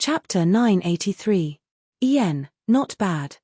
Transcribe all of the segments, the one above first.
Chapter 983. Not bad.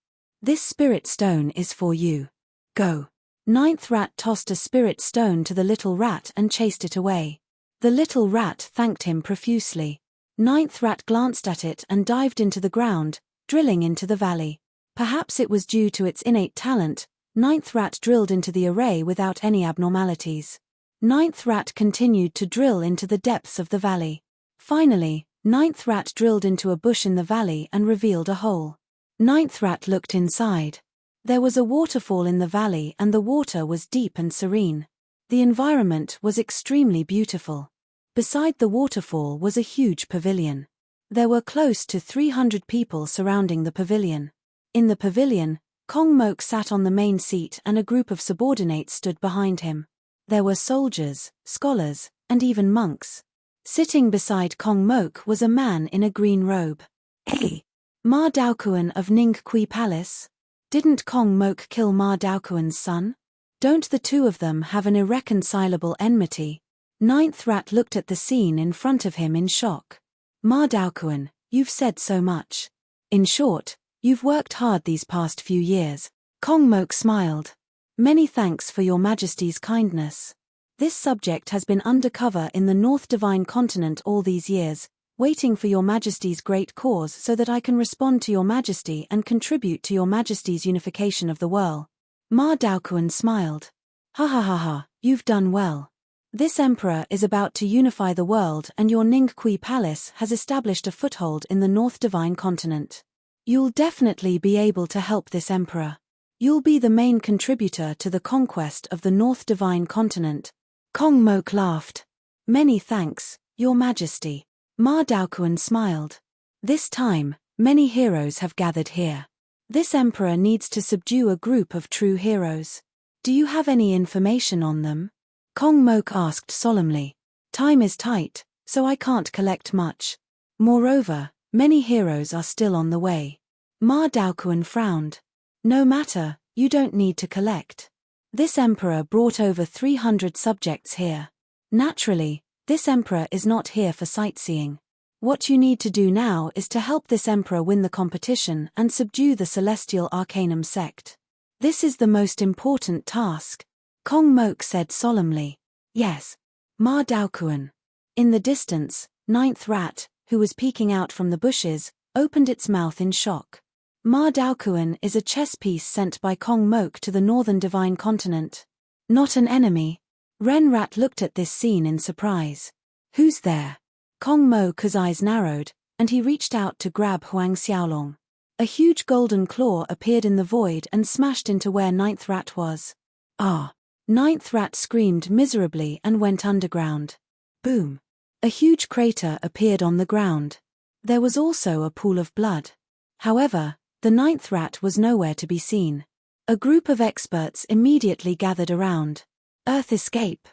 This spirit stone is for you. Go. Ninth rat tossed a spirit stone to the little rat and chased it away. The little rat thanked him profusely. Ninth rat glanced at it and dived into the ground, drilling into the valley. Perhaps it was due to its innate talent. Ninth rat drilled into the array without any abnormalities. Ninth rat continued to drill into the depths of the valley. Finally, Ninth rat drilled into a bush in the valley and revealed a hole. Ninth rat looked inside. There was a waterfall in the valley and the water was deep and serene. The environment was extremely beautiful. Beside the waterfall was a huge pavilion. There were close to 300 people surrounding the pavilion. In the pavilion, Kong Mok sat on the main seat and a group of subordinates stood behind him. There were soldiers, scholars, and even monks. Sitting beside Kong Mok was a man in a green robe. Hey! Ma Daokuan of Ning Kui Palace? Didn't Kong Mok kill Ma Daokuan's son? Don't the two of them have an irreconcilable enmity? Ninth rat looked at the scene in front of him in shock. Ma Daokuan, you've said so much. In short, you've worked hard these past few years. Kong Mok smiled. Many thanks for your Majesty's kindness. This subject has been undercover in the North Divine Continent all these years, waiting for your Majesty's great cause so that I can respond to your Majesty and contribute to your Majesty's unification of the world. Ma Daokuan smiled. Ha ha ha ha, you've done well. This emperor is about to unify the world and your Ning Kui Palace has established a foothold in the North Divine Continent. You'll definitely be able to help this emperor. You'll be the main contributor to the conquest of the North Divine Continent. Kong Mok laughed. Many thanks, Your Majesty. Ma Daokuan smiled. This time, many heroes have gathered here. This emperor needs to subdue a group of true heroes. Do you have any information on them? Kong Mok asked solemnly. Time is tight, so I can't collect much. Moreover, many heroes are still on the way. Ma Daokuan frowned. No matter, you don't need to collect. This emperor brought over 300 subjects here. Naturally, this emperor is not here for sightseeing. What you need to do now is to help this emperor win the competition and subdue the Celestial Arcanum sect. This is the most important task. Kong Mok said solemnly. Yes. Ma Daokuan. In the distance, Ninth Rat, who was peeking out from the bushes, opened its mouth in shock. Ma Daokuan is a chess piece sent by Kong Mok to the Northern Divine Continent. Not an enemy. Ren Rat looked at this scene in surprise. Who's there? Kong Mok's eyes narrowed, and he reached out to grab Huang Xiaolong. A huge golden claw appeared in the void and smashed into where Ninth Rat was. Ah! Ninth Rat screamed miserably and went underground. Boom! A huge crater appeared on the ground. There was also a pool of blood. However, the Ninth Rat was nowhere to be seen. A group of experts immediately gathered around. Earth escape.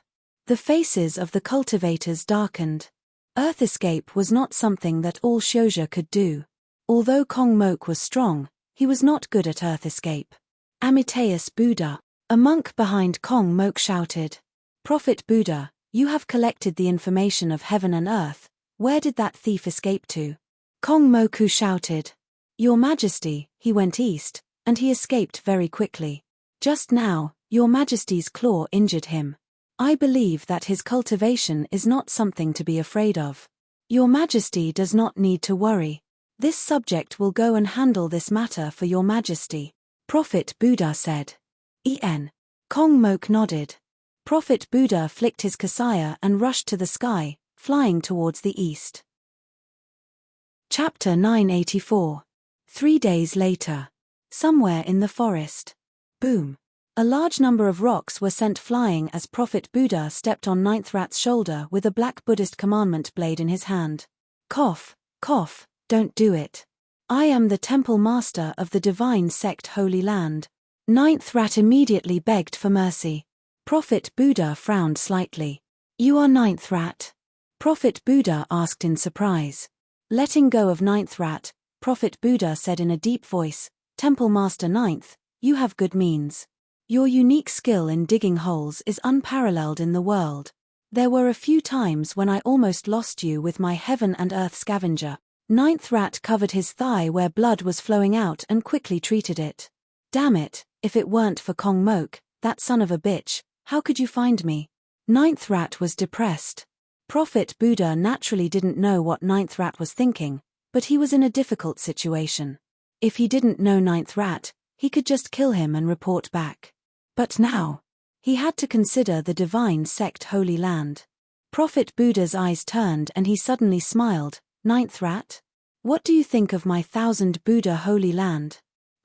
The faces of the cultivators darkened. Earth escape was not something that all Shouja could do. Although Kong Mok was strong, he was not good at earth escape. Amiteus Buddha. A monk behind Kong Mok shouted. Prophet Buddha, you have collected the information of heaven and earth. Where did that thief escape to? Kong Moku shouted. Your Majesty, he went east, and he escaped very quickly. Just now, Your Majesty's claw injured him. I believe that his cultivation is not something to be afraid of. Your Majesty does not need to worry. This subject will go and handle this matter for Your Majesty. Prophet Buddha said. Kong Mok nodded. Prophet Buddha flicked his kasaya and rushed to the sky, flying towards the east. Chapter 984. 3 days later. Somewhere in the forest. Boom. A large number of rocks were sent flying as Prophet Buddha stepped on Ninth Rat's shoulder with a black Buddhist commandment blade in his hand. Cough, cough, don't do it. I am the temple master of the divine sect Holy Land. Ninth Rat immediately begged for mercy. Prophet Buddha frowned slightly. You are Ninth Rat? Prophet Buddha asked in surprise. Letting go of Ninth Rat, Prophet Buddha said in a deep voice, Temple Master Ninth, you have good means. Your unique skill in digging holes is unparalleled in the world. There were a few times when I almost lost you with my heaven and earth scavenger, Ninth rat covered his thigh where blood was flowing out and quickly treated it. Damn it, if it weren't for Kong Mok, that son of a bitch, how could you find me? Ninth rat was depressed. Prophet Buddha naturally didn't know what ninth rat was thinking, but he was in a difficult situation. If he didn't know ninth rat, he could just kill him and report back. But now, he had to consider the divine sect Holy Land. Prophet Buddha's eyes turned and he suddenly smiled. Ninth rat? What do you think of my 1000 Buddha Holy Land?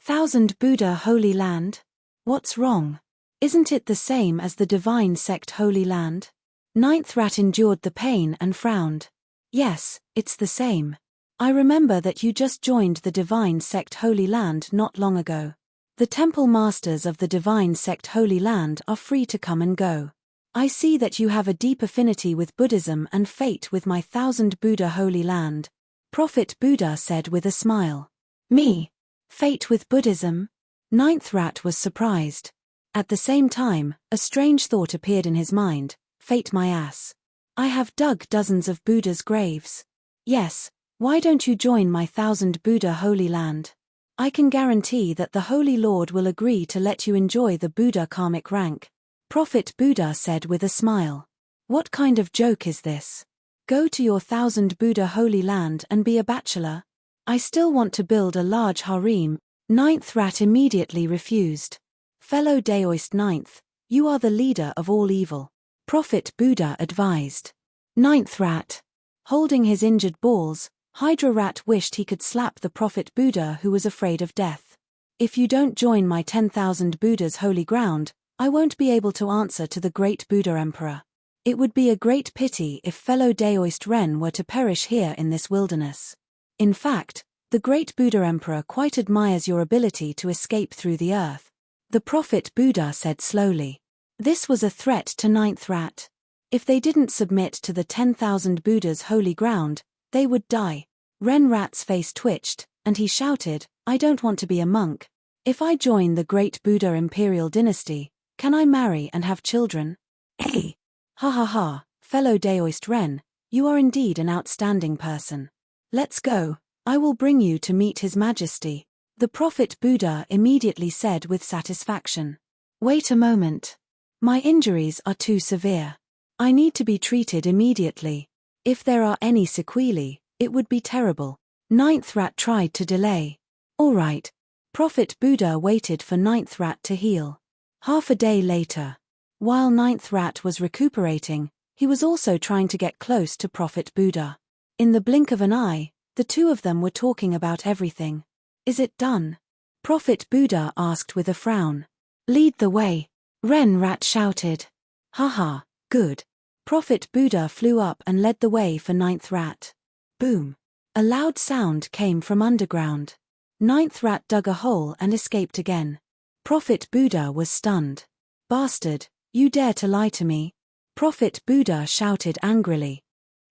1000 Buddha Holy Land? What's wrong? Isn't it the same as the divine sect Holy Land? Ninth rat endured the pain and frowned. Yes, it's the same. I remember that you just joined the divine sect Holy Land not long ago. The temple masters of the divine sect Holy Land are free to come and go. I see that you have a deep affinity with Buddhism and fate with my 1000 Buddha Holy Land. Prophet Buddha said with a smile. Me? Fate with Buddhism? Ninth rat was surprised. At the same time, a strange thought appeared in his mind. Fate my ass. I have dug dozens of Buddha's graves. Yes, why don't you join my 1000 Buddha Holy Land? I can guarantee that the Holy Lord will agree to let you enjoy the Buddha karmic rank. Prophet Buddha said with a smile. What kind of joke is this? Go to your 1000 Buddha Holy Land and be a bachelor? I still want to build a large harem. Ninth rat immediately refused. Fellow Daoist Ninth, you are the leader of all evil. Prophet Buddha advised. Ninth rat. Holding his injured balls, Hydra rat wished he could slap the Prophet Buddha who was afraid of death. If you don't join my 10,000 Buddha's holy ground, I won't be able to answer to the great Buddha Emperor. It would be a great pity if fellow Daoist Ren were to perish here in this wilderness. In fact, the great Buddha Emperor quite admires your ability to escape through the earth. The Prophet Buddha said slowly. This was a threat to ninth rat. If they didn't submit to the 10,000 Buddha's holy ground, they would die. Ren rat's face twitched, and he shouted, I don't want to be a monk. If I join the great Buddha imperial dynasty, can I marry and have children? Hey! Ha ha ha, fellow Daoist Ren, you are indeed an outstanding person. Let's go, I will bring you to meet His Majesty. The Prophet Buddha immediately said with satisfaction. Wait a moment. My injuries are too severe. I need to be treated immediately. If there are any sequelae, it would be terrible. Ninth rat tried to delay. All right. Prophet Buddha waited for ninth rat to heal. Half a day later. While ninth rat was recuperating, he was also trying to get close to Prophet Buddha. In the blink of an eye, the two of them were talking about everything. Is it done? Prophet Buddha asked with a frown. Lead the way. Ren rat shouted. Haha, good. Prophet Buddha flew up and led the way for ninth rat. Boom. A loud sound came from underground. Ninth rat dug a hole and escaped again. Prophet Buddha was stunned. Bastard, you dare to lie to me? Prophet Buddha shouted angrily.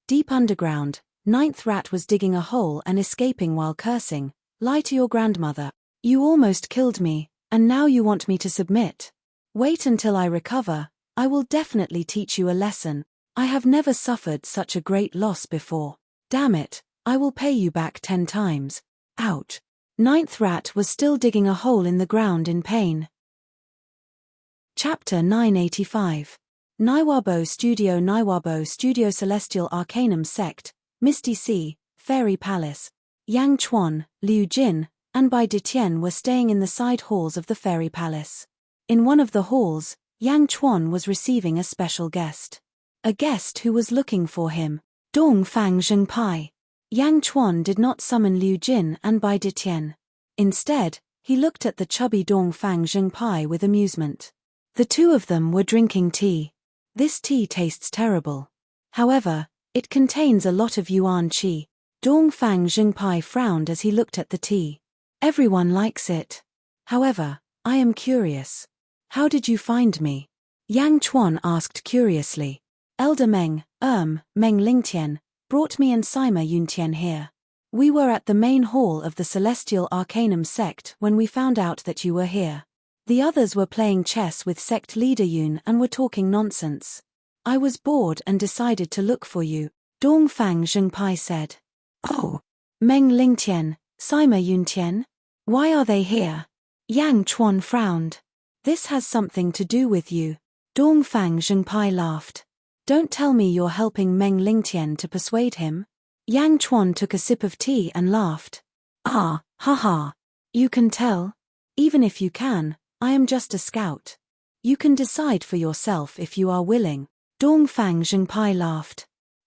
Deep underground, ninth rat was digging a hole and escaping while cursing. Lie to your grandmother. You almost killed me, and now you want me to submit. Wait until I recover, I will definitely teach you a lesson. I have never suffered such a great loss before. Damn it, I will pay you back 10 times. Ouch. Ninth rat was still digging a hole in the ground in pain. Chapter 985. Niwabo Studio Celestial Arcanum Sect, Misty Sea, Fairy Palace. Yang Chuan, Liu Jin, and Bai Ditien were staying in the side halls of the Fairy Palace. In one of the halls, Yang Chuan was receiving a special guest. A guest who was looking for him. Dong Fang Zhengpai. Yang Chuan did not summon Liu Jin and Bai Ditien. Instead, he looked at the chubby Dong Fang Zhengpai with amusement. The two of them were drinking tea. This tea tastes terrible. However, it contains a lot of yuan qi. Dong Fang Zhengpai frowned as he looked at the tea. Everyone likes it. However, I am curious. How did you find me? Yang Chuan asked curiously. Elder Meng Lingtian, brought me and Sima Yuntian here. We were at the main hall of the Celestial Arcanum Sect when we found out that you were here. The others were playing chess with sect leader Yun and were talking nonsense. I was bored and decided to look for you, Dong Fang Zhengpai said. Oh, Meng Lingtian, Sima Yuntian? Why are they here? Yang Chuan frowned. This has something to do with you. Dongfang Zhengpai laughed. Don't tell me you're helping Meng Lingtian to persuade him? Yang Chuan took a sip of tea and laughed. Ah, haha. You can tell? Even if you can, I am just a scout. You can decide for yourself if you are willing. Dongfang Zhengpai laughed.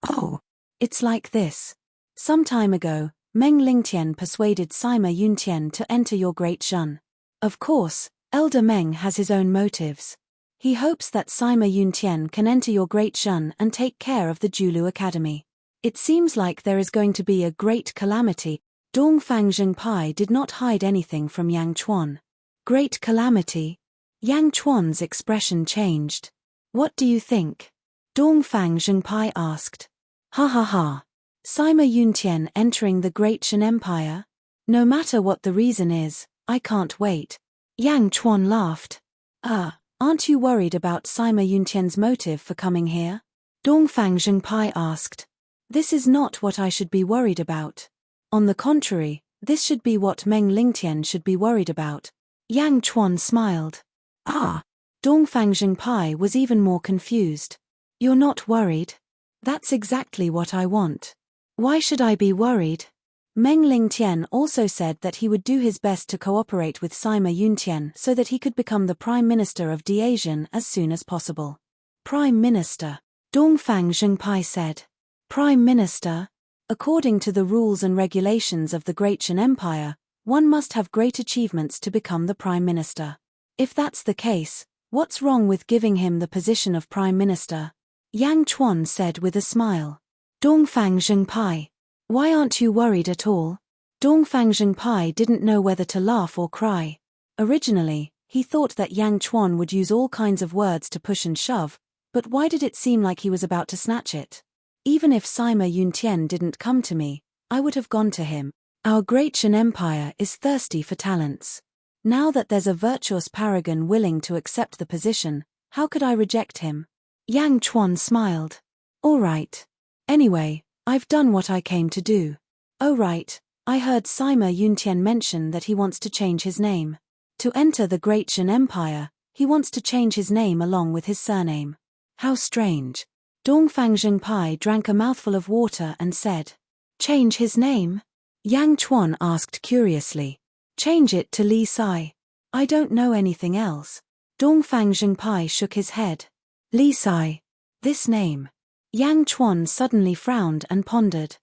Oh, it's like this. Some time ago, Meng Lingtian persuaded Sima Yuntian to enter your Great Shun. Of course, Elder Meng has his own motives. He hopes that Sima Yuntian can enter your Great Shun and take care of the Julu Academy. It seems like there is going to be a great calamity. Dongfang Zhengpai did not hide anything from Yang Chuan. Great calamity? Yang Chuan's expression changed. What do you think? Dongfang Zhengpai asked. Ha ha ha. Sima Yuntian entering the Great Shan Empire? No matter what the reason is, I can't wait. Yang Chuan laughed. Aren't you worried about Sima Yuntian's motive for coming here? Dongfang Zhengpai asked. This is not what I should be worried about. On the contrary, this should be what Meng Lingtian should be worried about. Yang Chuan smiled. Dongfang Zhengpai was even more confused. You're not worried? That's exactly what I want. Why should I be worried? Meng Lingtian also said that he would do his best to cooperate with Sima Yuntian so that he could become the Prime Minister of Diasian as soon as possible. Prime Minister? Dongfang Zhengpai said. Prime Minister? According to the rules and regulations of the Great Shan Empire, one must have great achievements to become the Prime Minister. If that's the case, what's wrong with giving him the position of Prime Minister? Yang Chuan said with a smile. Dongfang Zhengpai. Why aren't you worried at all? Dongfang Zhengpai didn't know whether to laugh or cry. Originally, he thought that Yang Chuan would use all kinds of words to push and shove, but why did it seem like he was about to snatch it? Even if Sima Yuntian didn't come to me, I would have gone to him. Our Great Shan Empire is thirsty for talents. Now that there's a virtuous paragon willing to accept the position, how could I reject him? Yang Chuan smiled. All right. Anyway, I've done what I came to do. Oh right, I heard Sima Yuntian mention that he wants to change his name. To enter the Great Shan Empire, he wants to change his name along with his surname. How strange. Dongfang Zhengpai drank a mouthful of water and said. Change his name? Yang Chuan asked curiously. Change it to Li Sai. I don't know anything else. Dongfang Zhengpai shook his head. Li Sai. This name. Yang Chuan suddenly frowned and pondered.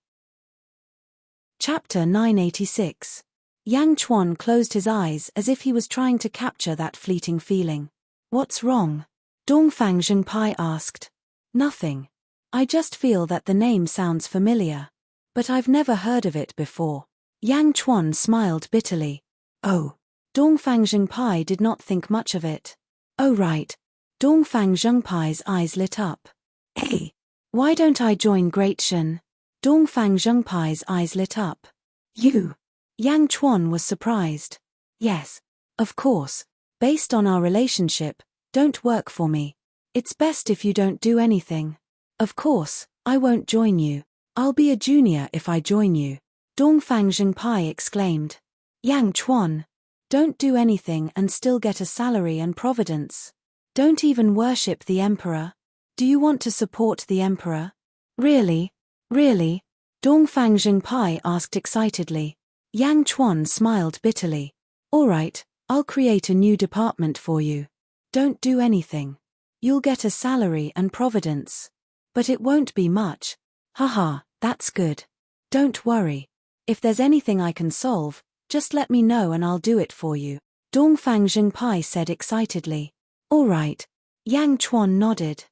Chapter 986. Yang Chuan closed his eyes as if he was trying to capture that fleeting feeling. What's wrong? Dongfang Zhengpai asked. Nothing. I just feel that the name sounds familiar. But I've never heard of it before. Yang Chuan smiled bitterly. Oh. Dongfang Zhengpai did not think much of it. Oh right. Dongfang Zhengpai's eyes lit up. Hey. Why don't I join Great Shan? Dongfang Zhengpai's eyes lit up. You? Yang Chuan was surprised. Yes. Of course. Based on our relationship, don't work for me. It's best if you don't do anything. Of course, I won't join you. I'll be a junior if I join you. Dongfang Zhengpai exclaimed. Yang Chuan. Don't do anything and still get a salary and providence. Don't even worship the emperor. Do you want to support the emperor? Really? Really? Dongfang Zhengpai asked excitedly. Yang Chuan smiled bitterly. All right, I'll create a new department for you. Don't do anything. You'll get a salary and providence. But it won't be much. Haha, that's good. Don't worry. If there's anything I can solve, just let me know and I'll do it for you. Dongfang Zhengpai said excitedly. All right. Yang Chuan nodded.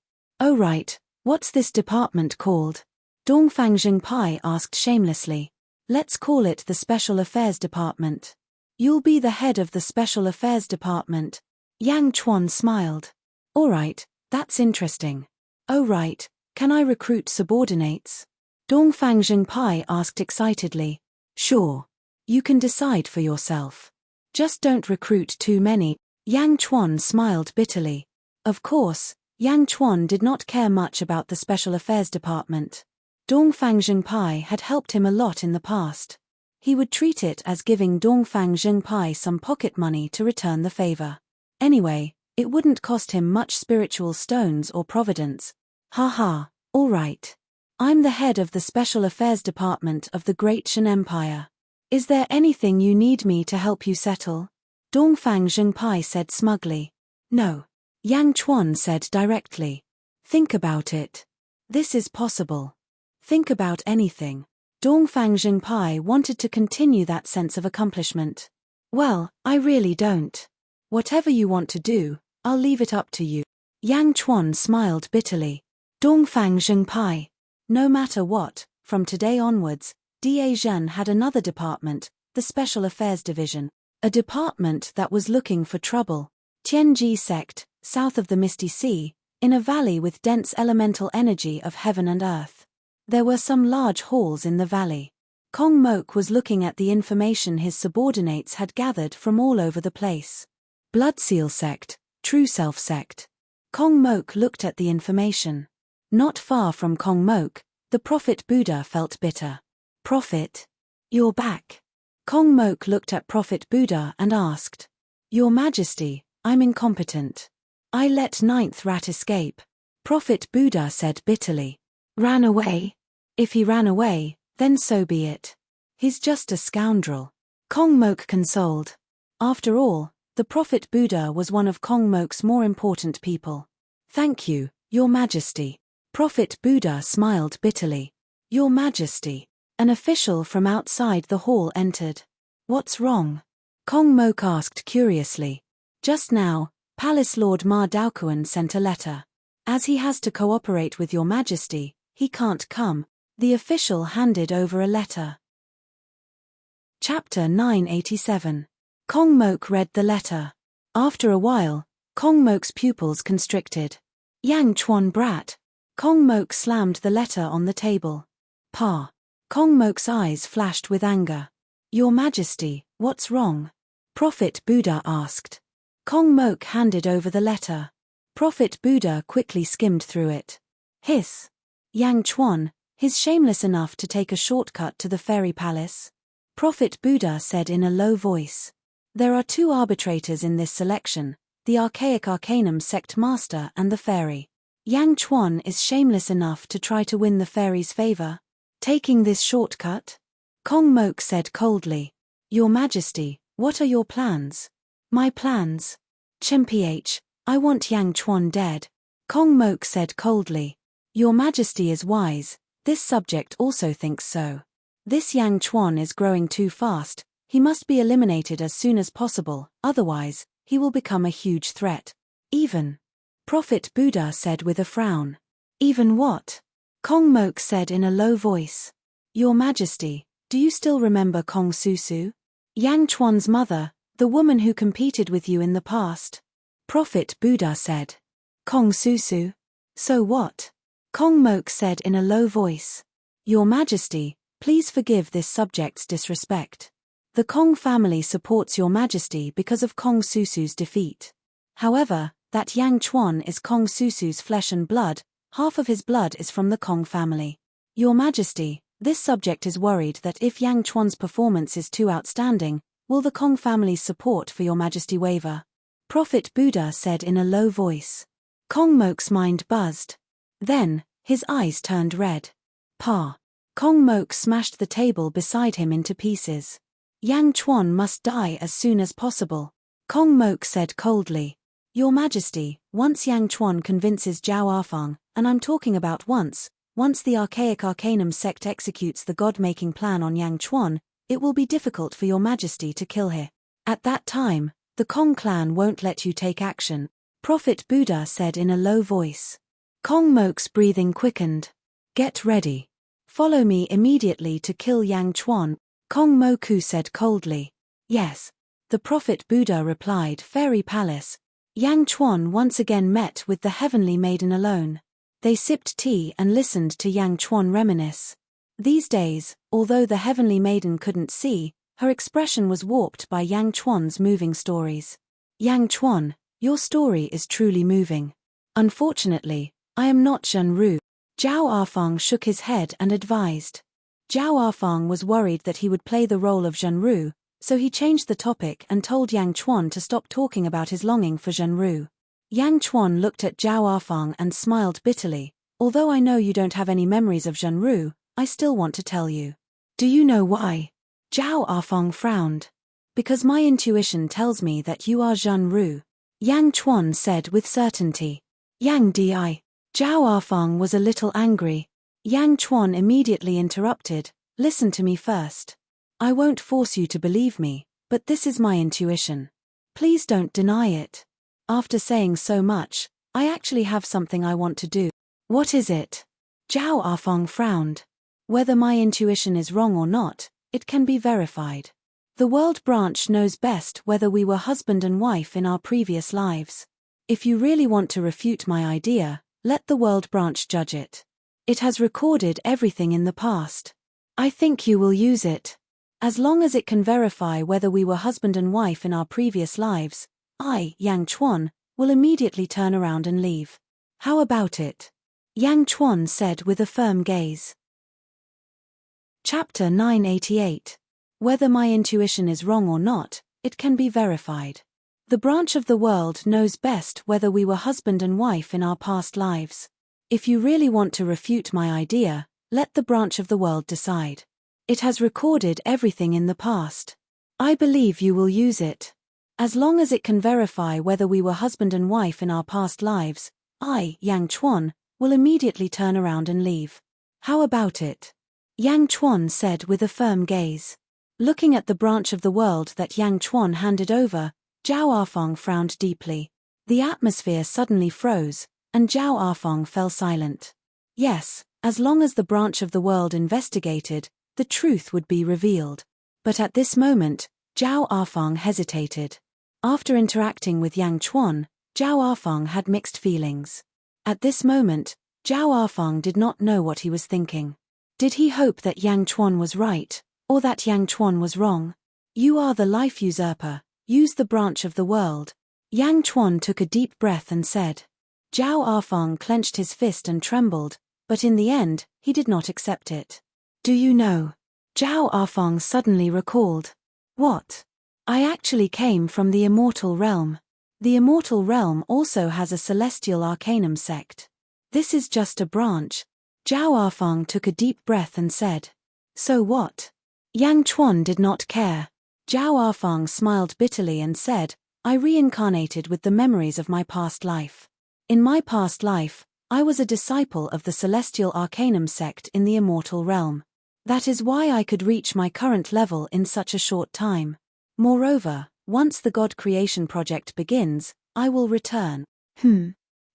Oh right, what's this department called? Dongfang Zhengpai asked shamelessly. Let's call it the Special Affairs Department. You'll be the head of the Special Affairs Department. Yang Chuan smiled. All right, that's interesting. Oh right, can I recruit subordinates? Dongfang Zhengpai asked excitedly. Sure. You can decide for yourself. Just don't recruit too many. Yang Chuan smiled bitterly. Of course, Yang Chuan did not care much about the Special Affairs Department. Dongfang Zhengpai had helped him a lot in the past. He would treat it as giving Dongfang Zhengpai some pocket money to return the favor. Anyway, it wouldn't cost him much spiritual stones or providence. Haha, all right. I'm the head of the Special Affairs Department of the Great Shan Empire. Is there anything you need me to help you settle? Dongfang Zhengpai said smugly. No. Yang Chuan said directly. Think about it. This is possible. Think about anything. Dongfang Zhengpai wanted to continue that sense of accomplishment. Well, I really don't. Whatever you want to do, I'll leave it up to you. Yang Chuan smiled bitterly. Dongfang Zhengpai. No matter what, from today onwards, Da Zhen had another department, the Special Affairs Division. A department that was looking for trouble. Tianji sect, south of the Misty Sea, in a valley with dense elemental energy of heaven and earth. There were some large halls in the valley. Kong Mok was looking at the information his subordinates had gathered from all over the place. Bloodseal sect, True Self sect. Kong Mok looked at the information. Not far from Kong Mok, the Prophet Buddha felt bitter. Prophet? You're back. Kong Mok looked at Prophet Buddha and asked. Your Majesty, I'm incompetent. I let ninth rat escape. Prophet Buddha said bitterly. Ran away? If he ran away, then so be it. He's just a scoundrel. Kong Mok consoled. After all, the Prophet Buddha was one of Kong Mok's more important people. Thank you, Your Majesty. Prophet Buddha smiled bitterly. Your Majesty. An official from outside the hall entered. What's wrong? Kong Mok asked curiously. Just now, Palace Lord Ma Daokuan sent a letter. As he has to cooperate with Your Majesty, he can't come. The official handed over a letter. Chapter 987. Kong Mok read the letter. After a while, Kong Mok's pupils constricted. Yang Chuan brat. Kong Mok slammed the letter on the table. Pa. Kong Mok's eyes flashed with anger. Your Majesty, what's wrong? Prophet Buddha asked. Kong Mok handed over the letter. Prophet Buddha quickly skimmed through it. Hiss. Yang Chuan, he's shameless enough to take a shortcut to the fairy palace. Prophet Buddha said in a low voice. There are two arbitrators in this selection, the archaic arcanum sect master and the fairy. Yang Chuan is shameless enough to try to win the fairy's favor. Taking this shortcut? Kong Mok said coldly. Your Majesty, what are your plans? My plans? Chimph, I want Yang Chuan dead. Kong Mok said coldly. Your Majesty is wise, this subject also thinks so. This Yang Chuan is growing too fast, he must be eliminated as soon as possible, otherwise, he will become a huge threat. Even. Prophet Buddha said with a frown. Even what? Kong Mok said in a low voice. Your Majesty, do you still remember Kong Susu? Yang Chuan's mother, the woman who competed with you in the past? Prophet Buddha said. Kong Susu? So what? Kong Mok said in a low voice. Your Majesty, please forgive this subject's disrespect. The Kong family supports Your Majesty because of Kong Susu's defeat. However, that Yang Chuan is Kong Susu's flesh and blood, half of his blood is from the Kong family. Your Majesty, this subject is worried that if Yang Chuan's performance is too outstanding, will the Kong family's support for Your Majesty waver? Prophet Buddha said in a low voice. Kong Mok's mind buzzed. Then, his eyes turned red. Pa. Kong Mok smashed the table beside him into pieces. Yang Chuan must die as soon as possible. Kong Mok said coldly. Your Majesty, once Yang Chuan convinces Zhao Arfang, and I'm talking about once the archaic arcanum sect executes the god-making plan on Yang Chuan, it will be difficult for Your Majesty to kill her. At that time, the Kong clan won't let you take action, Prophet Buddha said in a low voice. Kong Mok's breathing quickened. Get ready. Follow me immediately to kill Yang Chuan, Kong Moku said coldly. Yes. The Prophet Buddha replied. Fairy Palace. Yang Chuan once again met with the heavenly maiden alone. They sipped tea and listened to Yang Chuan reminisce. These days, although the heavenly maiden couldn't see, her expression was warped by Yang Chuan's moving stories. Yang Chuan, your story is truly moving. Unfortunately, I am not Zhen Ru. Zhao Arfang shook his head and advised. Zhao Arfang was worried that he would play the role of Zhenru, so he changed the topic and told Yang Chuan to stop talking about his longing for Zhenru. Yang Chuan looked at Zhao Arfang and smiled bitterly. Although I know you don't have any memories of Zhenru, I still want to tell you. Do you know why? Zhao Arfang frowned. Because my intuition tells me that you are Zhenru, Yang Chuan said with certainty. Yang Di. Zhao Arfang was a little angry. Yang Chuan immediately interrupted. Listen to me first. I won't force you to believe me, but this is my intuition. Please don't deny it. After saying so much, I actually have something I want to do. What is it? Zhao Arfang frowned. Whether my intuition is wrong or not, it can be verified. The world branch knows best whether we were husband and wife in our previous lives. If you really want to refute my idea, let the world branch judge it. It has recorded everything in the past. I think you will use it. As long as it can verify whether we were husband and wife in our previous lives, I, Yang Chuan, will immediately turn around and leave. How about it? Yang Chuan said with a firm gaze. Chapter 988. Whether my intuition is wrong or not, it can be verified. The branch of the world knows best whether we were husband and wife in our past lives. If you really want to refute my idea, let the branch of the world decide. It has recorded everything in the past. I believe you will use it. As long as it can verify whether we were husband and wife in our past lives, I, Yang Chuan, will immediately turn around and leave. How about it? Yang Chuan said with a firm gaze. Looking at the branch of the world that Yang Chuan handed over, Zhao Arfang frowned deeply. The atmosphere suddenly froze, and Zhao Arfang fell silent. Yes, as long as the branch of the world investigated, the truth would be revealed. But at this moment, Zhao Arfang hesitated. After interacting with Yang Chuan, Zhao Arfang had mixed feelings. At this moment, Zhao Arfang did not know what he was thinking. Did he hope that Yang Chuan was right, or that Yang Chuan was wrong? You are the life usurper, use the branch of the world. Yang Chuan took a deep breath and said. Zhao Arfang clenched his fist and trembled, but in the end, he did not accept it. Do you know? Zhao Arfang suddenly recalled. What? I actually came from the Immortal realm. The Immortal realm also has a celestial arcanum sect. This is just a branch. Zhao Arfang took a deep breath and said. So what? Yang Chuan did not care. Zhao Arfang smiled bitterly and said, I reincarnated with the memories of my past life. In my past life, I was a disciple of the celestial arcanum sect in the Immortal realm. That is why I could reach my current level in such a short time. Moreover, once the God creation project begins, I will return.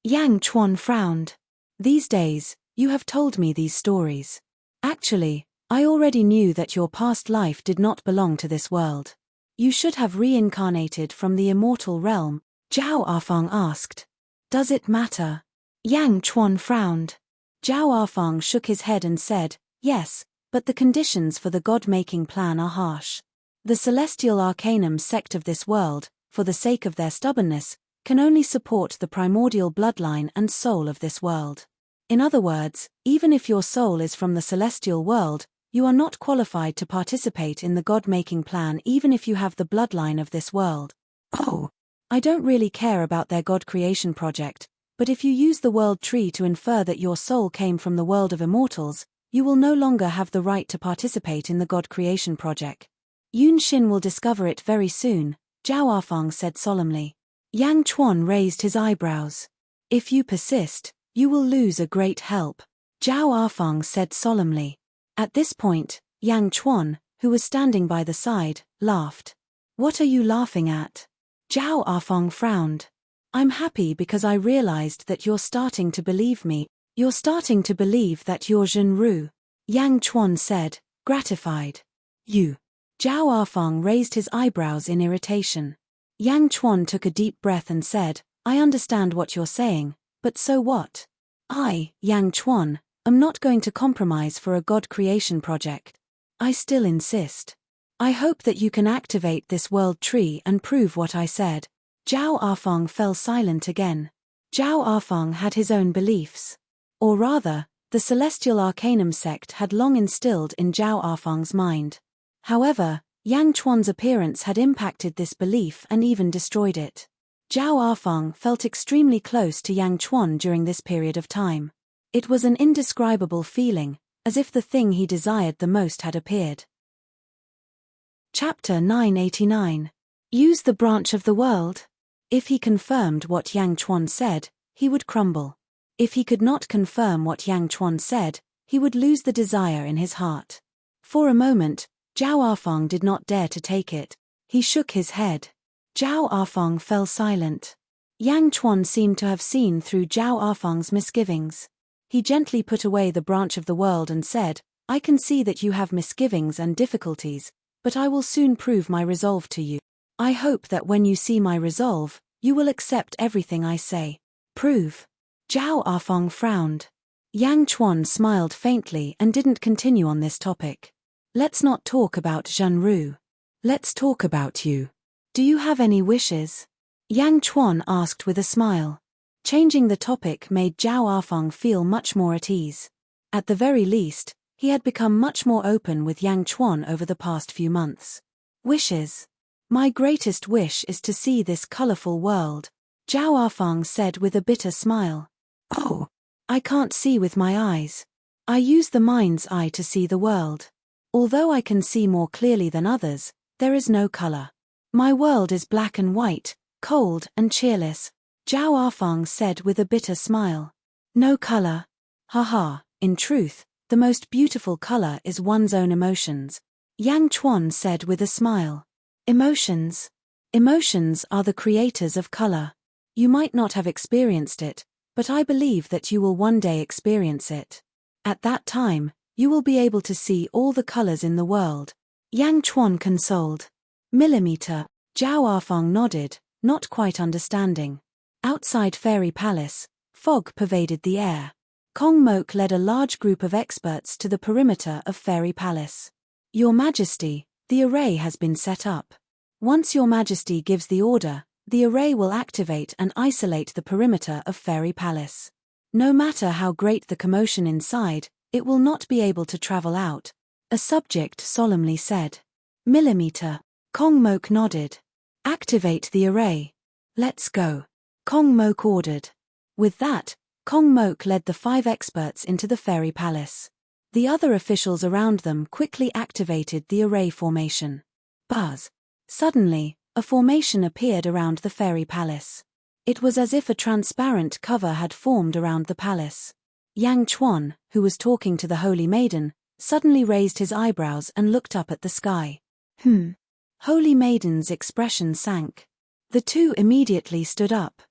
Yang Chuan frowned. These days, you have told me these stories. Actually, I already knew that your past life did not belong to this world. You should have reincarnated from the Immortal realm, Zhao Arfang asked. Does it matter? Yang Chuan frowned. Zhao Arfang shook his head and said, yes, but the conditions for the God-making plan are harsh. The celestial arcanum sect of this world, for the sake of their stubbornness, can only support the primordial bloodline and soul of this world. In other words, even if your soul is from the celestial world, you are not qualified to participate in the God-making plan even if you have the bloodline of this world. Oh, I don't really care about their God creation project, but if you use the world tree to infer that your soul came from the world of immortals, you will no longer have the right to participate in the God creation project. Yun Xin will discover it very soon, Zhao Arfang said solemnly. Yang Chuan raised his eyebrows. If you persist, you will lose a great help, Zhao Arfang said solemnly. At this point, Yang Chuan, who was standing by the side, laughed. What are you laughing at? Zhao Arfang frowned. I'm happy because I realized that you're starting to believe me. You're starting to believe that you're Zhenru, Yang Chuan said, gratified. You. Zhao Arfang raised his eyebrows in irritation. Yang Chuan took a deep breath and said, I understand what you're saying, but so what? I, Yang Chuan, am not going to compromise for a God creation project. I still insist. I hope that you can activate this world tree and prove what I said. Zhao Arfang fell silent again. Zhao Arfang had his own beliefs. Or rather, The Celestial Arcanum sect had long instilled in Zhao Arfang's mind. However, Yang Chuan's appearance had impacted this belief and even destroyed it. Zhao Arfang felt extremely close to Yang Chuan during this period of time. It was an indescribable feeling, as if the thing he desired the most had appeared. Chapter 989. Use the branch of the world. If he confirmed what Yang Chuan said, he would crumble. If he could not confirm what Yang Chuan said, he would lose the desire in his heart. For a moment, Zhao Arfang did not dare to take it. He shook his head. Zhao Arfang fell silent. Yang Chuan seemed to have seen through Zhao Arfang's misgivings. He gently put away the branch of the world and said, "I can see that you have misgivings and difficulties, but I will soon prove my resolve to you. I hope that when you see my resolve, you will accept everything I say." Prove. Zhao Arfang frowned. Yang Chuan smiled faintly and didn't continue on this topic. Let's not talk about Zhenru. Let's talk about you. Do you have any wishes? Yang Chuan asked with a smile. Changing the topic made Zhao Arfang feel much more at ease. At the very least, he had become much more open with Yang Chuan over the past few months. Wishes. My greatest wish is to see this colorful world, Zhao Arfang said with a bitter smile. Oh, I can't see with my eyes. I use the mind's eye to see the world. Although I can see more clearly than others, there is no color. My world is black and white, cold and cheerless, Zhao Arfang said with a bitter smile. No color. Haha, in truth, the most beautiful color is one's own emotions, Yang Chuan said with a smile. Emotions. Emotions are the creators of color. You might not have experienced it, but I believe that you will one day experience it. At that time, you will be able to see all the colors in the world, Yang Chuan consoled. Millimeter. Zhao Arfang nodded, not quite understanding. Outside Fairy Palace, fog pervaded the air. Kong Mok led a large group of experts to the perimeter of Fairy Palace. Your Majesty, the array has been set up. Once Your Majesty gives the order, the array will activate and isolate the perimeter of Fairy Palace. No matter how great the commotion inside, it will not be able to travel out, a subject solemnly said. Millimeter. Kong Mok nodded. Activate the array. Let's go. Kong Mok ordered. With that, Kong Mok led the 5 experts into the Fairy Palace. The other officials around them quickly activated the array formation. Buzz. Suddenly, a formation appeared around the Fairy Palace. It was as if a transparent cover had formed around the palace. Yang Chuan, who was talking to the Holy Maiden, suddenly raised his eyebrows and looked up at the sky. Holy Maiden's expression sank. The two immediately stood up.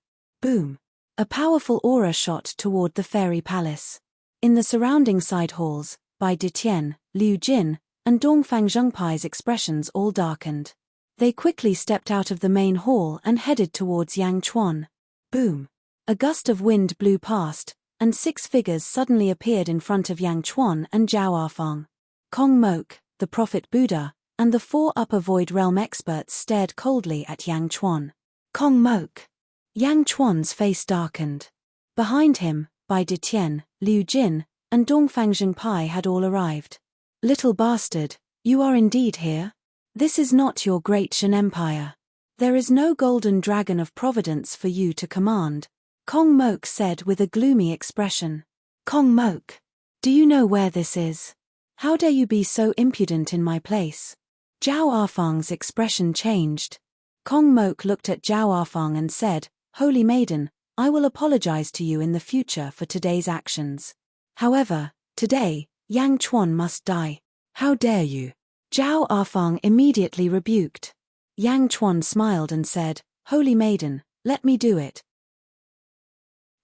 Boom. A powerful aura shot toward the Fairy Palace. In the surrounding side halls, Bai Ditian, Liu Jin, and Dongfang Zhengpai's expressions all darkened. They quickly stepped out of the main hall and headed towards Yang Chuan. Boom. A gust of wind blew past, and 6 figures suddenly appeared in front of Yang Chuan and Zhao Arfang. Kong Mok, the Prophet Buddha, and the 4 Upper Void Realm experts stared coldly at Yang Chuan. Kong Mok. Yang Chuan's face darkened. Behind him, Bai Ditian, Liu Jin, and Dongfang Zhengpai had all arrived. Little bastard, you are indeed here? This is not your great Shen Empire. There is no golden dragon of providence for you to command, Kong Mok said with a gloomy expression. Kong Mok. Do you know where this is? How dare you be so impudent in my place? Zhao Arfang's expression changed. Kong Mok looked at Zhao Arfang and said, Holy Maiden, I will apologize to you in the future for today's actions. However, today, Yang Chuan must die. How dare you? Zhao Arfang immediately rebuked. Yang Chuan smiled and said, Holy Maiden, let me do it.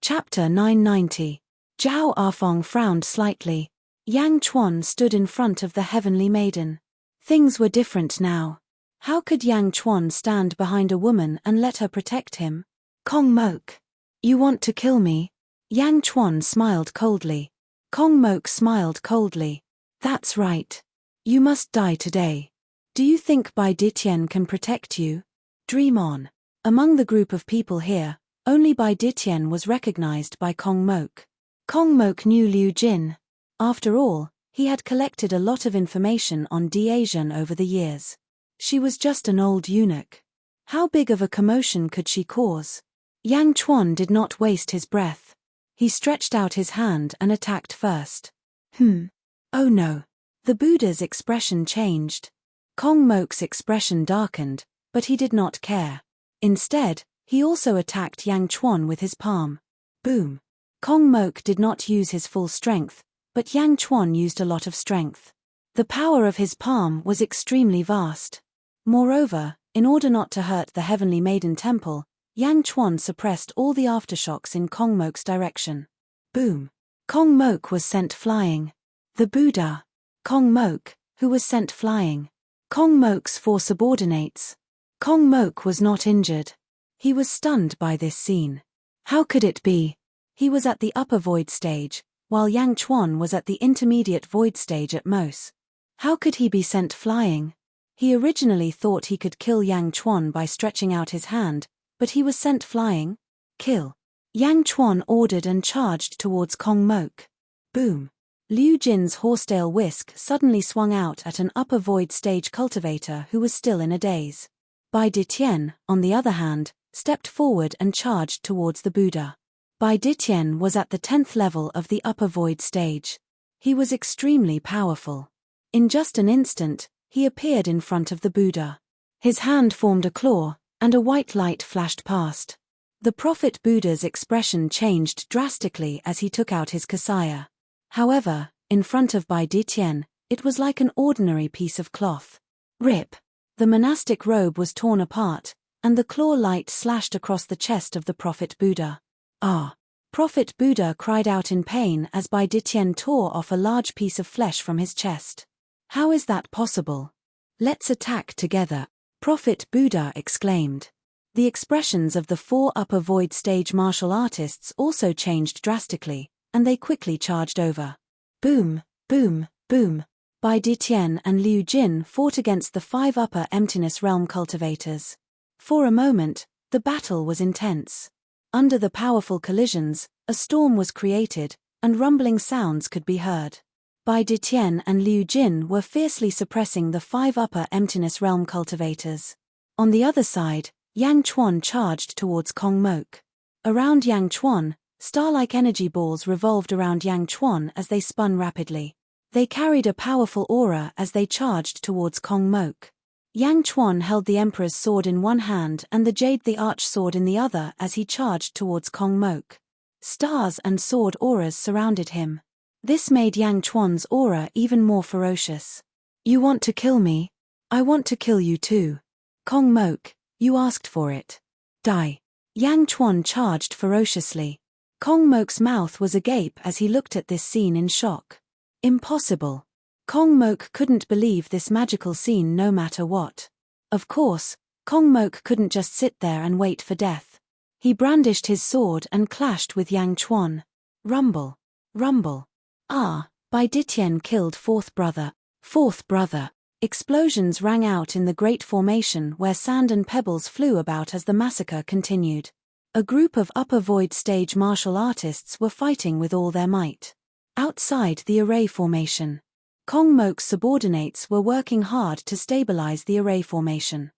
Chapter 990. Zhao Arfang frowned slightly. Yang Chuan stood in front of the Heavenly Maiden. Things were different now. How could Yang Chuan stand behind a woman and let her protect him? Kong Mok. You want to kill me? Yang Chuan smiled coldly. Kong Mok smiled coldly. That's right. You must die today. Do you think Bai Ditian can protect you? Dream on. Among the group of people here, only Bai Ditian was recognized by Kong Mok. Kong Mok knew Liu Jin. After all, he had collected a lot of information on Diazhen over the years. She was just an old eunuch. How big of a commotion could she cause? Yang Chuan did not waste his breath. He stretched out his hand and attacked first. Oh no. The Buddha's expression changed. Kong Mok's expression darkened, but he did not care. Instead, he also attacked Yang Chuan with his palm. Boom. Kong Mok did not use his full strength, but Yang Chuan used a lot of strength. The power of his palm was extremely vast. Moreover, in order not to hurt the Heavenly Maiden Temple, Yang Chuan suppressed all the aftershocks in Kong Mok's direction. Boom. Kong Mok was sent flying. The Buddha. Kong Mok, who was sent flying. Kong Mok's 4 subordinates. Kong Mok was not injured. He was stunned by this scene. How could it be? He was at the upper void stage, while Yang Chuan was at the intermediate void stage at most. How could he be sent flying? He originally thought he could kill Yang Chuan by stretching out his hand, but he was sent flying. Kill. Yang Chuan ordered and charged towards Kong Mok. Boom. Liu Jin's horsetail whisk suddenly swung out at an upper void stage cultivator who was still in a daze. Bai Ditien, on the other hand, stepped forward and charged towards the Buddha. Bai Ditien was at the 10th level of the upper void stage. He was extremely powerful. In just an instant, he appeared in front of the Buddha. His hand formed a claw, and a white light flashed past. The Prophet Buddha's expression changed drastically as he took out his kasaya. However, in front of Bai Ditien, it was like an ordinary piece of cloth. Rip! The monastic robe was torn apart, and the claw light slashed across the chest of the Prophet Buddha. Ah! Prophet Buddha cried out in pain as Bai Ditien tore off a large piece of flesh from his chest. How is that possible? Let's attack together, Prophet Buddha exclaimed. The expressions of the 4 upper void stage martial artists also changed drastically, and they quickly charged over. Boom, boom, boom. Bai Ditien and Liu Jin fought against the 5 upper emptiness realm cultivators. For a moment, the battle was intense. Under the powerful collisions, a storm was created, and rumbling sounds could be heard. Bai Ditien and Liu Jin were fiercely suppressing the 5 upper emptiness realm cultivators. On the other side, Yang Chuan charged towards Kong Mok. Around Yang Chuan, star-like energy balls revolved around Yang Chuan as they spun rapidly. They carried a powerful aura as they charged towards Kong Mok. Yang Chuan held the Emperor's sword in one hand and the Jade the Arch sword in the other as he charged towards Kong Mok. Stars and sword auras surrounded him. This made Yang Chuan's aura even more ferocious. You want to kill me? I want to kill you too. Kong Mok, you asked for it. Die. Yang Chuan charged ferociously. Kong Mok's mouth was agape as he looked at this scene in shock. Impossible. Kong Mok couldn't believe this magical scene no matter what. Of course, Kong Mok couldn't just sit there and wait for death. He brandished his sword and clashed with Yang Chuan. Rumble. Rumble. Ah, Bai Ditien killed 4th brother. 4th brother. Explosions rang out in the Great Formation where sand and pebbles flew about as the massacre continued. A group of upper void stage martial artists were fighting with all their might. Outside the array formation, Kong Mok's subordinates were working hard to stabilize the array formation.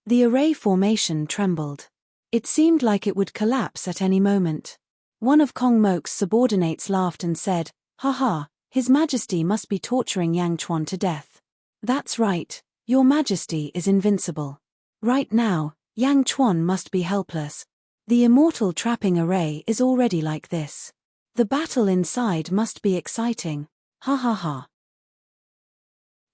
The array formation trembled. It seemed like it would collapse at any moment. One of Kong Mok's subordinates laughed and said, "Haha, His Majesty must be torturing Yang Chuan to death." That's right, Your Majesty is invincible. Right now, Yang Chuan must be helpless. The Immortal trapping array is already like this. The battle inside must be exciting. Ha ha ha.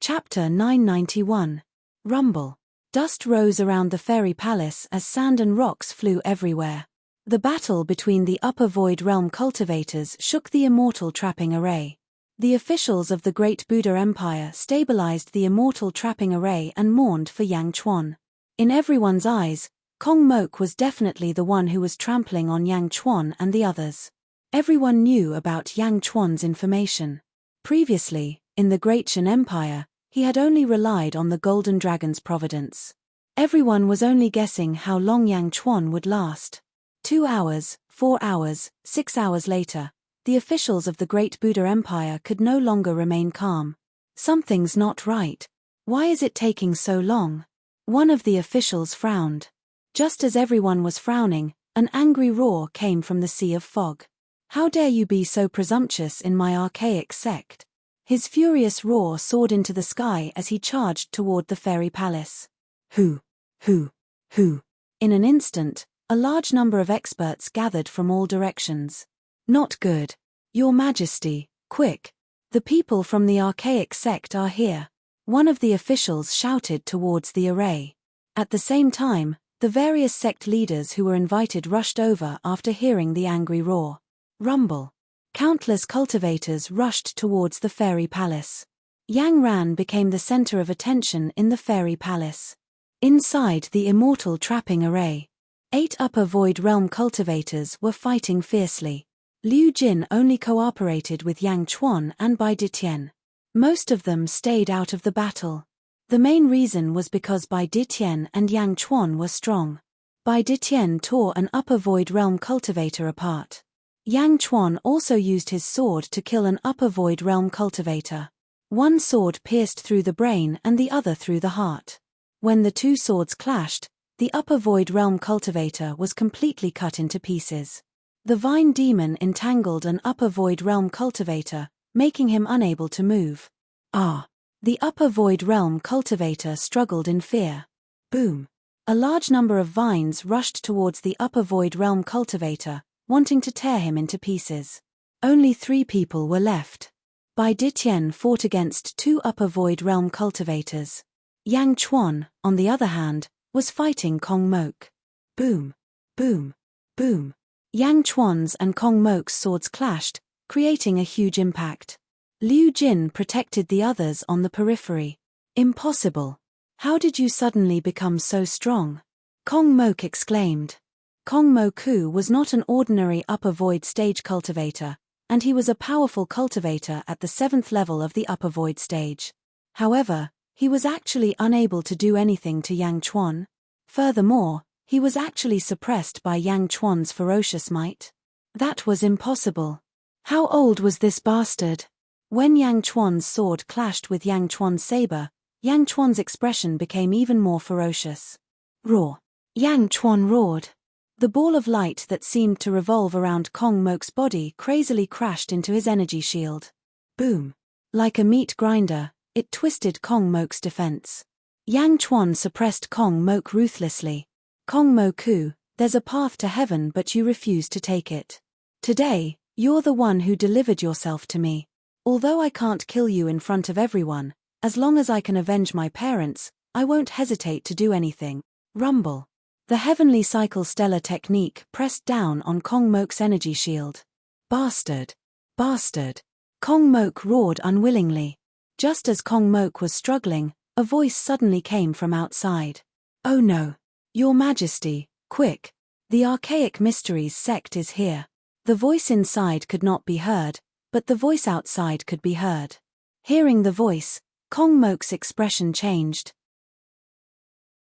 Chapter 991. Rumble. Dust rose around the fairy palace as sand and rocks flew everywhere. The battle between the upper void realm cultivators shook the Immortal trapping array. The officials of the Great Buddha Empire stabilized the Immortal trapping array and mourned for Yang Chuan. In everyone's eyes, Kong Mok was definitely the one who was trampling on Yang Chuan and the others. Everyone knew about Yang Chuan's information. Previously, in the Great Shan Empire, he had only relied on the Golden Dragon's providence. Everyone was only guessing how long Yang Chuan would last. 2 hours, 4 hours, 6 hours later, The officials of the Great Buddha Empire could no longer remain calm. Something's not right. Why is it taking so long? One of the officials frowned. Just as everyone was frowning, an angry roar came from the sea of fog. How dare you be so presumptuous in my archaic sect? His furious roar soared into the sky as he charged toward the fairy palace. Who? In an instant, a large number of experts gathered from all directions. Not good. Your Majesty, quick. The people from the archaic sect are here. One of the officials shouted towards the array. At the same time, the various sect leaders who were invited rushed over after hearing the angry roar. Rumble. Countless cultivators rushed towards the fairy palace. Yang Ran became the center of attention in the fairy palace. Inside the Immortal trapping array, 8 upper void realm cultivators were fighting fiercely. Liu Jin only cooperated with Yang Chuan and Bai Ditian. Most of them stayed out of the battle. The main reason was because Bai Ditian and Yang Chuan were strong. Bai Ditian tore an upper void realm cultivator apart. Yang Chuan also used his sword to kill an upper void realm cultivator. One sword pierced through the brain and the other through the heart. When the two swords clashed, the upper void realm cultivator was completely cut into pieces. The vine demon entangled an upper void realm cultivator, making him unable to move. The upper void realm cultivator struggled in fear. Boom. A large number of vines rushed towards the upper void realm cultivator, wanting to tear him into pieces. Only 3 people were left. Bai Ditian fought against 2 upper void realm cultivators. Yang Chuan, on the other hand, was fighting Kong Mok. Boom. Boom. Boom. Yang Chuan's and Kong Mok's swords clashed, creating a huge impact. Liu Jin protected the others on the periphery. Impossible. How did you suddenly become so strong? Kong Mok exclaimed. Kong Moku was not an ordinary upper void stage cultivator, and he was a powerful cultivator at the 7th level of the upper void stage. However, he was actually unable to do anything to Yang Chuan. Furthermore, he was actually suppressed by Yang Chuan's ferocious might. That was impossible. How old was this bastard? When Yang Chuan's sword clashed with Yang Chuan's saber, Yang Chuan's expression became even more ferocious. Roar. Yang Chuan roared. The ball of light that seemed to revolve around Kong Mok's body crazily crashed into his energy shield. Boom. Like a meat grinder, it twisted Kong Mok's defense. Yang Chuan suppressed Kong Mok ruthlessly. Kong Moku, there's a path to heaven but you refuse to take it. Today, you're the one who delivered yourself to me. Although I can't kill you in front of everyone, as long as I can avenge my parents, I won't hesitate to do anything. Rumble. The heavenly cycle stellar technique pressed down on Kong Mok's energy shield. Bastard. Bastard. Kong Mok roared unwillingly. Just as Kong Mok was struggling, a voice suddenly came from outside. Oh no. Your Majesty, quick. The Archaic Mysteries sect is here. The voice inside could not be heard, but the voice outside could be heard. Hearing the voice, Kong Mok's expression changed.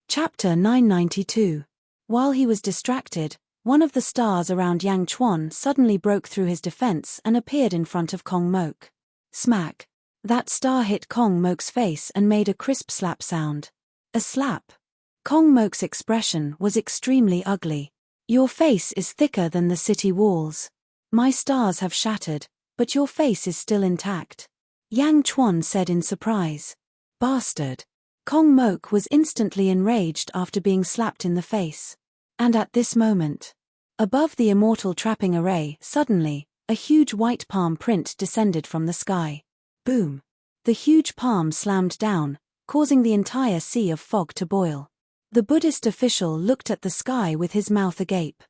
Chapter 992. While he was distracted, one of the stars around Yang Chuan suddenly broke through his defense and appeared in front of Kong Mok. Smack. That star hit Kong Mok's face and made a crisp slap sound. A slap. Kong Mok's expression was extremely ugly. Your face is thicker than the city walls. My stars have shattered, but your face is still intact. Yang Chuan said in surprise. Bastard. Kong Mok was instantly enraged after being slapped in the face. And at this moment, above the Immortal trapping array, suddenly, a huge white palm print descended from the sky. Boom. The huge palm slammed down, causing the entire sea of fog to boil. The Buddhist official looked at the sky with his mouth agape.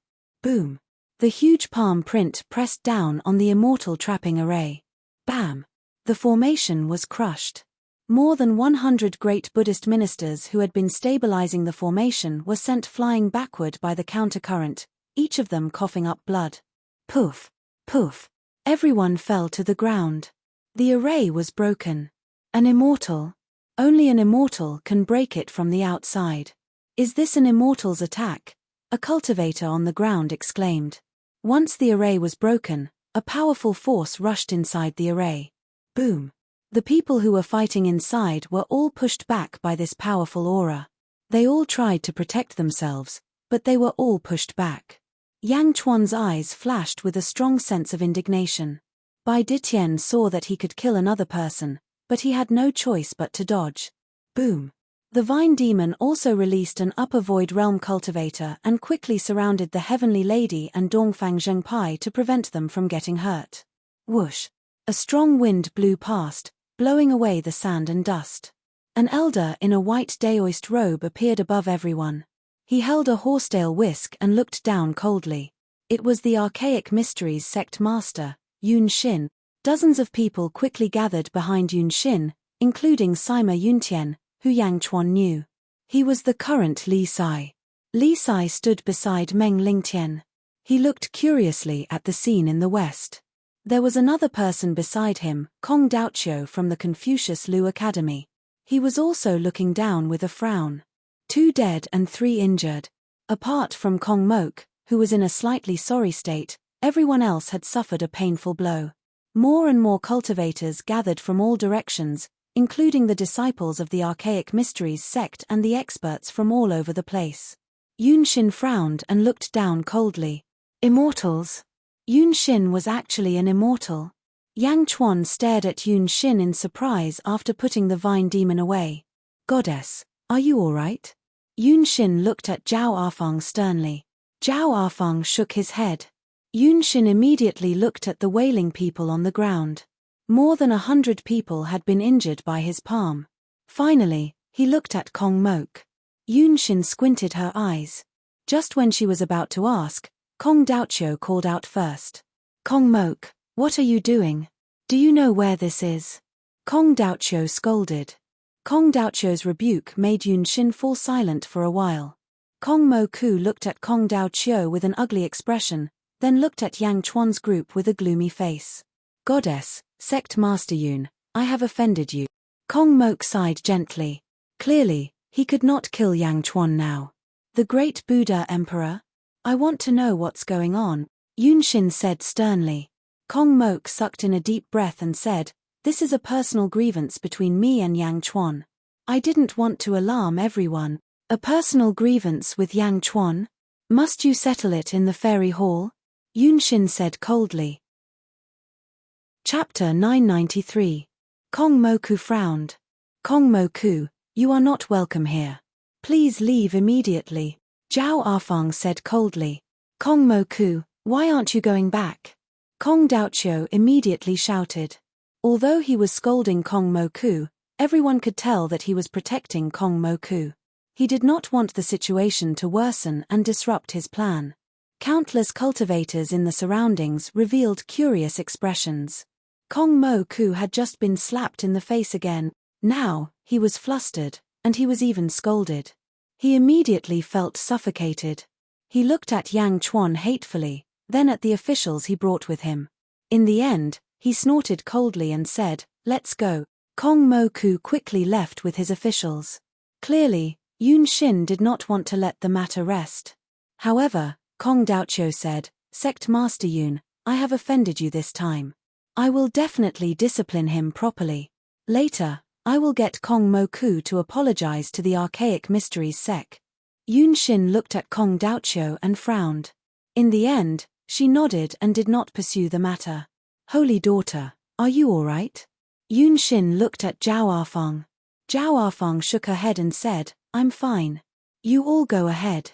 Boom. The huge palm print pressed down on the Immortal trapping array. Bam. The formation was crushed. More than 100 great Buddhist ministers who had been stabilizing the formation were sent flying backward by the countercurrent, each of them coughing up blood. Poof. Poof. Everyone fell to the ground. The array was broken. An immortal? Only an immortal can break it from the outside. Is this an immortal's attack? A cultivator on the ground exclaimed. Once the array was broken, A powerful force rushed inside the array. Boom! The people who were fighting inside were all pushed back by this powerful aura. They all tried to protect themselves, but they were all pushed back. Yang Chuan's eyes flashed with a strong sense of indignation. Bai Ditian saw that he could kill another person, but he had no choice but to dodge. Boom! The Vine Demon also released an upper void realm cultivator and quickly surrounded the Heavenly Lady and Dongfang Zhengpai to prevent them from getting hurt. Whoosh! A strong wind blew past, blowing away the sand and dust. An elder in a white daoist robe appeared above everyone. He held a horsetail whisk and looked down coldly. It was the Archaic Mysteries sect master, Yun Xin. Dozens of people quickly gathered behind Yun Xin, including Sima Yuntian, who Yang Chuan knew. He was the current Li Sai. Li Sai stood beside Meng Lingtian. He looked curiously at the scene in the west. There was another person beside him, Kong Daoqiu from the Confucius Lu Academy. He was also looking down with a frown. 2 dead and 3 injured. Apart from Kong Mok, who was in a slightly sorry state, everyone else had suffered a painful blow. More and more cultivators gathered from all directions, including the disciples of the Archaic Mysteries sect and the experts from all over the place. Yun Xin frowned and looked down coldly. Immortals? Yun Xin was actually an immortal. Yang Chuan stared at Yun Xin in surprise after putting the Vine Demon away. Goddess, are you all right? Yun Xin looked at Zhao Afang sternly. Zhao Afang shook his head. Yun Xin immediately looked at the wailing people on the ground. More than 100 people had been injured by his palm. Finally, he looked at Kong Mok. Yun Xin squinted her eyes. Just when she was about to ask, Kong Daoqiu called out first. Kong Mok, what are you doing? Do you know where this is? Kong Daoqiu scolded. Kong Daoqiu's rebuke made Yun Xin fall silent for a while. Kong Moku looked at Kong Daoqiu with an ugly expression, then looked at Yang Chuan's group with a gloomy face. Goddess, Sect Master Yun, I have offended you. Kong Mok sighed gently. Clearly, he could not kill Yang Chuan now. The great Buddha Emperor? I want to know what's going on, Yun Xin said sternly. Kong Mok sucked in a deep breath and said, this is a personal grievance between me and Yang Chuan. I didn't want to alarm everyone. A personal grievance with Yang Chuan? Must you settle it in the fairy hall? Yun Xin said coldly. Chapter 993. Kong Moku frowned. Kong Moku, you are not welcome here. Please leave immediately, Zhao Afang said coldly. Kong Moku, why aren't you going back? Kong Daoqiu immediately shouted. Although he was scolding Kong Moku, everyone could tell that he was protecting Kong Moku. He did not want the situation to worsen and disrupt his plan. Countless cultivators in the surroundings revealed curious expressions. Kong Moku had just been slapped in the face again. Now, he was flustered, and he was even scolded. He immediately felt suffocated. He looked at Yang Chuan hatefully, then at the officials he brought with him. In the end, he snorted coldly and said, let's go. Kong Moku quickly left with his officials. Clearly, Yun Xin did not want to let the matter rest. However, Kong Daoqiu said, Sect Master Yun, I have offended you this time. I will definitely discipline him properly. Later, I will get Kong Moku to apologize to the Archaic Mysteries sect. Yun Xin looked at Kong Daoqiu and frowned. In the end, she nodded and did not pursue the matter. Holy daughter, are you all right? Yun Xin looked at Zhao Afang. Zhao Afang shook her head and said, I'm fine. You all go ahead.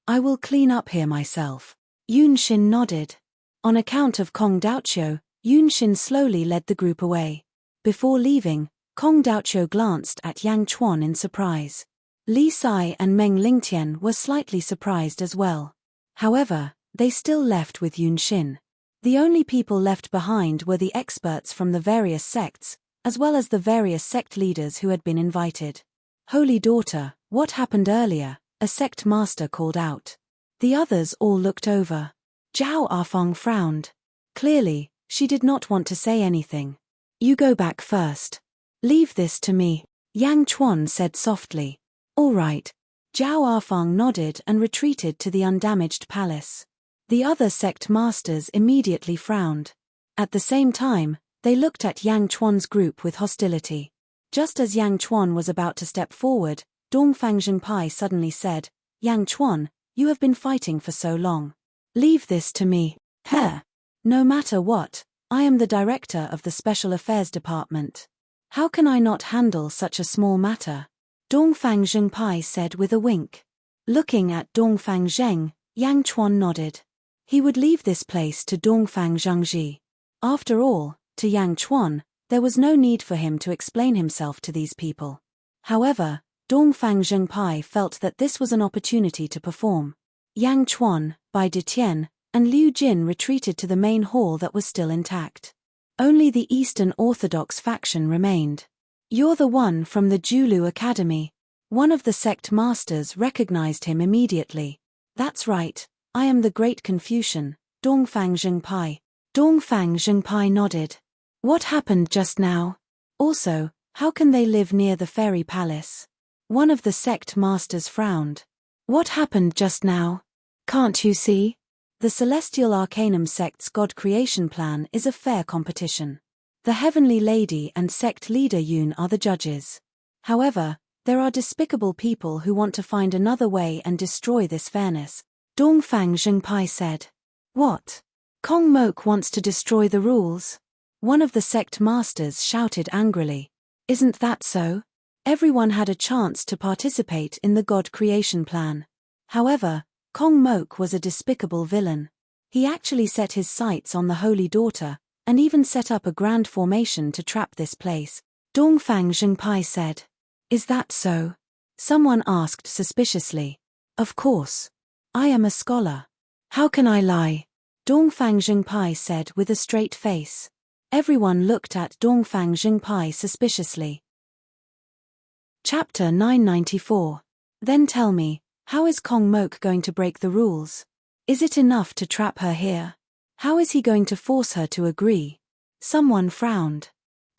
I will clean up here myself. Yun Xin nodded. On account of Kong Daoqiu, Yun Xin slowly led the group away. Before leaving, Kong Daoqiu glanced at Yang Chuan in surprise. Li Sai and Meng Lingtian were slightly surprised as well. However, they still left with Yun Xin. The only people left behind were the experts from the various sects, as well as the various sect leaders who had been invited. Holy daughter, what happened earlier? A sect master called out. The others all looked over. Zhao Afang frowned. Clearly, she did not want to say anything. You go back first. Leave this to me, Yang Chuan said softly. All right. Zhao Afang nodded and retreated to the undamaged palace. The other sect masters immediately frowned. At the same time, they looked at Yang Chuan's group with hostility. Just as Yang Chuan was about to step forward, Dongfang Zhengpai suddenly said, "Yang Chuan, you have been fighting for so long. Leave this to me." "Heh. No matter what, I am the director of the Special Affairs Department. How can I not handle such a small matter?" Dongfang Zhengpai said with a wink. Looking at Dongfang Zheng, Yang Chuan nodded. He would leave this place to Dongfang Zhengji. After all, to Yang Chuan, there was no need for him to explain himself to these people. However, Dongfang Zhengpai felt that this was an opportunity to perform. Yang Chuan, Bai Detian, and Liu Jin retreated to the main hall that was still intact. Only the Eastern Orthodox faction remained. "You're the one from the Julu Academy." One of the sect masters recognized him immediately. "That's right, I am the Great Confucian, Dongfang Zhengpai." Dongfang Zhengpai nodded. "What happened just now? Also, how can they live near the fairy palace?" One of the sect masters frowned. "What happened just now? Can't you see? The Celestial Arcanum sect's God creation plan is a fair competition. The Heavenly Lady and sect leader Yoon are the judges. However, there are despicable people who want to find another way and destroy this fairness," Dongfang Zhengpai said. "What? Kong Mok wants to destroy the rules?" One of the sect masters shouted angrily. "Isn't that so? Everyone had a chance to participate in the God creation plan. However, Kong Mok was a despicable villain. He actually set his sights on the Holy Daughter, and even set up a grand formation to trap this place," Dongfang Zhengpai said. "Is that so?" Someone asked suspiciously. "Of course. I am a scholar. How can I lie?" Dongfang Zhengpai said with a straight face. Everyone looked at Dongfang Zhengpai suspiciously. Chapter 994. Then tell me, how is Kong Mok going to break the rules? Is it enough to trap her here? How is he going to force her to agree? Someone frowned.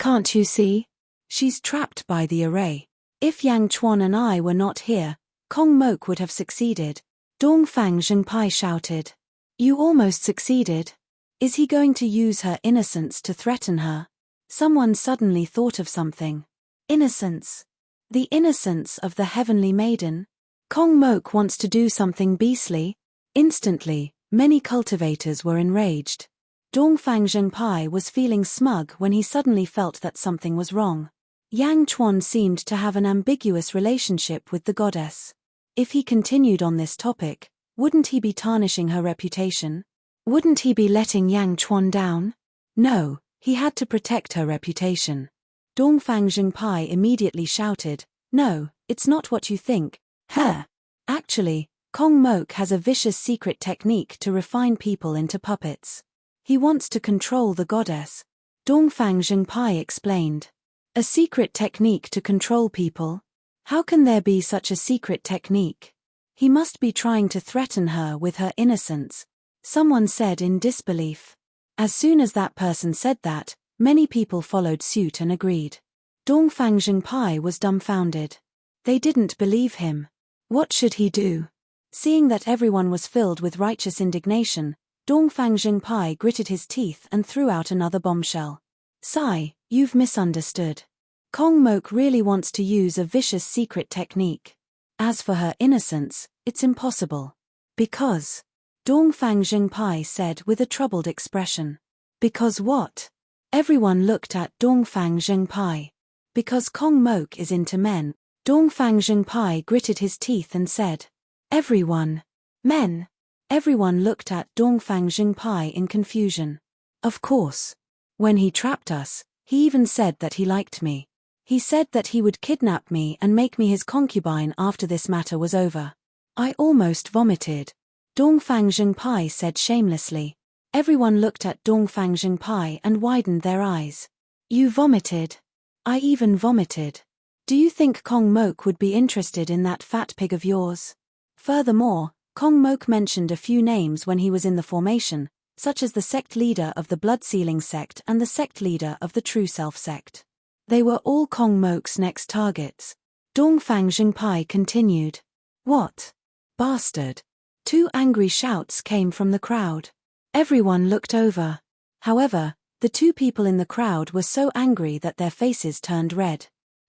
"Can't you see? She's trapped by the array. If Yang Chuan and I were not here, Kong Mok would have succeeded," Dongfang Zhengpai shouted. "You almost succeeded. Is he going to use her innocence to threaten her?" Someone suddenly thought of something. Innocence. The innocence of the Heavenly Maiden? Kong Mok wants to do something beastly? Instantly, many cultivators were enraged. Dongfang Zhengpai was feeling smug when he suddenly felt that something was wrong. Yang Chuan seemed to have an ambiguous relationship with the goddess. If he continued on this topic, wouldn't he be tarnishing her reputation? Wouldn't he be letting Yang Chuan down? No, he had to protect her reputation. Dongfang Zhengpai immediately shouted, "No, it's not what you think. Huh. Actually, Kong Mok has a vicious secret technique to refine people into puppets. He wants to control the goddess," Dongfang Zhengpai explained. "A secret technique to control people? How can there be such a secret technique? He must be trying to threaten her with her innocence," someone said in disbelief. As soon as that person said that, many people followed suit and agreed. Dongfang Zhengpai was dumbfounded. They didn't believe him. What should he do? Seeing that everyone was filled with righteous indignation, Dongfang Zhengpai gritted his teeth and threw out another bombshell. "Sai, you've misunderstood. Kong Mok really wants to use a vicious secret technique. As for her innocence, it's impossible." "Because?" Dongfang Zhengpai said with a troubled expression. "Because what?" Everyone looked at Dongfang Zhengpai. "Because Kong Mok is into men." Dongfang Zhengpai gritted his teeth and said. "Everyone. Men." Everyone looked at Dongfang Zhengpai in confusion. "Of course. When he trapped us, he even said that he liked me. He said that he would kidnap me and make me his concubine after this matter was over. I almost vomited," Dongfang Zhengpai said shamelessly. Everyone looked at Dongfang Zhengpai and widened their eyes. "You vomited? I even vomited. Do you think Kong Mok would be interested in that fat pig of yours?" Furthermore, Kong Mok mentioned a few names when he was in the formation, such as the sect leader of the Blood Sealing sect and the sect leader of the True Self sect. They were all Kong Mok's next targets. Dongfang Zhengpai continued. "What? Bastard!" Two angry shouts came from the crowd. Everyone looked over. However, The two people in the crowd were so angry that their faces turned red.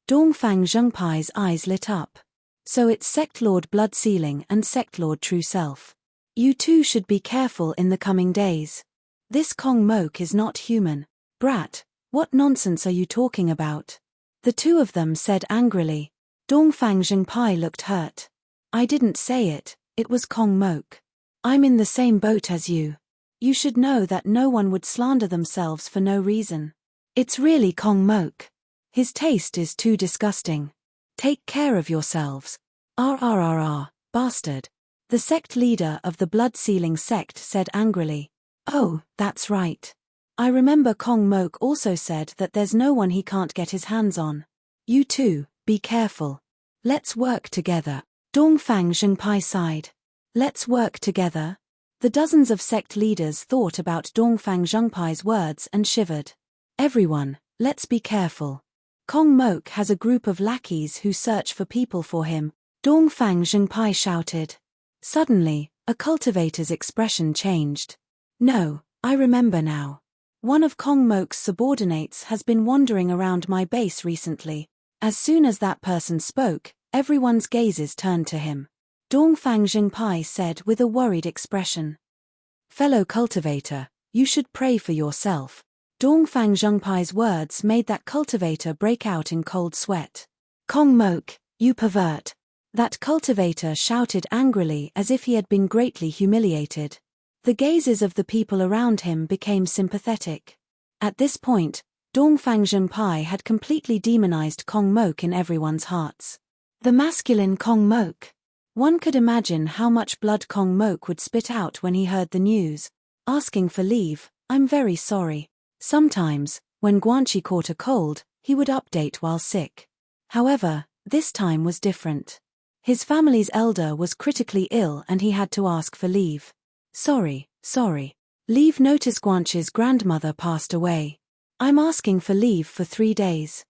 Dongfang Zhengpai's eyes lit up. So it's Sect Lord Blood Sealing and Sect Lord True Self. You two should be careful in the coming days. This Kong Mok is not human. Brat, what nonsense are you talking about? The two of them said angrily. Dongfang Zhengpai looked hurt. I didn't say it, it was Kong Mok. I'm in the same boat as you. You should know that no one would slander themselves for no reason. It's really Kong Mok. His taste is too disgusting. Take care of yourselves. Bastard. The sect leader of the Blood Sealing sect said angrily. Oh, that's right. I remember Kong Mok also said that there's no one he can't get his hands on. You two, be careful. Let's work together. Dongfang Zhengpai sighed. Let's work together? The dozens of sect leaders thought about Dongfang Zhengpai's words and shivered. Everyone, let's be careful. Kong Mok has a group of lackeys who search for people for him, Dongfang Zhengpai shouted. Suddenly, a cultivator's expression changed. No, I remember now. One of Kong Mok's subordinates has been wandering around my base recently. As soon as that person spoke, everyone's gazes turned to him. Dongfang Zhengpai said with a worried expression. Fellow cultivator, you should pray for yourself. Dongfang Zhengpai's words made that cultivator break out in cold sweat. Kong Mok, you pervert. That cultivator shouted angrily as if he had been greatly humiliated. The gazes of the people around him became sympathetic. At this point, Dongfang Zhengpai had completely demonized Kong Mok in everyone's hearts. The masculine Kong Mok. One could imagine how much blood Kong Mok would spit out when he heard the news. Asking for leave, I'm very sorry. Sometimes, when Guanchi caught a cold, he would update while sick. However, this time was different. His family's elder was critically ill and he had to ask for leave. Sorry. Leave notice Guanchi's grandmother passed away. I'm asking for leave for 3 days.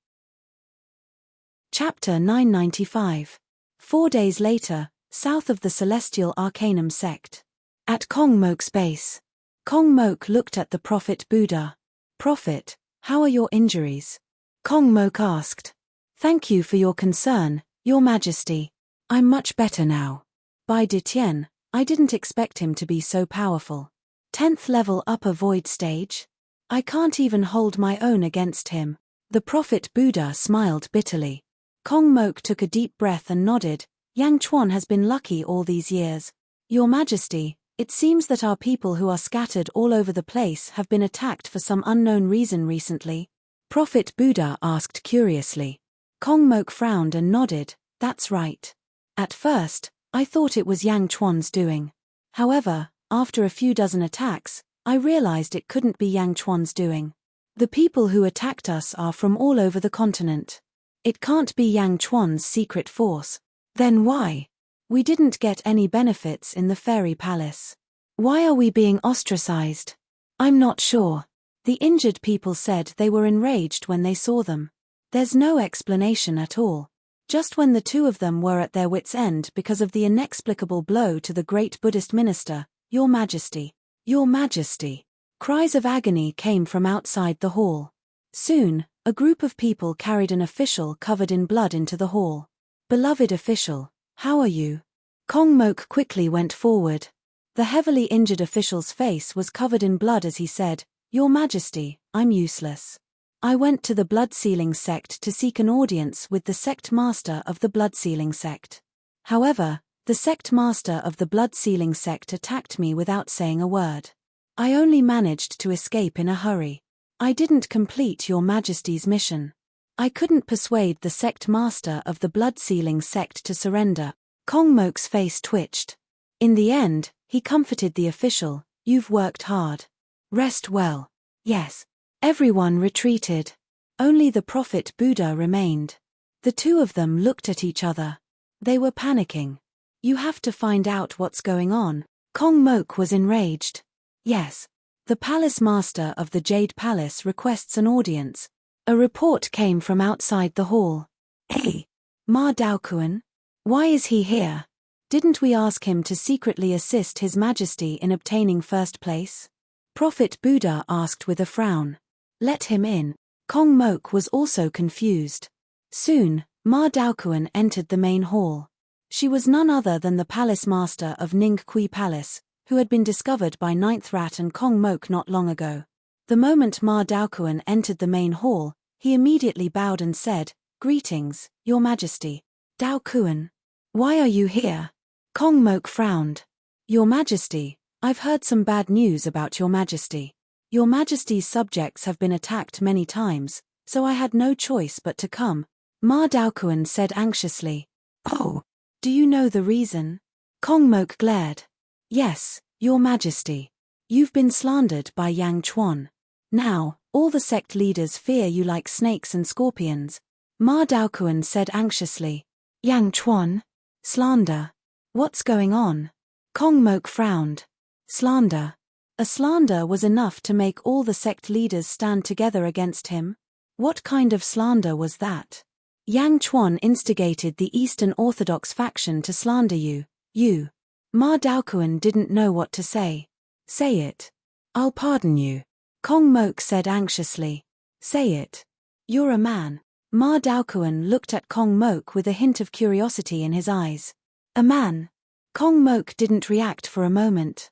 Chapter 995. 4 days later, south of the Celestial Arcanum sect. At Kong Mok's base. Kong Mok looked at the Prophet Buddha. Prophet, how are your injuries? Kong Mok asked. Thank you for your concern, Your Majesty. I'm much better now. By Ditien, I didn't expect him to be so powerful. 10th level upper void stage? I can't even hold my own against him. The Prophet Buddha smiled bitterly. Kong Mok took a deep breath and nodded. Yang Chuan has been lucky all these years. Your Majesty, it seems that our people who are scattered all over the place have been attacked for some unknown reason recently. Prophet Buddha asked curiously. Kong Mok frowned and nodded. That's right. At first, I thought it was Yang Chuan's doing. However, after a few dozen attacks, I realized it couldn't be Yang Chuan's doing. The people who attacked us are from all over the continent. It can't be Yang Chuan's secret force. Then why? We didn't get any benefits in the fairy palace. Why are we being ostracized? I'm not sure. The injured people said they were enraged when they saw them. There's no explanation at all. Just when the two of them were at their wits' end because of the inexplicable blow to the great Buddhist minister, Your Majesty. Your Majesty. Cries of agony came from outside the hall. Soon, a group of people carried an official covered in blood into the hall. Beloved official, how are you? Kong Mok quickly went forward. The heavily injured official's face was covered in blood as he said, Your Majesty, I'm useless. I went to the Blood Sealing sect to seek an audience with the sect master of the Blood Sealing sect. However, the sect master of the Blood Sealing sect attacked me without saying a word. I only managed to escape in a hurry. I didn't complete Your Majesty's mission. I couldn't persuade the sect master of the Blood Sealing sect to surrender. Kong Mok's face twitched. In the end, he comforted the official. You've worked hard. Rest well. Yes. Everyone retreated. Only the Prophet Buddha remained. The two of them looked at each other. They were panicking. You have to find out what's going on. Kong Mok was enraged. Yes. The palace master of the Jade Palace requests an audience. A report came from outside the hall. Hey! Ma Daokuan? Why is he here? Didn't we ask him to secretly assist His Majesty in obtaining first place? Prophet Buddha asked with a frown. Let him in. Kong Mok was also confused. Soon, Ma Daokuan entered the main hall. She was none other than the palace master of Ning Kui Palace, who had been discovered by Ninth Rat and Kong Mok not long ago. The moment Ma Daokuan entered the main hall, he immediately bowed and said, "Greetings, Your Majesty." "Daokuan. Why are you here?" Kong Mok frowned. "Your Majesty, I've heard some bad news about Your Majesty. Your Majesty's subjects have been attacked many times, so I had no choice but to come," Ma Daokuan said anxiously. "Oh, do you know the reason?" Kong Mok glared. "Yes, Your Majesty. You've been slandered by Yang Chuan. Now, all the sect leaders fear you like snakes and scorpions," Ma Daokuan said anxiously. "Yang Chuan? Slander? What's going on?" Kong Mok frowned. Slander? A slander was enough to make all the sect leaders stand together against him? What kind of slander was that? "Yang Chuan instigated the Eastern Orthodox faction to slander you. Ma Daokuan didn't know what to say. "Say it. I'll pardon you," Kong Mok said anxiously. "Say it. You're a man." Ma Daokuan looked at Kong Mok with a hint of curiosity in his eyes. "A man?" Kong Mok didn't react for a moment.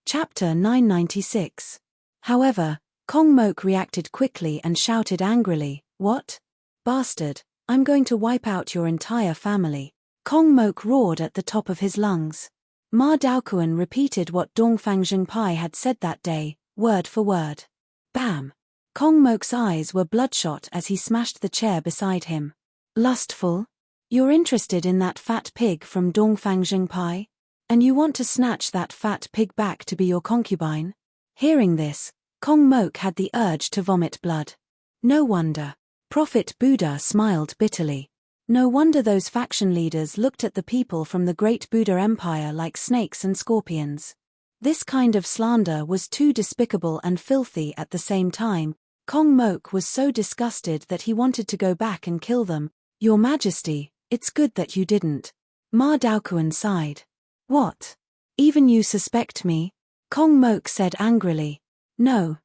Chapter 996. However, Kong Mok reacted quickly and shouted angrily, "What? Bastard, I'm going to wipe out your entire family." Kong Mok roared at the top of his lungs. Ma Daokuan repeated what Dongfang Jingpai had said that day, word for word. Bam! Kong Mok's eyes were bloodshot as he smashed the chair beside him. "Lustful? You're interested in that fat pig from Dongfang Jingpai? And you want to snatch that fat pig back to be your concubine?" Hearing this, Kong Mok had the urge to vomit blood. No wonder. Prophet Buddha smiled bitterly. No wonder those faction leaders looked at the people from the great Buddha Empire like snakes and scorpions. This kind of slander was too despicable and filthy at the same time. Kong Mok was so disgusted that he wanted to go back and kill them. "Your Majesty, it's good that you didn't." Ma Daokuan sighed. "What? Even you suspect me?" Kong Mok said angrily. No,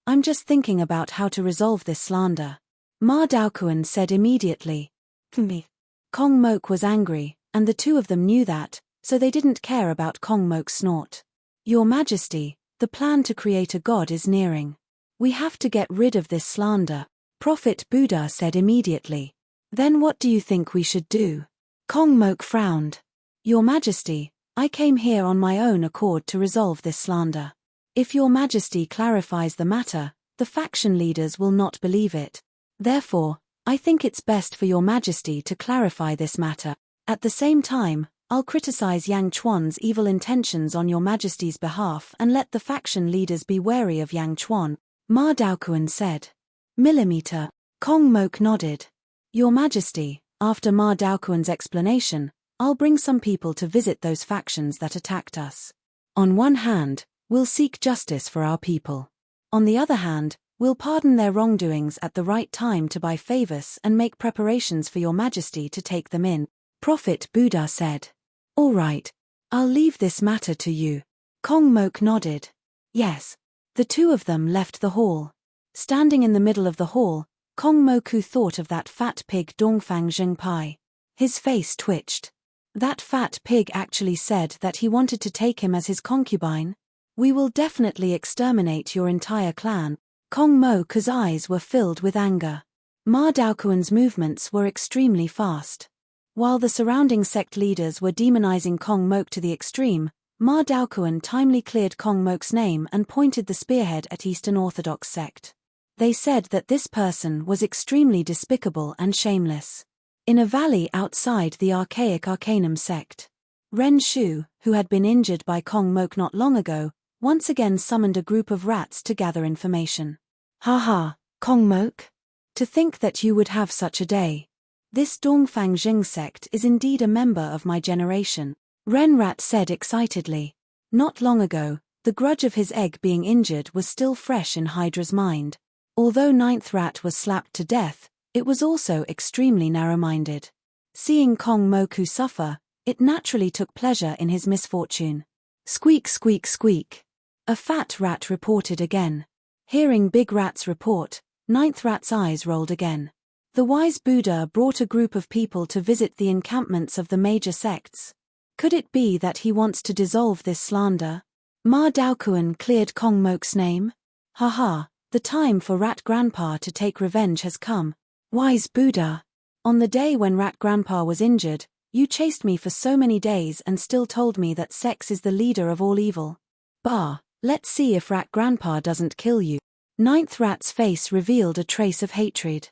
I'm just thinking about how to resolve this slander," Ma Daokuan said immediately. "Me." Kong Mok was angry, and the two of them knew that, so they didn't care about Kong Mok's snort. "Your Majesty, the plan to create a god is nearing. We have to get rid of this slander," Prophet Buddha said immediately. "Then what do you think we should do?" Kong Mok frowned. "Your Majesty, I came here on my own accord to resolve this slander. If Your Majesty clarifies the matter, the faction leaders will not believe it. Therefore, I think it's best for Your Majesty to clarify this matter. At the same time, I'll criticize Yang Chuan's evil intentions on Your Majesty's behalf and let the faction leaders be wary of Yang Chuan," Ma Daokuan said. "Millimeter." Kong Mok nodded. "Your Majesty, after Ma Daokuan's explanation, I'll bring some people to visit those factions that attacked us. On one hand, we'll seek justice for our people. On the other hand, we'll pardon their wrongdoings at the right time to buy favors and make preparations for Your Majesty to take them in," Prophet Buddha said. "All right, I'll leave this matter to you." Kong Mok nodded. Yes. The two of them left the hall. Standing in the middle of the hall, Kong Moku thought of that fat pig Dongfang Jingpai. His face twitched. That fat pig actually said that he wanted to take him as his concubine. "We will definitely exterminate your entire clan." Kong Moku's eyes were filled with anger. Ma Daokuan's movements were extremely fast. While the surrounding sect leaders were demonizing Kong Mok to the extreme, Ma Daokuan timely cleared Kong Mok's name and pointed the spearhead at Eastern Orthodox sect. They said that this person was extremely despicable and shameless. In a valley outside the archaic Arcanum sect, Ren Shu, who had been injured by Kong Mok not long ago, once again summoned a group of rats to gather information. "Ha, Kong Mok? To think that you would have such a day. This Dongfang Jing sect is indeed a member of my generation," Ren Rat said excitedly. Not long ago, the grudge of his egg being injured was still fresh in Hydra's mind. Although Ninth Rat was slapped to death, it was also extremely narrow-minded. Seeing Kong Moku suffer, it naturally took pleasure in his misfortune. Squeak, squeak, squeak. A fat rat reported again. Hearing Big Rat's report, Ninth Rat's eyes rolled again. The wise Buddha brought a group of people to visit the encampments of the major sects. Could it be that he wants to dissolve this slander? Ma Daokuan cleared Kong Mok's name? Ha, the time for Rat Grandpa to take revenge has come. Wise Buddha. On the day when Rat Grandpa was injured, you chased me for so many days and still told me that sex is the leader of all evil. Bah, let's see if Rat Grandpa doesn't kill you. Ninth Rat's face revealed a trace of hatred.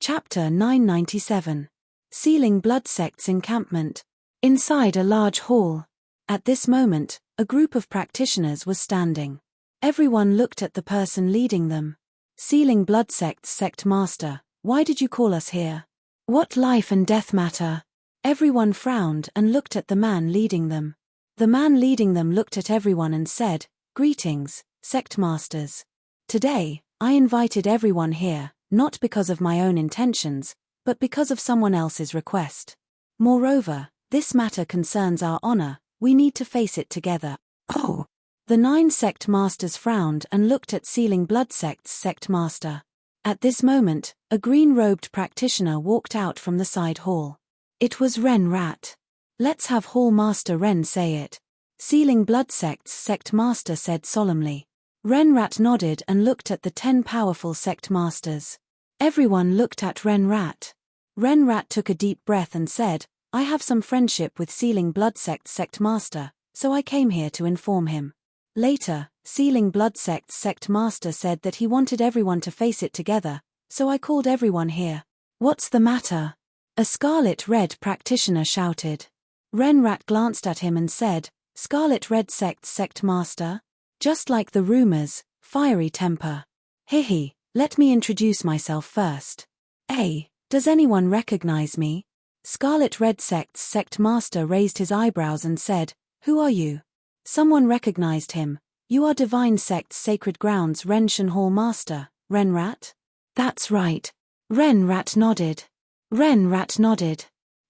Chapter 997. Sealing Blood Sect's Encampment. Inside a large hall. At this moment, a group of practitioners was standing. Everyone looked at the person leading them. Sealing Blood Sect's sect master, why did you call us here? What life and death matter? Everyone frowned and looked at the man leading them. The man leading them looked at everyone and said, "Greetings, sect masters. Today, I invited everyone here, not because of my own intentions, but because of someone else's request. Moreover, this matter concerns our honor, we need to face it together." Oh! The 9 sect masters frowned and looked at Sealing Blood Sect's sect master. At this moment, a green-robed practitioner walked out from the side hall. It was Ren Rat. "Let's have Hall Master Ren say it," Sealing Blood Sect's sect master said solemnly. Ren Rat nodded and looked at the 10 powerful sect masters. Everyone looked at Ren Rat. Ren Rat took a deep breath and said, "I have some friendship with Sealing Blood Sect's sect master, so I came here to inform him." Later, Sealing Blood Sect's sect master said that he wanted everyone to face it together, so I called everyone here. "What's the matter?" A scarlet red practitioner shouted. Ren Rat glanced at him and said, "Scarlet Red Sect's sect master? Just like the rumors, fiery temper. Hihi, let me introduce myself first. Hey, does anyone recognize me?" Scarlet Red Sect's sect master raised his eyebrows and said, "Who are you?" Someone recognized him. "You are Divine Sect's Sacred Grounds Renshan Hall Master, Ren Rat?" "That's right." Ren Rat nodded.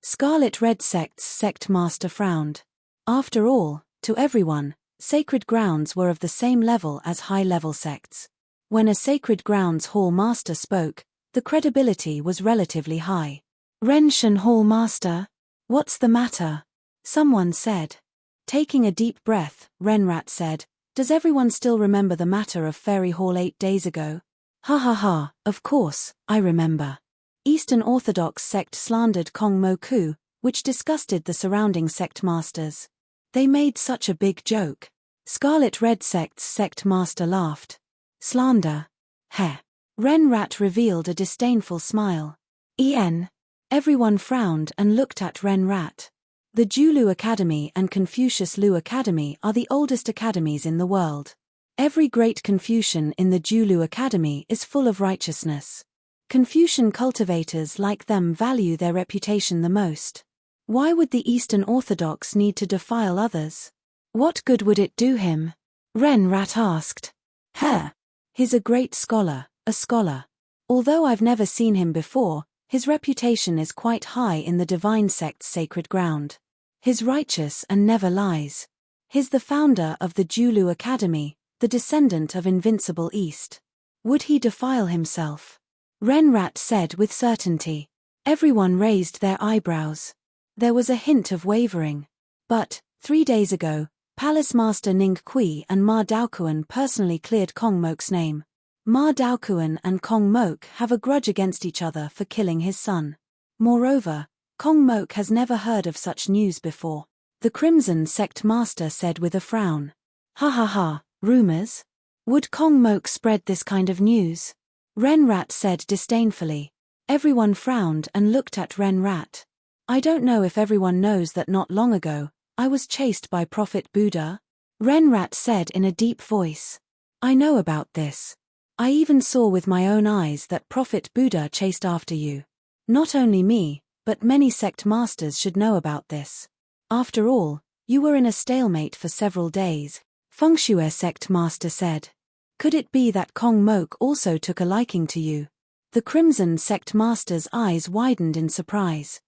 Scarlet Red Sect's sect master frowned. After all, to everyone, Sacred Grounds were of the same level as high-level sects. When a Sacred Grounds Hall Master spoke, the credibility was relatively high. "Renshan Hall Master? What's the matter?" someone said. Taking a deep breath, Ren Rat said, "Does everyone still remember the matter of Fairy Hall 8 days ago?" Ha, of course, I remember. Eastern Orthodox sect slandered Kong Moku, which disgusted the surrounding sect masters. They made such a big joke. Scarlet Red Sect's sect master laughed. "Slander? Heh." Ren Rat revealed a disdainful smile. "En." Everyone frowned and looked at Ren Rat. The Julu Academy and Confucius Lu Academy are the oldest academies in the world. Every great Confucian in the Julu Academy is full of righteousness. Confucian cultivators like them value their reputation the most. Why would the Eastern Orthodox need to defile others? What good would it do him? Ren Rat asked. He's a great scholar, a scholar. Although I've never seen him before, his reputation is quite high in the Divine Sect's sacred ground. He's righteous and never lies. He's the founder of the Julu Academy, the descendant of Invincible East. Would he defile himself? Ren Rat said with certainty. Everyone raised their eyebrows. There was a hint of wavering. But, 3 days ago, Palace Master Ning Kui and Ma Daokuan personally cleared Kong Mok's name. Ma Daokuan and Kong Mok have a grudge against each other for killing his son. Moreover, Kong Mok has never heard of such news before. The Crimson Sect Master said with a frown. Ha, rumors? Would Kong Mok spread this kind of news? Ren Rat said disdainfully. Everyone frowned and looked at Ren Rat. I don't know if everyone knows that not long ago, I was chased by Prophet Buddha. Ren Rat said in a deep voice. I know about this. I even saw with my own eyes that Prophet Buddha chased after you. Not only me, but many sect masters should know about this. After all, you were in a stalemate for several days, Fengshue sect master said. Could it be that Kong Mok also took a liking to you? The Crimson sect master's eyes widened in surprise.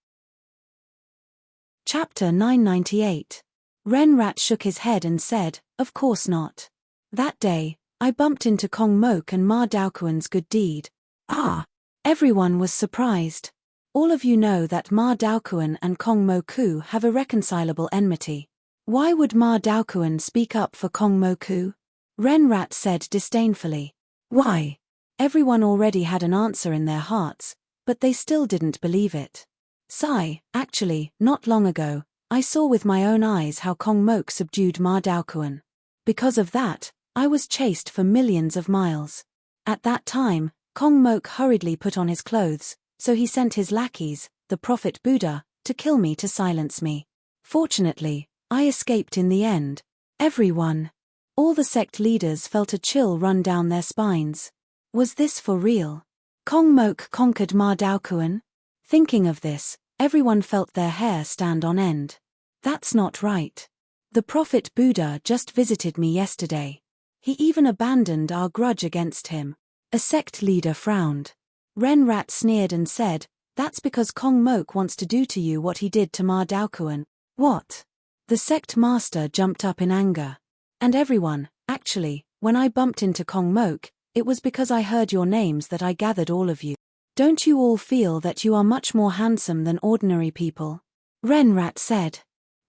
Chapter 998. Ren Rat shook his head and said, Of course not. That day, I bumped into Kong Mok and Ma Daoquan's good deed. Ah! Everyone was surprised. All of you know that Ma Daoquan and Kong Moku have irreconcilable enmity. Why would Ma Daoquan speak up for Kong Moku? Ren Rat said disdainfully. Why? Everyone already had an answer in their hearts, but they still didn't believe it. Sigh, actually, not long ago, I saw with my own eyes how Kong Mok subdued Ma Daoquan. Because of that, I was chased for millions of miles. At that time, Kong Mok hurriedly put on his clothes, so he sent his lackeys, the Prophet Buddha, to kill me to silence me. Fortunately, I escaped in the end. Everyone. All the sect leaders felt a chill run down their spines. Was this for real? Kong Mok conquered Ma Daoquan? Thinking of this, everyone felt their hair stand on end. That's not right. The Prophet Buddha just visited me yesterday. He even abandoned our grudge against him. A sect leader frowned. Ren Rat sneered and said, that's because Kong Mok wants to do to you what he did to Ma Daoquan. What? The sect master jumped up in anger. And everyone, actually, when I bumped into Kong Mok, it was because I heard your names that I gathered all of you. Don't you all feel that you are much more handsome than ordinary people? Ren Rat said.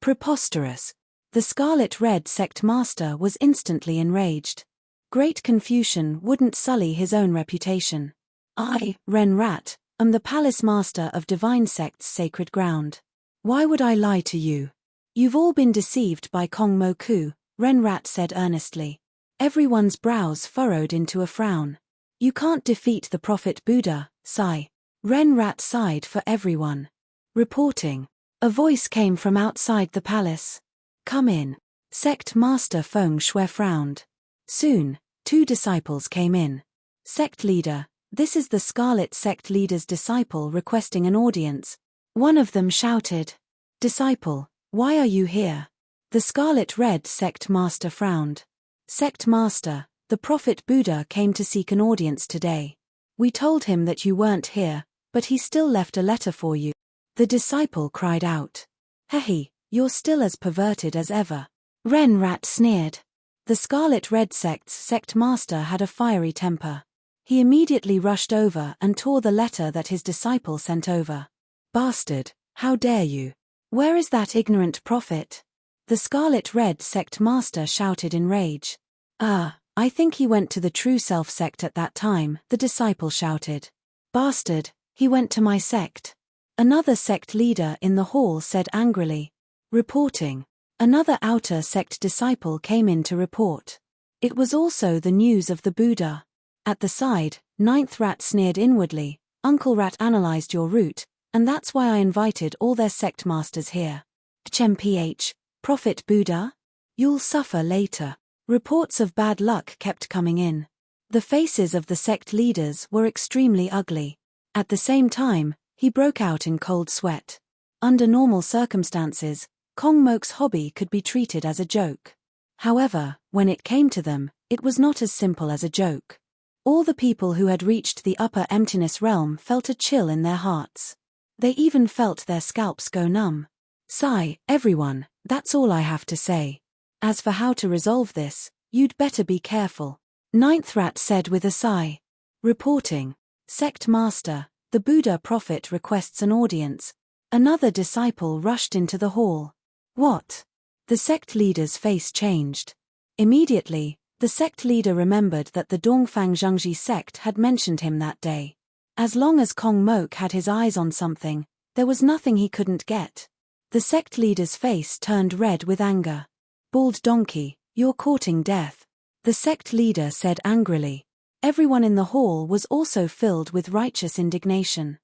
Preposterous. The Scarlet Red sect master was instantly enraged. Great Confucian wouldn't sully his own reputation. I, Ren Rat, am the palace master of Divine Sect's sacred ground. Why would I lie to you? You've all been deceived by Kong Moku, Ren Rat said earnestly. Everyone's brows furrowed into a frown. You can't defeat the Prophet Buddha, sigh. Ren Rat sighed for everyone. Reporting. A voice came from outside the palace. Come in. Sect Master Feng Shui frowned. Soon, 2 disciples came in. Sect leader, this is the Scarlet Sect leader's disciple requesting an audience. One of them shouted. Disciple, why are you here? The Scarlet Red sect master frowned. Sect master, the Prophet Buddha came to seek an audience today. We told him that you weren't here, but he still left a letter for you. The disciple cried out. Hehe, you're still as perverted as ever. Ren Rat sneered. The Scarlet Red sect's sect master had a fiery temper. He immediately rushed over and tore the letter that his disciple sent over. Bastard, how dare you? Where is that ignorant prophet? The Scarlet Red sect master shouted in rage. I think he went to the True Self sect at that time, the disciple shouted. Bastard, he went to my sect. Another sect leader in the hall said angrily. Reporting. Another outer sect disciple came in to report. It was also the news of the Buddha. At the side, 9th Rat sneered inwardly. Uncle Rat analyzed your route, and that's why I invited all their sect masters here. HMPH, Prophet Buddha? You'll suffer later. Reports of bad luck kept coming in. The faces of the sect leaders were extremely ugly. At the same time, he broke out in cold sweat. Under normal circumstances, Kong Mok's hobby could be treated as a joke. However, when it came to them, it was not as simple as a joke. All the people who had reached the upper emptiness realm felt a chill in their hearts. They even felt their scalps go numb. Sigh, everyone, that's all I have to say. As for how to resolve this, you'd better be careful. 9th Rat said with a sigh. Reporting. Sect Master, the Buddha Prophet requests an audience. Another disciple rushed into the hall. What? The sect leader's face changed. Immediately, the sect leader remembered that the Dongfang Zhengji sect had mentioned him that day. As long as Kong Mok had his eyes on something, there was nothing he couldn't get. The sect leader's face turned red with anger. Bald donkey, you're courting death. The sect leader said angrily. Everyone in the hall was also filled with righteous indignation.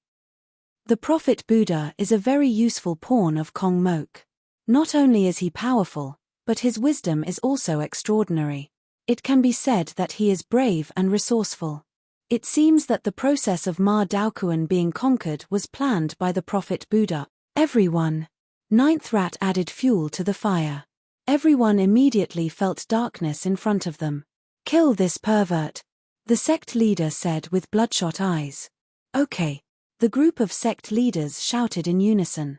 The Prophet Buddha is a very useful pawn of Kong Mok. Not only is he powerful, but his wisdom is also extraordinary. It can be said that he is brave and resourceful. It seems that the process of Ma Daoquan being conquered was planned by the Prophet Buddha. Everyone. 9th Rat added fuel to the fire. Everyone immediately felt darkness in front of them. Kill this pervert, the sect leader said with bloodshot eyes. Okay. The group of sect leaders shouted in unison.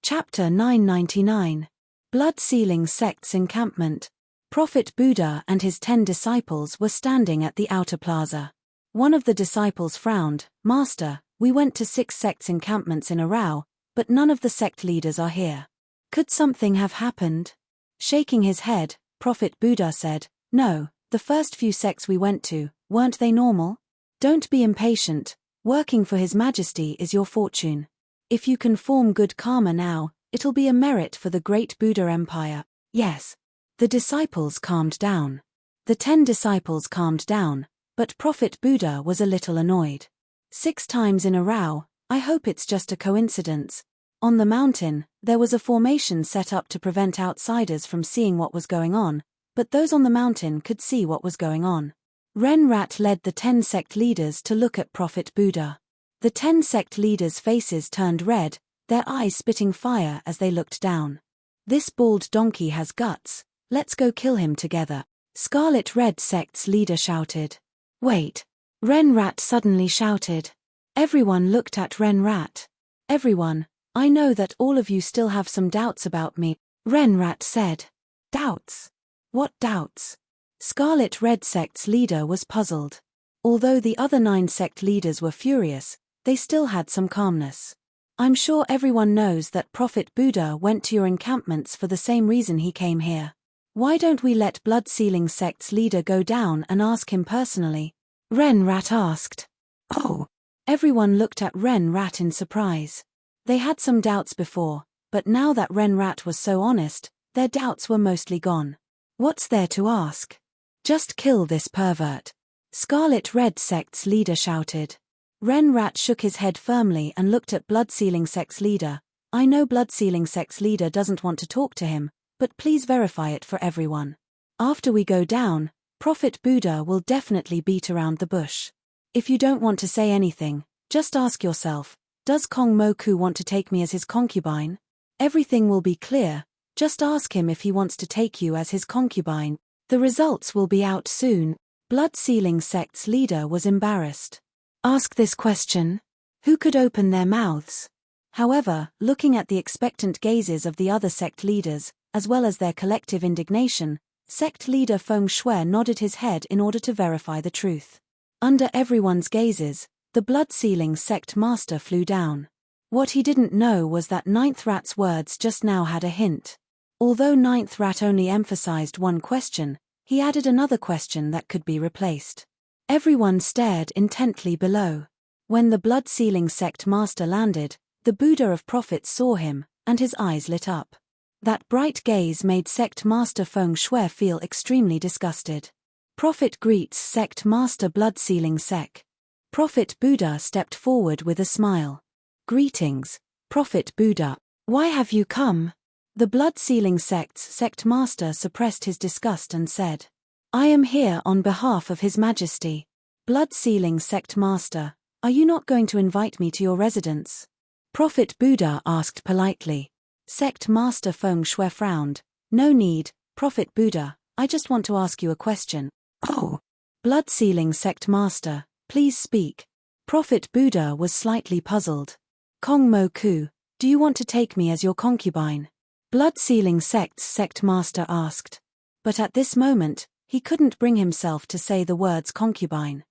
Chapter 999. Blood Sealing Sect's Encampment. Prophet Buddha and his 10 disciples were standing at the outer plaza. One of the disciples frowned. "Master, we went to 6 sects' encampments in a row, but none of the sect leaders are here. Could something have happened?" Shaking his head, Prophet Buddha said, "No, the first few sects we went to, weren't they normal? Don't be impatient, working for His Majesty is your fortune. If you can form good karma now, it'll be a merit for the great Buddha Empire." Yes. The disciples calmed down. The 10 disciples calmed down, but Prophet Buddha was a little annoyed. 6 times in a row, I hope it's just a coincidence. On the mountain, there was a formation set up to prevent outsiders from seeing what was going on, but those on the mountain could see what was going on. Ren Rat led the 10 sect leaders to look at Prophet Buddha. The 10 sect leaders' faces turned red, their eyes spitting fire as they looked down. "This bald donkey has guts, let's go kill him together," Scarlet Red sect's leader shouted. "Wait!" Ren Rat suddenly shouted. Everyone looked at Ren Rat. "Everyone, I know that all of you still have some doubts about me," Ren Rat said. "Doubts? What doubts?" Scarlet Red sect's leader was puzzled. Although the other 9 sect leaders were furious, they still had some calmness. "I'm sure everyone knows that Prophet Buddha went to your encampments for the same reason he came here. Why don't we let Blood Sealing sect's leader go down and ask him personally?" Ren Rat asked. "Oh." Everyone looked at Ren Rat in surprise. They had some doubts before, but now that Ren Rat was so honest, their doubts were mostly gone. "What's there to ask? Just kill this pervert," Scarlet Red sect's leader shouted. Ren Rat shook his head firmly and looked at Blood Sealing sect's leader. "I know Blood Sealing sect's leader doesn't want to talk to him, but please verify it for everyone. After we go down, Prophet Buddha will definitely beat around the bush. If you don't want to say anything, just ask yourself, does Kong Moku want to take me as his concubine? Everything will be clear, just ask him if he wants to take you as his concubine. The results will be out soon." Blood Sealing sect's leader was embarrassed. Ask this question? Who could open their mouths? However, looking at the expectant gazes of the other sect leaders, as well as their collective indignation, sect leader Feng Shui nodded his head in order to verify the truth. Under everyone's gazes, the Blood Sealing sect master flew down. What he didn't know was that Ninth Rat's words just now had a hint. Although Ninth Rat only emphasized one question, he added another question that could be replaced. Everyone stared intently below. When the Blood Sealing sect master landed, the Buddha of Prophets saw him, and his eyes lit up. That bright gaze made sect master Feng Shui feel extremely disgusted. Prophet greets sect master Blood Sealing sect. Prophet Buddha stepped forward with a smile. "Greetings, Prophet Buddha. Why have you come?" The Blood Sealing sect's sect master suppressed his disgust and said, "I am here on behalf of His Majesty." Blood Sealing sect master, are you not going to invite me to your residence? Prophet Buddha asked politely. Sect master Feng Shui frowned. "No need, Prophet Buddha, I just want to ask you a question." "Oh." Blood Sealing sect master, please speak. Prophet Buddha was slightly puzzled. "Kong Moku, do you want to take me as your concubine?" Blood Sealing sect's sect master asked. But at this moment, he couldn't bring himself to say the words concubine.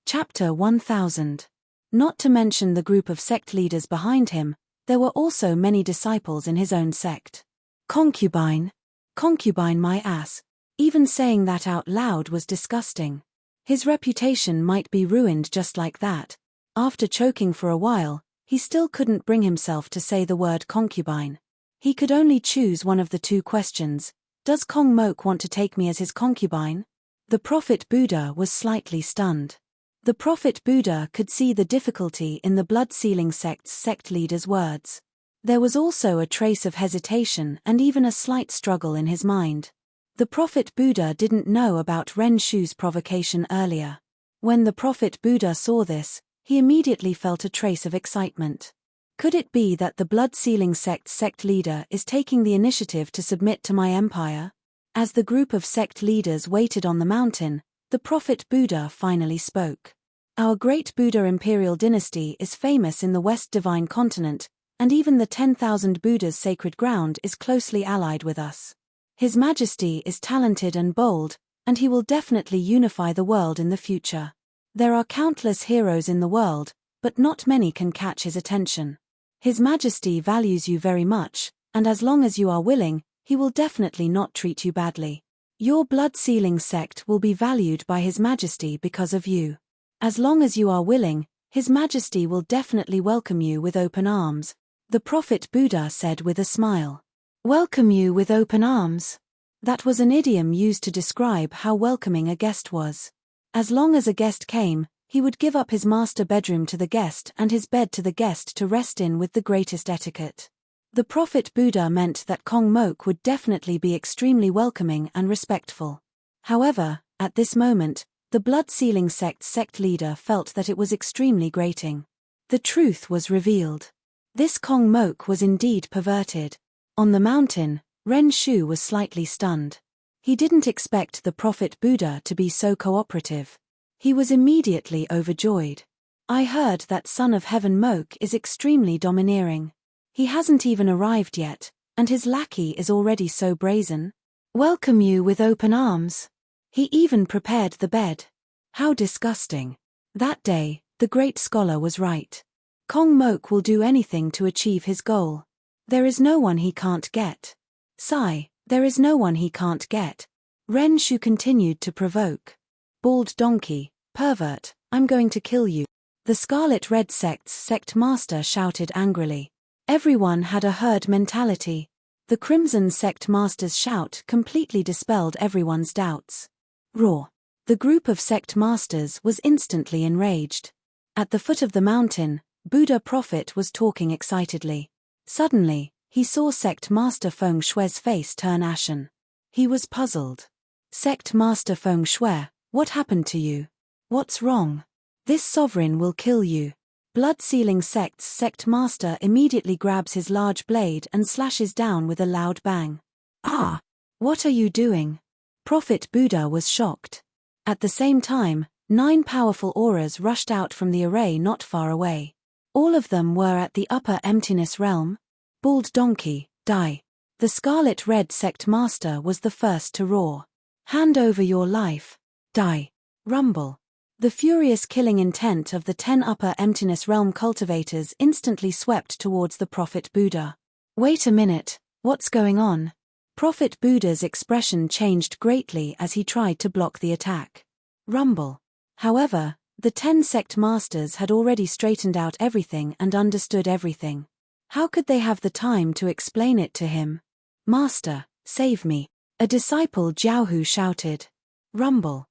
Chapter 1000. Not to mention the group of sect leaders behind him, there were also many disciples in his own sect. Concubine? Concubine my ass. Even saying that out loud was disgusting. His reputation might be ruined just like that. After choking for a while, he still couldn't bring himself to say the word concubine. He could only choose one of the 2 questions. Does Kong Mok want to take me as his concubine? The Prophet Buddha was slightly stunned. The Prophet Buddha could see the difficulty in the Blood Sealing sect's sect leader's words. There was also a trace of hesitation and even a slight struggle in his mind. The Prophet Buddha didn't know about Ren Shu's provocation earlier. When the Prophet Buddha saw this, he immediately felt a trace of excitement. Could it be that the Blood Sealing sect's sect leader is taking the initiative to submit to my empire? As the group of sect leaders waited on the mountain, the Prophet Buddha finally spoke. Our great Buddha imperial dynasty is famous in the West Divine Continent, and even the 10,000 Buddhas sacred ground is closely allied with us. His Majesty is talented and bold, and he will definitely unify the world in the future. There are countless heroes in the world, but not many can catch his attention. His Majesty values you very much, and as long as you are willing, he will definitely not treat you badly. Your blood-sealing sect will be valued by His Majesty because of you. As long as you are willing, His Majesty will definitely welcome you with open arms, the Prophet Buddha said with a smile. Welcome you with open arms. That was an idiom used to describe how welcoming a guest was. As long as a guest came, he would give up his master bedroom to the guest and his bed to the guest to rest in with the greatest etiquette. The Prophet Buddha meant that Kong Mok would definitely be extremely welcoming and respectful. However, at this moment, the blood-sealing sect leader felt that it was extremely grating. The truth was revealed. This Kong Mok was indeed perverted. On the mountain, Ren Shu was slightly stunned. He didn't expect the Prophet Buddha to be so cooperative. He was immediately overjoyed. I heard that Son of Heaven Mok is extremely domineering. He hasn't even arrived yet, and his lackey is already so brazen. Welcome you with open arms. He even prepared the bed. How disgusting. That day, the great scholar was right. Kong Mok will do anything to achieve his goal. There is no one he can't get. Sigh, there is no one he can't get. Ren Shu continued to provoke. Bald donkey, pervert, I'm going to kill you. The Scarlet Red Sect's sect master shouted angrily. Everyone had a herd mentality. The Crimson Sect master's shout completely dispelled everyone's doubts. Roar. The group of sect masters was instantly enraged. At the foot of the mountain, Buddha Prophet was talking excitedly. Suddenly, he saw Sect Master Feng Shui's face turn ashen. He was puzzled. Sect Master Feng Shui, what happened to you? What's wrong? This sovereign will kill you. Blood-sealing sect's sect master immediately grabs his large blade and slashes down with a loud bang. Ah! What are you doing? Prophet Buddha was shocked. At the same time, 9 powerful auras rushed out from the array not far away. All of them were at the upper emptiness realm. Bald donkey, die. The Scarlet Red Sect Master was the first to roar. Hand over your life. Die. Rumble. The furious killing intent of the 10 upper emptiness realm cultivators instantly swept towards the Prophet Buddha. Wait a minute, what's going on? Prophet Buddha's expression changed greatly as he tried to block the attack. Rumble. However, the 10 sect masters had already straightened out everything and understood everything. How could they have the time to explain it to him? Master, save me. A disciple Jiaohu shouted. Rumble.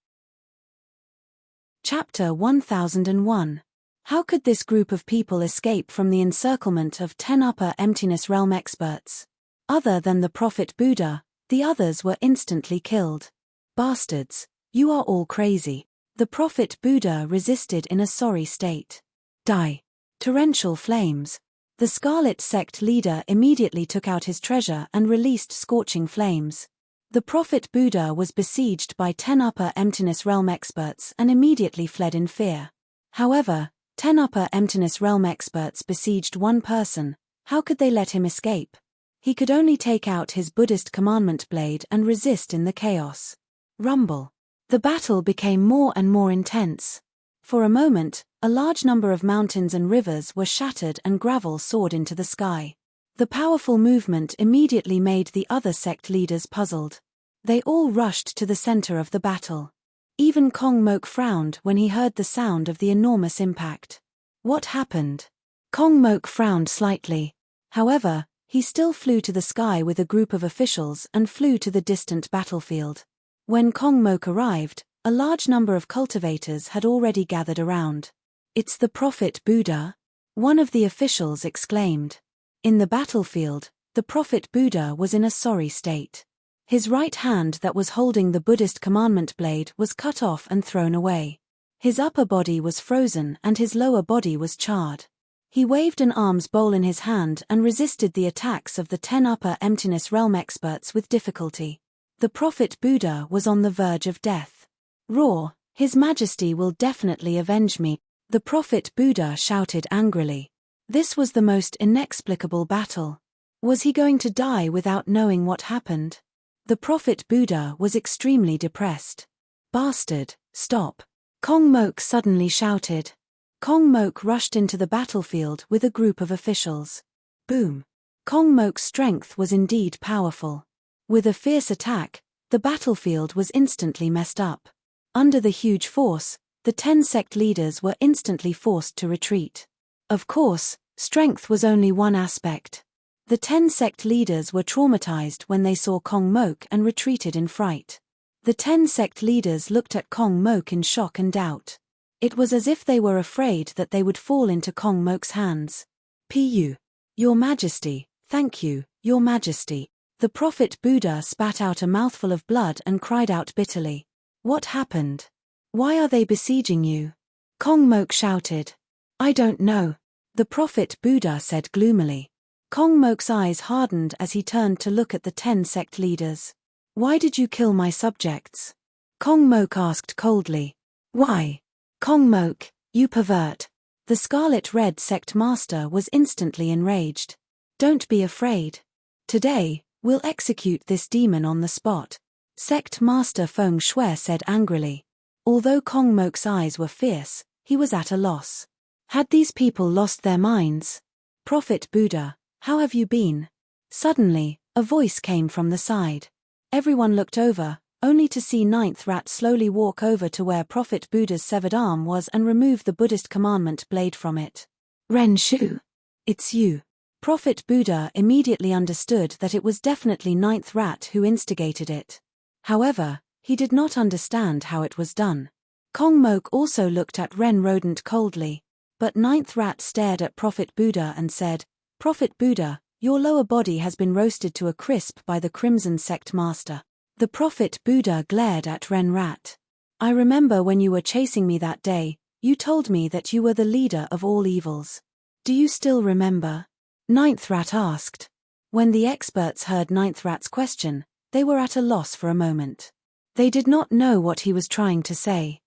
Chapter 1001. How could this group of people escape from the encirclement of 10 upper emptiness realm experts? Other than the Prophet Buddha, the others were instantly killed. Bastards, you are all crazy. The Prophet Buddha resisted in a sorry state. Die. Torrential flames. The Scarlet Sect leader immediately took out his treasure and released scorching flames. The Prophet Buddha was besieged by 10 upper emptiness realm experts and immediately fled in fear. However, 10 upper emptiness realm experts besieged one person. How could they let him escape? He could only take out his Buddhist commandment blade and resist in the chaos. Rumble. The battle became more and more intense. For a moment, a large number of mountains and rivers were shattered and gravel soared into the sky. The powerful movement immediately made the other sect leaders puzzled. They all rushed to the center of the battle. Even Kong Mok frowned when he heard the sound of the enormous impact. What happened? Kong Mok frowned slightly. However, he still flew to the sky with a group of officials and flew to the distant battlefield. When Kong Mok arrived, a large number of cultivators had already gathered around. It's the Prophet Buddha? One of the officials exclaimed. In the battlefield, the Prophet Buddha was in a sorry state. His right hand that was holding the Buddhist commandment blade was cut off and thrown away. His upper body was frozen and his lower body was charred. He waved an alms bowl in his hand and resisted the attacks of the 10 upper emptiness realm experts with difficulty. The Prophet Buddha was on the verge of death. Roar, His Majesty will definitely avenge me, the Prophet Buddha shouted angrily. This was the most inexplicable battle. Was he going to die without knowing what happened? The Prophet Buddha was extremely depressed. Bastard, stop! Kong Mok suddenly shouted. Kong Mok rushed into the battlefield with a group of officials. Boom! Kong Mok's strength was indeed powerful. With a fierce attack, the battlefield was instantly messed up. Under the huge force, the 10 sect leaders were instantly forced to retreat. Of course, strength was only one aspect. The 10 sect leaders were traumatized when they saw Kong Mok and retreated in fright. The 10 sect leaders looked at Kong Mok in shock and doubt. It was as if they were afraid that they would fall into Kong Mok's hands. Pu. Your Majesty, thank you, Your Majesty. The Prophet Buddha spat out a mouthful of blood and cried out bitterly. What happened? Why are they besieging you? Kong Mok shouted. I don't know. The Prophet Buddha said gloomily. Kong Mok's eyes hardened as he turned to look at the 10 sect leaders. Why did you kill my subjects? Kong Mok asked coldly. Why? Kong Mok, you pervert. The Scarlet Red sect master was instantly enraged. Don't be afraid. Today, we'll execute this demon on the spot. Sect master Feng Shui said angrily. Although Kong Mok's eyes were fierce, he was at a loss. Had these people lost their minds? Prophet Buddha, how have you been? Suddenly, a voice came from the side. Everyone looked over, only to see Ninth Rat slowly walk over to where Prophet Buddha's severed arm was and remove the Buddhist commandment blade from it. Ren Shu. It's you. Prophet Buddha immediately understood that it was definitely Ninth Rat who instigated it. However, he did not understand how it was done. Kong Mok also looked at Ren Rodent coldly, but Ninth Rat stared at Prophet Buddha and said, Prophet Buddha, your lower body has been roasted to a crisp by the Crimson Sect Master. The Prophet Buddha glared at Ren Rat. I remember when you were chasing me that day, you told me that you were the leader of all evils. Do you still remember? Ninth Rat asked. When the experts heard Ninth Rat's question, they were at a loss for a moment. They did not know what he was trying to say.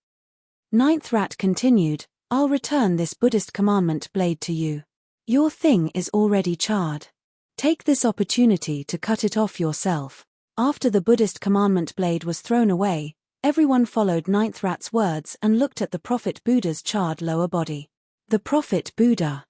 Ninth Rat continued, I'll return this Buddhist commandment blade to you. Your thing is already charred. Take this opportunity to cut it off yourself. After the Buddhist commandment blade was thrown away, everyone followed Ninth Rat's words and looked at the Prophet Buddha's charred lower body. The Prophet Buddha.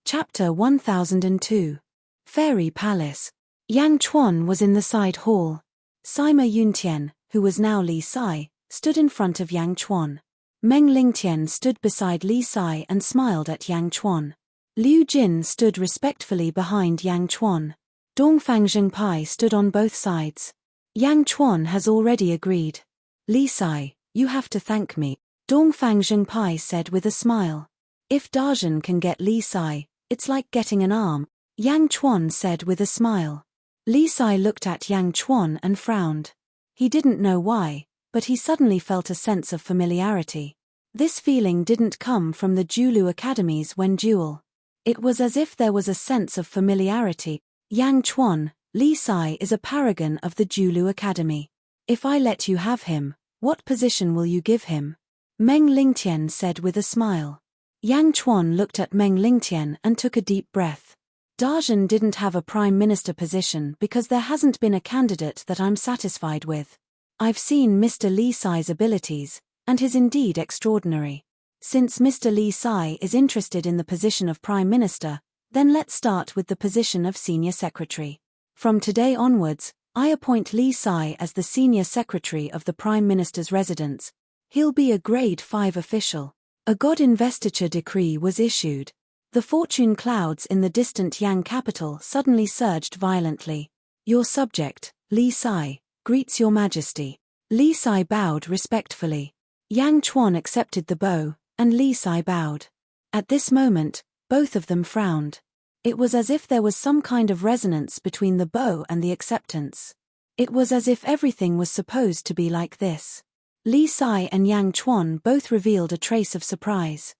Chapter 1002. Fairy Palace. Yang Chuan was in the side hall. Sima Yuntian, who was now Li Sai, stood in front of Yang Chuan. Meng Lingtian stood beside Li Sai and smiled at Yang Chuan. Liu Jin stood respectfully behind Yang Chuan. Dongfang Zhengpai stood on both sides. Yang Chuan has already agreed. Li Sai, you have to thank me, Dongfang Zhengpai said with a smile. If Dajin can get Li Sai, it's like getting an arm, Yang Chuan said with a smile. Li Sai looked at Yang Chuan and frowned. He didn't know why, but he suddenly felt a sense of familiarity. This feeling didn't come from the Julu academies when duel. It was as if there was a sense of familiarity. Yang Chuan, Li Sai is a paragon of the Julu Academy. If I let you have him, what position will you give him? Meng Lingtian said with a smile. Yang Chuan looked at Meng Lingtian and took a deep breath. Dajin didn't have a prime minister position because there hasn't been a candidate that I'm satisfied with. I've seen Mr. Li Sai's abilities, and he's indeed extraordinary. Since Mr. Li Sai is interested in the position of prime minister, then let's start with the position of senior secretary. From today onwards, I appoint Li Sai as the senior secretary of the prime minister's residence. He'll be a grade 5 official. A god investiture decree was issued. The fortune clouds in the distant Yang capital suddenly surged violently. Your subject, Li Sai, greets your majesty. Li Sai bowed respectfully. Yang Chuan accepted the bow, and Li Sai bowed. At this moment, both of them frowned. It was as if there was some kind of resonance between the bow and the acceptance. It was as if everything was supposed to be like this. Li Sai and Yang Chuan both revealed a trace of surprise.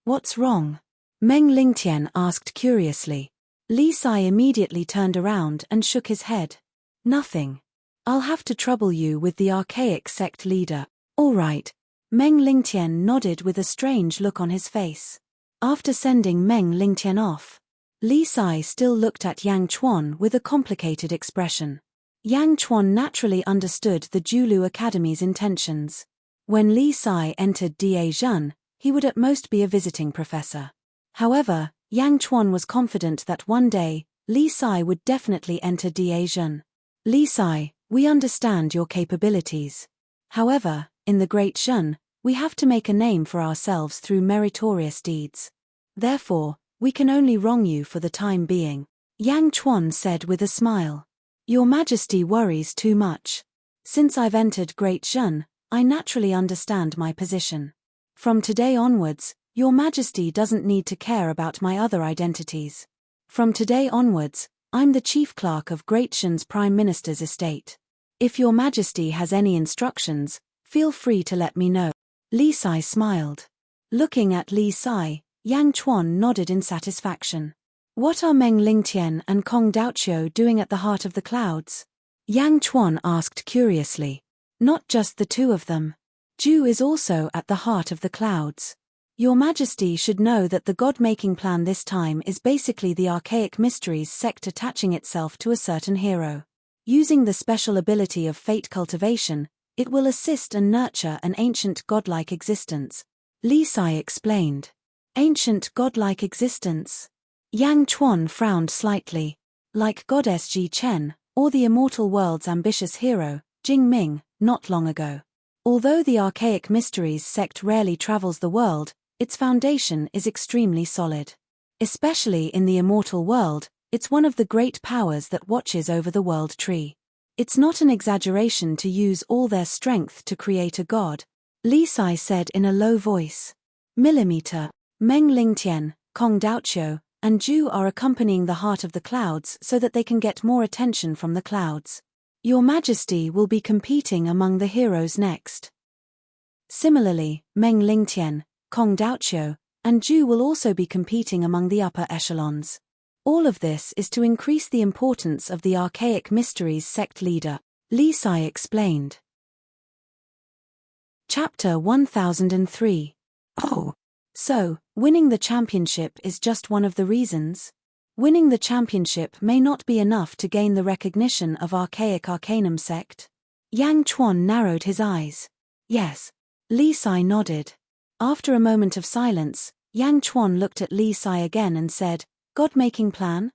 What's wrong? Meng Lingtian asked curiously. Li Sai immediately turned around and shook his head. Nothing. I'll have to trouble you with the archaic sect leader. All right. Meng Lingtian nodded with a strange look on his face. After sending Meng Lingtian off, Li Sai still looked at Yang Chuan with a complicated expression. Yang Chuan naturally understood the Julu Academy's intentions. When Li Sai entered Da Zhen, he would at most be a visiting professor. However, Yang Chuan was confident that one day, Li Sai would definitely enter Da Zhen. Li Sai, we understand your capabilities. However, in the Great Zhen, we have to make a name for ourselves through meritorious deeds. Therefore, we can only wrong you for the time being, Yang Chuan said with a smile. Your Majesty worries too much. Since I've entered Great Zhen, I naturally understand my position. From today onwards, Your Majesty doesn't need to care about my other identities. From today onwards, I'm the chief clerk of Great Zhen's Prime Minister's estate. If Your Majesty has any instructions, feel free to let me know. Li Sai smiled. Looking at Li Sai, Yang Chuan nodded in satisfaction. What are Meng Lingtian and Kong Daoqiu doing at the heart of the clouds? Yang Chuan asked curiously. Not just the two of them. Ju is also at the heart of the clouds. Your Majesty should know that the god-making plan this time is basically the archaic mysteries sect attaching itself to a certain hero. Using the special ability of fate cultivation, it will assist and nurture an ancient godlike existence. Li Sai explained. Ancient godlike existence? Yang Chuan frowned slightly. Like goddess Ji Chen, or the immortal world's ambitious hero, Jing Ming, not long ago. Although the archaic mysteries sect rarely travels the world, its foundation is extremely solid. Especially in the immortal world, it's one of the great powers that watches over the world tree. It's not an exaggeration to use all their strength to create a god, Li Sai said in a low voice. Millimeter, Meng Lingtian, Kong Daoqiu, and Ju are accompanying the heart of the clouds so that they can get more attention from the clouds. Your Majesty will be competing among the heroes next. Similarly, Meng Lingtian, Kong Daoqiu, and Ju will also be competing among the upper echelons. All of this is to increase the importance of the archaic mysteries sect leader, Li Sai explained. Chapter 1003. Oh. So, winning the championship is just one of the reasons? Winning the championship may not be enough to gain the recognition of archaic arcanum sect? Yang Chuan narrowed his eyes. Yes. Li Sai nodded. After a moment of silence, Yang Chuan looked at Li Sai again and said, God-making plan?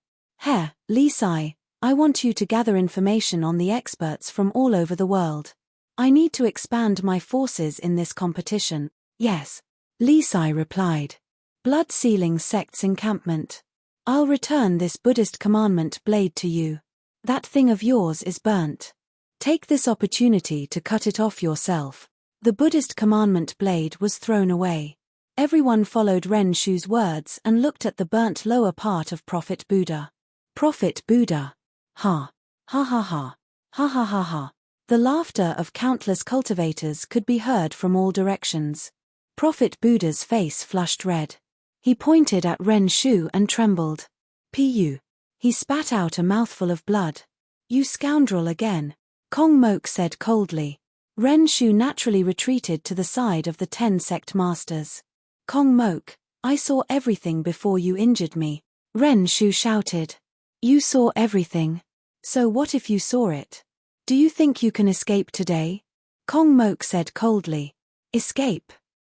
Li Sai, I want you to gather information on the experts from all over the world. I need to expand my forces in this competition. Yes. Li Sai replied. Blood-sealing sect's encampment. I'll return this Buddhist commandment blade to you. That thing of yours is burnt. Take this opportunity to cut it off yourself. The Buddhist commandment blade was thrown away. Everyone followed Ren Shu's words and looked at the burnt lower part of Prophet Buddha. Prophet Buddha. Ha. Ha ha ha. Ha ha ha ha. The laughter of countless cultivators could be heard from all directions. Prophet Buddha's face flushed red. He pointed at Ren Shu and trembled. Pu. He spat out a mouthful of blood. You scoundrel again. Kong Mok said coldly. Ren Shu naturally retreated to the side of the 10 sect masters. Kong Mok, I saw everything before you injured me. Ren Shu shouted. You saw everything. So what if you saw it? Do you think you can escape today? Kong Mok said coldly. Escape?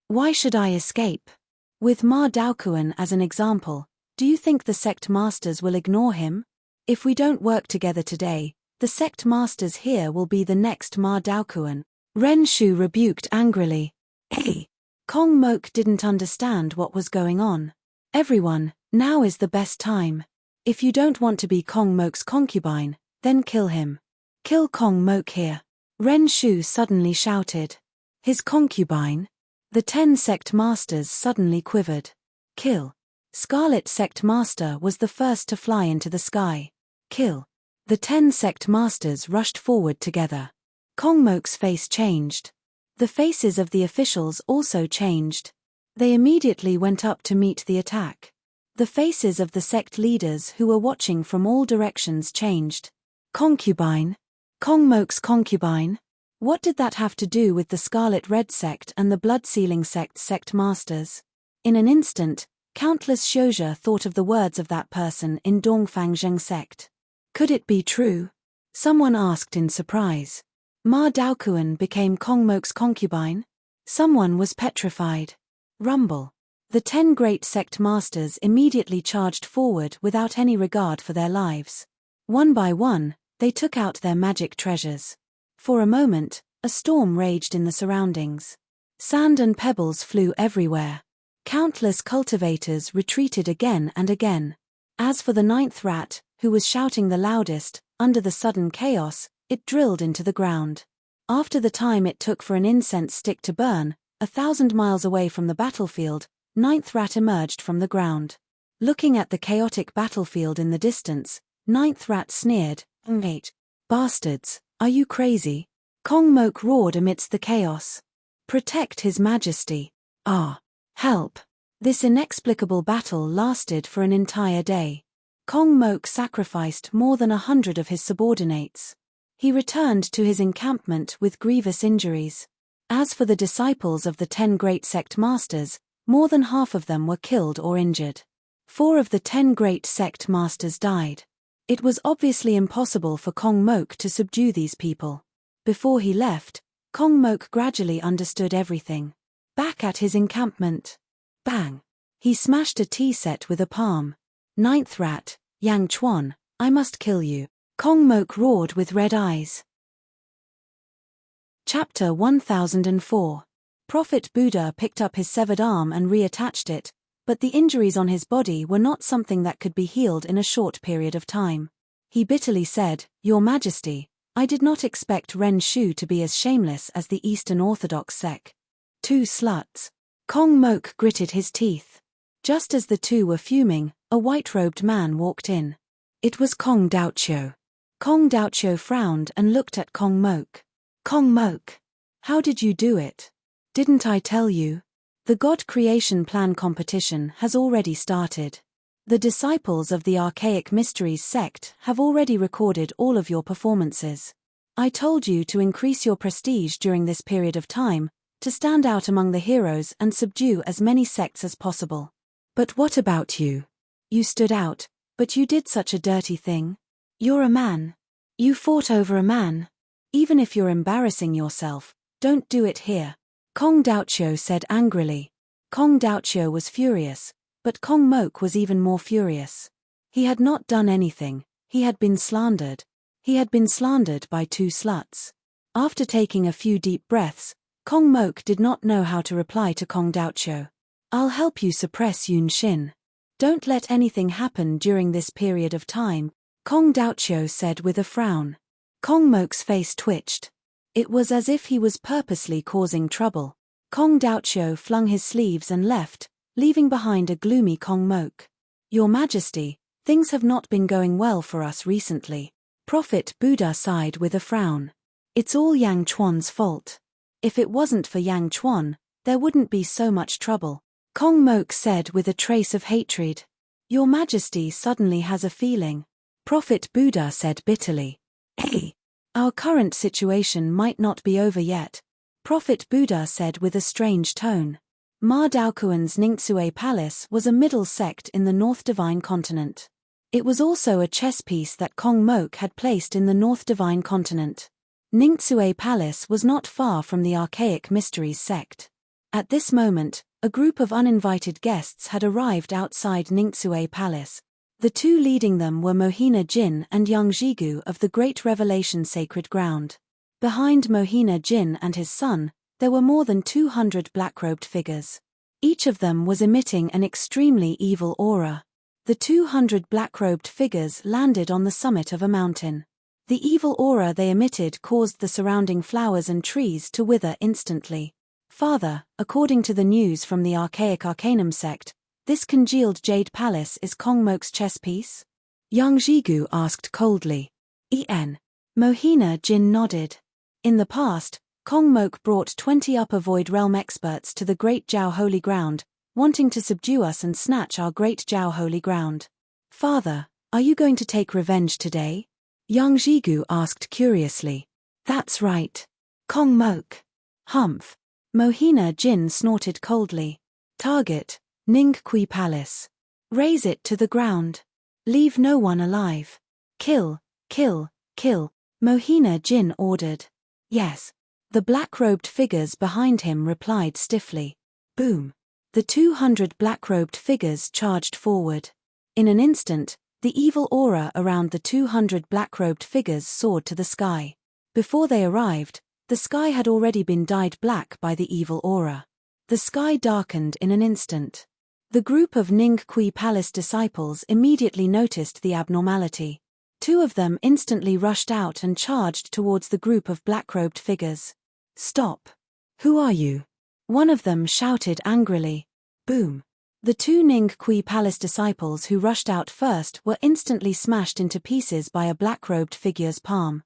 Why should I escape? With Ma Daoquan as an example, do you think the sect masters will ignore him? If we don't work together today, the sect masters here will be the next Ma Daoquan. Ren Shu rebuked angrily. Hey! Kong Mok didn't understand what was going on. Everyone, now is the best time. If you don't want to be Kong Mok's concubine, then kill him. Kill Kong Mok here. Ren Shu suddenly shouted. His concubine? The 10 sect masters suddenly quivered. Kill. Scarlet sect master was the first to fly into the sky. Kill. The 10 sect masters rushed forward together. Kong Mok's face changed. The faces of the officials also changed. They immediately went up to meet the attack. The faces of the sect leaders who were watching from all directions changed. Concubine? Kong Mok's concubine? What did that have to do with the Scarlet Red sect and the Blood-Sealing sect masters? In an instant, Countless Xiozhi thought of the words of that person in Dongfang Zheng sect. Could it be true? Someone asked in surprise. Ma Daokuan became Kongmok's concubine? Someone was petrified. Rumble. The 10 great sect masters immediately charged forward without any regard for their lives. One by one, they took out their magic treasures. For a moment, a storm raged in the surroundings. Sand and pebbles flew everywhere. Countless cultivators retreated again and again. As for the 9th rat, who was shouting the loudest, under the sudden chaos, it drilled into the ground. After the time it took for an incense stick to burn, 1,000 miles away from the battlefield, 9th rat emerged from the ground. Looking at the chaotic battlefield in the distance, 9th rat sneered, "Wait. Bastards, are you crazy?" Kongmok roared amidst the chaos. "Protect His Majesty. Ah! Help!" This inexplicable battle lasted for an entire day. Kongmok sacrificed more than 100 of his subordinates. He returned to his encampment with grievous injuries. As for the disciples of the 10 great sect masters, more than half of them were killed or injured. 4 of the 10 great sect masters died. It was obviously impossible for Kongmok to subdue these people. Before he left, Kongmok gradually understood everything. Back at his encampment. Bang! He smashed a tea set with a palm. 9th rat, Yang Chuan, I must kill you. Kongmok roared with red eyes. Chapter 1004. Prophet Buddha picked up his severed arm and reattached it, but the injuries on his body were not something that could be healed in a short period of time. He bitterly said, "Your Majesty, I did not expect Ren Shu to be as shameless as the Eastern Orthodox sect. 2 sluts." Kongmok gritted his teeth. Just as the two were fuming, a white-robed man walked in. It was Kong Daoqiu. Kong Daoqiu frowned and looked at Kongmok. "Kongmok, how did you do it? Didn't I tell you? The God Creation Plan competition has already started. The disciples of the Archaic Mysteries sect have already recorded all of your performances. I told you to increase your prestige during this period of time, to stand out among the heroes and subdue as many sects as possible. But what about you? You stood out, but you did such a dirty thing. You're a man. You fought over a man. Even if you're embarrassing yourself, don't do it here." Kong Daoqiu said angrily. Kong Daoqiu was furious, but Kongmok was even more furious. He had not done anything, he had been slandered. He had been slandered by 2 sluts. After taking a few deep breaths, Kongmok did not know how to reply to Kong Daoqiu. "I'll help you suppress Yun Xin. Don't let anything happen during this period of time," Kong Daoqiu said with a frown. Kongmok's face twitched. It was as if he was purposely causing trouble. Kong Daoqiu flung his sleeves and left, leaving behind a gloomy Kongmok. "Your Majesty, things have not been going well for us recently." Prophet Buddha sighed with a frown. "It's all Yang Chuan's fault. If it wasn't for Yang Chuan, there wouldn't be so much trouble," Kongmok said with a trace of hatred. "Your Majesty suddenly has a feeling," Prophet Buddha said bitterly. "Hey, our current situation might not be over yet," Prophet Buddha said with a strange tone. Ma Daokuan's Ningxue Palace was a middle sect in the North Divine Continent. It was also a chess piece that Kongmok had placed in the North Divine Continent. Ningxue Palace was not far from the Archaic Mysteries sect. At this moment, a group of uninvited guests had arrived outside Ningxue Palace. The 2 leading them were Mohina Jin and Yang Jigu of the Great Revelation Sacred Ground. Behind Mohina Jin and his son, there were more than 200 black-robed figures. Each of them was emitting an extremely evil aura. The 200 black-robed figures landed on the summit of a mountain. The evil aura they emitted caused the surrounding flowers and trees to wither instantly. "Father, according to the news from the Archaic Arcanum sect, this congealed jade palace is Kongmok's chess piece?" Yang Jigu asked coldly. "En." Mohina Jin nodded. In the past, Kongmok brought 20 Upper Void Realm experts to the Great Jiao Holy Ground, wanting to subdue us and snatch our Great Jiao Holy Ground. "Father, are you going to take revenge today?" Yang Jigu asked curiously. "That's right. Kongmok." "Humph." Mohina Jin snorted coldly. "Target, Ning Kui Palace. Raze it to the ground. Leave no one alive. Kill, kill, kill, Mohina Jin ordered. Yes. The black-robed figures behind him replied stiffly. Boom. The 200 black-robed figures charged forward. In an instant, the evil aura around the 200 black-robed figures soared to the sky. Before they arrived, the sky had already been dyed black by the evil aura. The sky darkened in an instant. The group of Ning Kui Palace disciples immediately noticed the abnormality. 2 of them instantly rushed out and charged towards the group of black-robed figures. Stop! Who are you? One of them shouted angrily. Boom! The 2 Ning Kui Palace disciples who rushed out first were instantly smashed into pieces by a black-robed figure's palm.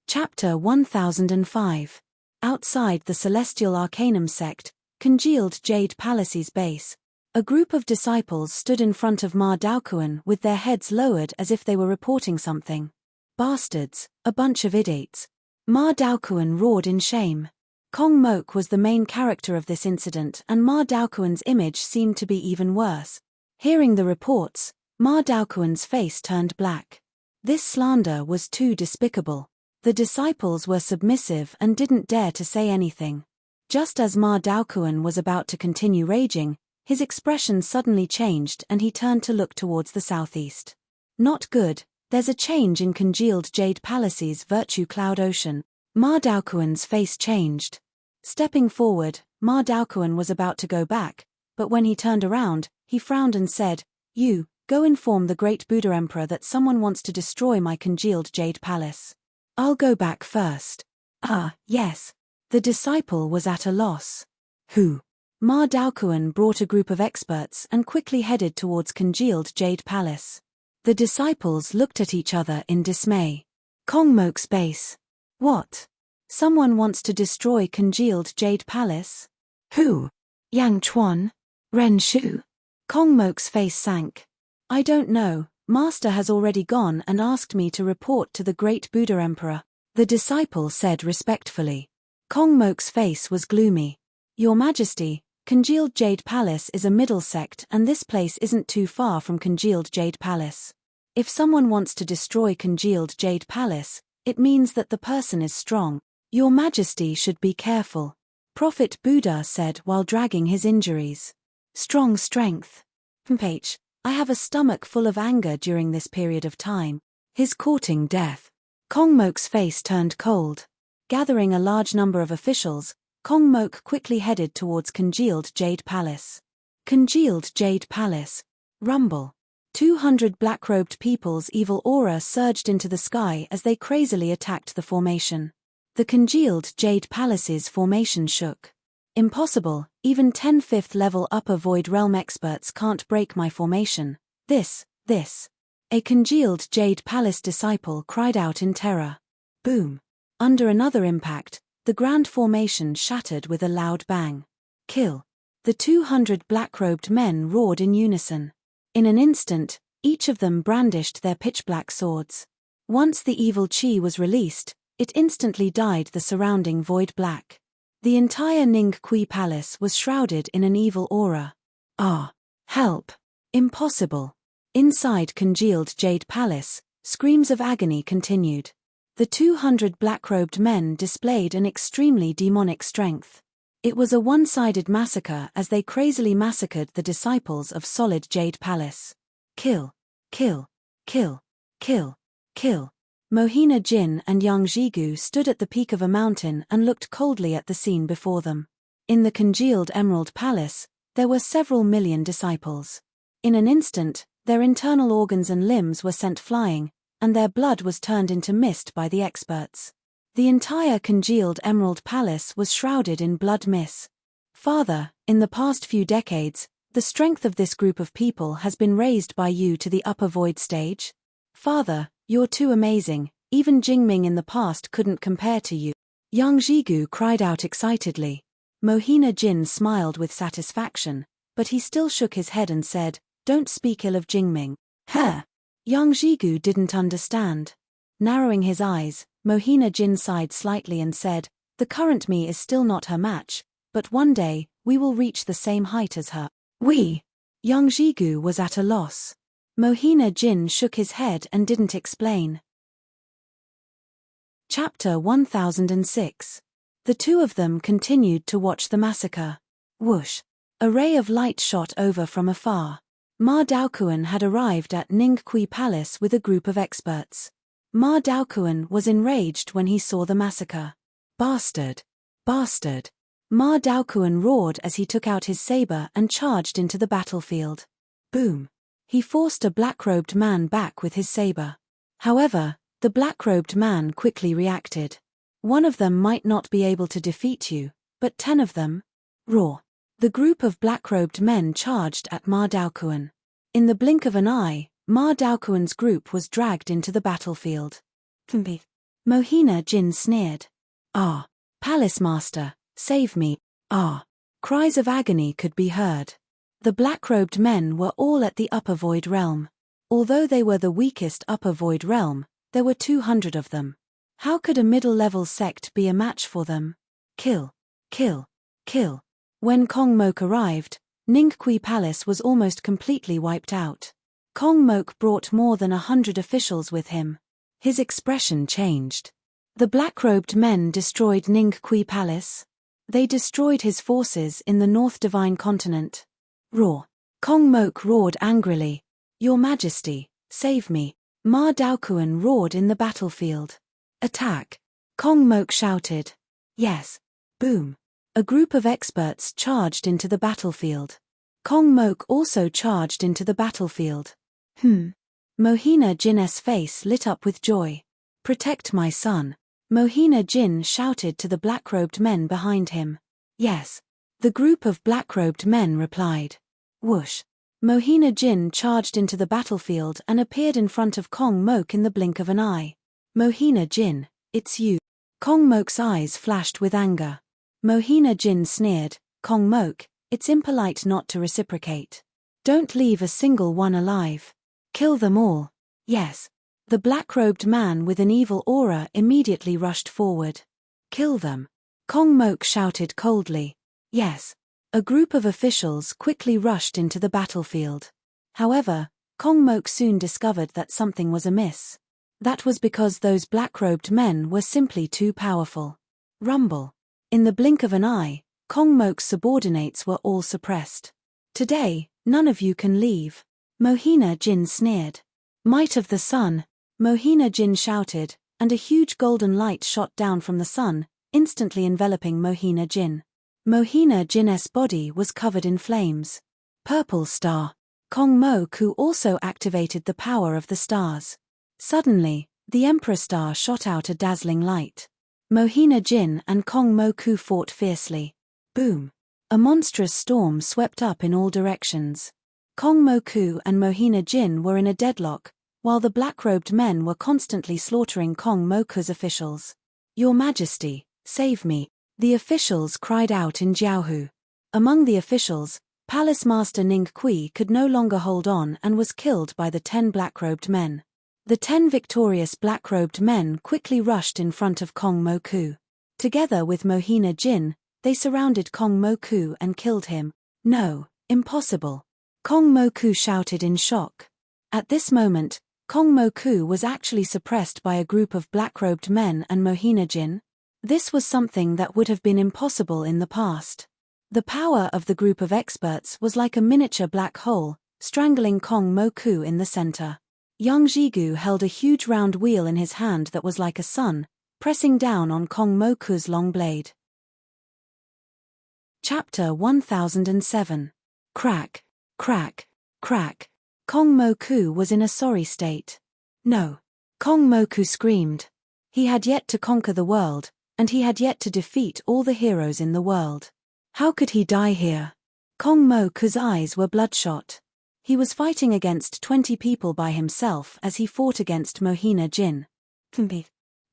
Chapter 1005. Outside the Celestial Arcanum sect, congealed Jade Palace's base, a group of disciples stood in front of Ma Daoquan with their heads lowered as if they were reporting something. Bastards, a bunch of idiots. Ma Daoquan roared in shame. Kong Mok was the main character of this incident, and Ma Daoquan's image seemed to be even worse. Hearing the reports, Ma Daoquan's face turned black. This slander was too despicable. The disciples were submissive and didn't dare to say anything. Just as Ma Daoquan was about to continue raging, his expression suddenly changed and he turned to look towards the southeast. Not good, there's a change in congealed Jade Palace's virtue cloud ocean. Ma Daoquan's face changed. Stepping forward, Ma Daoquan was about to go back, but when he turned around, he frowned and said, "You, go inform the great Buddha Emperor that someone wants to destroy my congealed Jade Palace. I'll go back first." Ah, yes. The disciple was at a loss. Who? Ma Daoquan brought a group of experts and quickly headed towards congealed Jade Palace. The disciples looked at each other in dismay. Kong Mok's base. What? Someone wants to destroy congealed Jade Palace? Who? Yang Chuan? Ren Shu? Kong Mok's face sank. I don't know, Master has already gone and asked me to report to the great Buddha Emperor, the disciple said respectfully. Kong Mok's face was gloomy. Your Majesty, congealed Jade Palace is a middle sect and this place isn't too far from congealed Jade Palace. If someone wants to destroy congealed Jade Palace, it means that the person is strong. Your Majesty should be careful, Prophet Buddha said while dragging his injuries. Strong strength. H. I have a stomach full of anger during this period of time. His courting death. Kong Mok's face turned cold. Gathering a large number of officials, Kong Mok quickly headed towards congealed Jade Palace. Congealed Jade Palace. Rumble. 200 black-robed people's evil aura surged into the sky as they crazily attacked the formation. The congealed Jade Palace's formation shook. Impossible, even 10 5th level upper void realm experts can't break my formation. This. A congealed Jade Palace disciple cried out in terror. Boom. Under another impact, the grand formation shattered with a loud bang. Kill. The 200 black-robed men roared in unison. In an instant, each of them brandished their pitch-black swords. Once the evil chi was released, it instantly dyed the surrounding void black. The entire Ning Kui Palace was shrouded in an evil aura. Ah! Help! Impossible! Inside congealed Jade Palace, screams of agony continued. The 200 black-robed men displayed an extremely demonic strength. It was a one-sided massacre as they crazily massacred the disciples of solid Jade Palace. Kill. Kill. Kill. Kill. Kill. Mohina Jin and Yang Jigu stood at the peak of a mountain and looked coldly at the scene before them. In the congealed Emerald Palace, there were several million disciples. In an instant, their internal organs and limbs were sent flying, and their blood was turned into mist by the experts. The entire congealed Emerald Palace was shrouded in blood mist. Father, in the past few decades, the strength of this group of people has been raised by you to the upper void stage. Father, you're too amazing, even Jingming in the past couldn't compare to you. Yang Jigu cried out excitedly. Mohina Jin smiled with satisfaction, but he still shook his head and said, "Don't speak ill of Jingming." Yang Jigu didn't understand. Narrowing his eyes, Mohina Jin sighed slightly and said, "The current me is still not her match, but one day, we will reach the same height as her. We. Young Jigu was at a loss. Mohina Jin shook his head and didn't explain. Chapter 1006. The two of them continued to watch the massacre. Whoosh. A ray of light shot over from afar. Ma Daoquan had arrived at Ningqi Palace with a group of experts. Ma Daoquan was enraged when he saw the massacre. Bastard! Bastard! Ma Daoquan roared as he took out his saber and charged into the battlefield. Boom! He forced a black-robed man back with his saber. However, the black-robed man quickly reacted. One of them might not be able to defeat you, but 10 of them? Roar! The group of black-robed men charged at Ma Daoquan. In the blink of an eye, Ma Daoquan's group was dragged into the battlefield. Mohina Jin sneered. Ah! Palace Master, save me, ah! Cries of agony could be heard. The black-robed men were all at the upper void realm. Although they were the weakest upper void realm, there were 200 of them. How could a middle-level sect be a match for them? Kill! Kill! Kill! When Kong Mok arrived, Ningqi Palace was almost completely wiped out. Kong Mok brought more than 100 officials with him. His expression changed. The black-robed men destroyed Ningqi Palace. They destroyed his forces in the North Divine Continent. Roar! Kong Mok roared angrily. Your Majesty, save me. Ma Daoquan roared in the battlefield. Attack! Kong Mok shouted. Yes. Boom! A group of experts charged into the battlefield. Kong Mok also charged into the battlefield. Mohina Jin's face lit up with joy. Protect my son. Mohina Jin shouted to the black-robed men behind him. Yes. The group of black-robed men replied. Whoosh. Mohina Jin charged into the battlefield and appeared in front of Kong Mok in the blink of an eye. Mohina Jin, it's you. Kong Mok's eyes flashed with anger. Mohina Jin sneered, Kong Mok, it's impolite not to reciprocate. Don't leave a single one alive. Kill them all. Yes. The black-robed man with an evil aura immediately rushed forward. Kill them. Kong Mok shouted coldly. Yes. A group of officials quickly rushed into the battlefield. However, Kong Mok soon discovered that something was amiss. That was because those black-robed men were simply too powerful. Rumble. In the blink of an eye, Kong Mok's subordinates were all suppressed. Today, none of you can leave. Mohina Jin sneered. Might of the sun, Mohina Jin shouted, and a huge golden light shot down from the sun, instantly enveloping Mohina Jin. Mohina Jin's body was covered in flames. Purple star. Kong Moku also activated the power of the stars. Suddenly, the Emperor Star shot out a dazzling light. Mohina Jin and Kong Moku fought fiercely. Boom! A monstrous storm swept up in all directions. Kong Moku and Mohina Jin were in a deadlock, while the black-robed men were constantly slaughtering Kong Moku's officials. Your Majesty, save me! The officials cried out in Jiaohu. Among the officials, Palace Master Ningqi could no longer hold on and was killed by the 10 black-robed men. The 10 victorious black-robed men quickly rushed in front of Kong Moku. Together with Mohina Jin, they surrounded Kong Moku and killed him. No, impossible. Kong Moku shouted in shock. At this moment, Kong Moku was actually suppressed by a group of black-robed men and Mohina Jin. This was something that would have been impossible in the past. The power of the group of experts was like a miniature black hole, strangling Kong Moku in the center. Young Jigu held a huge round wheel in his hand that was like a sun, pressing down on Kong Moku's long blade. Chapter 1007. Crack, crack, crack. Kong Moku was in a sorry state. No. Kong Moku screamed. He had yet to conquer the world, and he had yet to defeat all the heroes in the world. How could he die here? Kong Moku's eyes were bloodshot. He was fighting against 20 people by himself as he fought against Mohina Jin.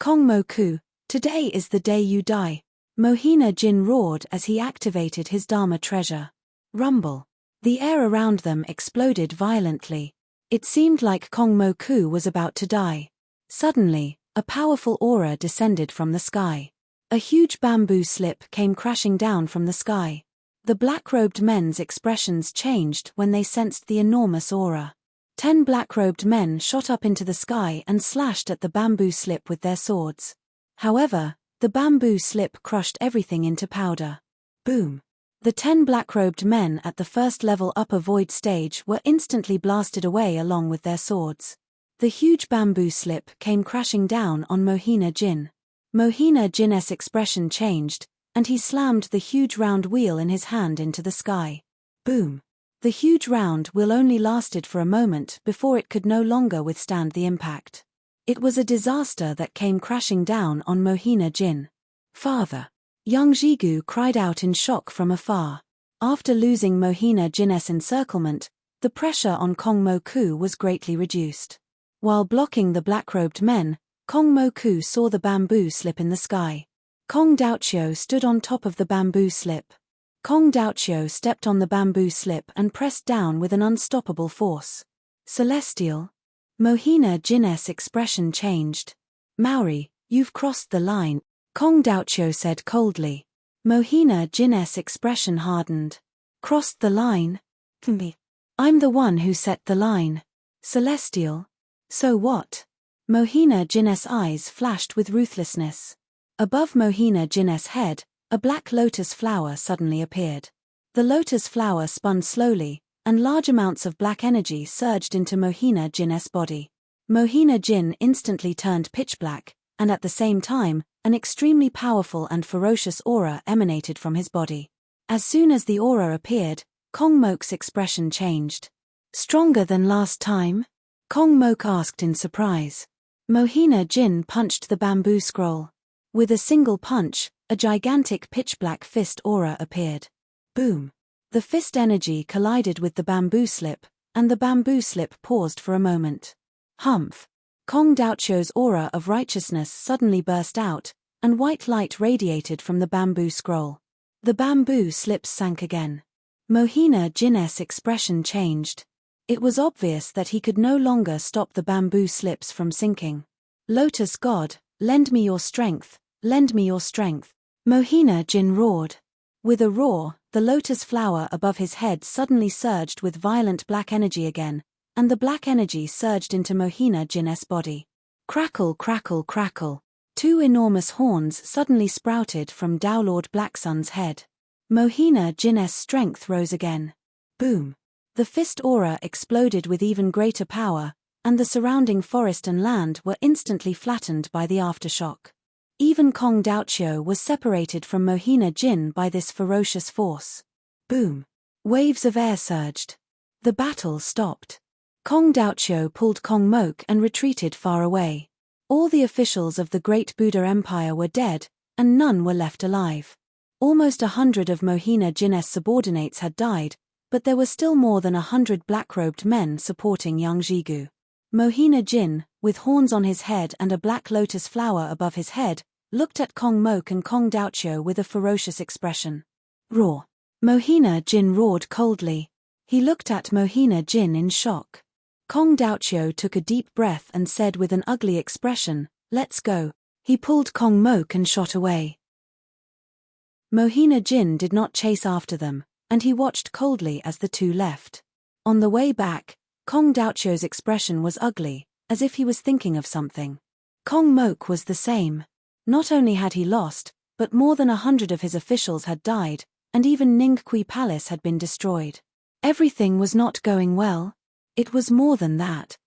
Kong Moku, today is the day you die. Mohina Jin roared as he activated his Dharma treasure. Rumble. The air around them exploded violently. It seemed like Kong Moku was about to die. Suddenly, a powerful aura descended from the sky. A huge bamboo slip came crashing down from the sky. The black-robed men's expressions changed when they sensed the enormous aura. 10 black-robed men shot up into the sky and slashed at the bamboo slip with their swords. However, the bamboo slip crushed everything into powder. Boom! The 10 black-robed men at the first-level upper void stage were instantly blasted away along with their swords. The huge bamboo slip came crashing down on Mohina Jin. Mohina Jin's expression changed, and he slammed the huge round wheel in his hand into the sky. Boom! The huge round wheel only lasted for a moment before it could no longer withstand the impact. It was a disaster that came crashing down on Mohina Jin. Father! Young Jigu cried out in shock from afar. After losing Mohina Jin's encirclement, the pressure on Kong Moku was greatly reduced. While blocking the black-robed men, Kong Moku saw the bamboo slip in the sky. Kong Daoqiu stood on top of the bamboo slip. Kong Daoqiu stepped on the bamboo slip and pressed down with an unstoppable force. Celestial? Mohina Jin's expression changed. Maori, you've crossed the line, Kong Daoqiu said coldly. Mohina Jin's expression hardened. Crossed the line? Me. I'm the one who set the line. Celestial? So what? Mohina Jin's eyes flashed with ruthlessness. Above Mohina Jin's head, a black lotus flower suddenly appeared. The lotus flower spun slowly, and large amounts of black energy surged into Mohina Jin's body. Mohina Jin instantly turned pitch black, and at the same time, an extremely powerful and ferocious aura emanated from his body. As soon as the aura appeared, Kong Moku's expression changed. Stronger than last time? Kong Moku asked in surprise. Mohina Jin punched the bamboo scroll. With a single punch, a gigantic pitch-black fist aura appeared. Boom! The fist energy collided with the bamboo slip, and the bamboo slip paused for a moment. Humph! Kong Daoqiu's aura of righteousness suddenly burst out, and white light radiated from the bamboo scroll. The bamboo slips sank again. Mohina Jin's expression changed. It was obvious that he could no longer stop the bamboo slips from sinking. Lotus God, lend me your strength, lend me your strength. Mohina Jin roared. With a roar, the lotus flower above his head suddenly surged with violent black energy again, and the black energy surged into Mohina Jin's body. Crackle, crackle, crackle. 2 enormous horns suddenly sprouted from Daolord Blacksun's head. Mohina Jin's strength rose again. Boom! The fist aura exploded with even greater power, and the surrounding forest and land were instantly flattened by the aftershock. Even Kong Daoqiu was separated from Mohina Jin by this ferocious force. Boom! Waves of air surged. The battle stopped. Kong Daoqiu pulled Kong Moku and retreated far away. All the officials of the Great Buddha Empire were dead, and none were left alive. Almost 100 of Mohina Jin's subordinates had died, but there were still more than 100 black-robed men supporting young Jigu. Mohina Jin, with horns on his head and a black lotus flower above his head, looked at Kong Moku and Kong Daoqiu with a ferocious expression. Roar! Mohina Jin roared coldly. He looked at Mohina Jin in shock. Kong Daoqiu took a deep breath and said with an ugly expression, "Let's go." He pulled Kong Moku and shot away. Mohina Jin did not chase after them, and he watched coldly as the two left. On the way back, Kong Daoqiu's expression was ugly, as if he was thinking of something. Kong Moku was the same. Not only had he lost, but more than 100 of his officials had died, and even Ningqi Palace had been destroyed. Everything was not going well. It was more than that.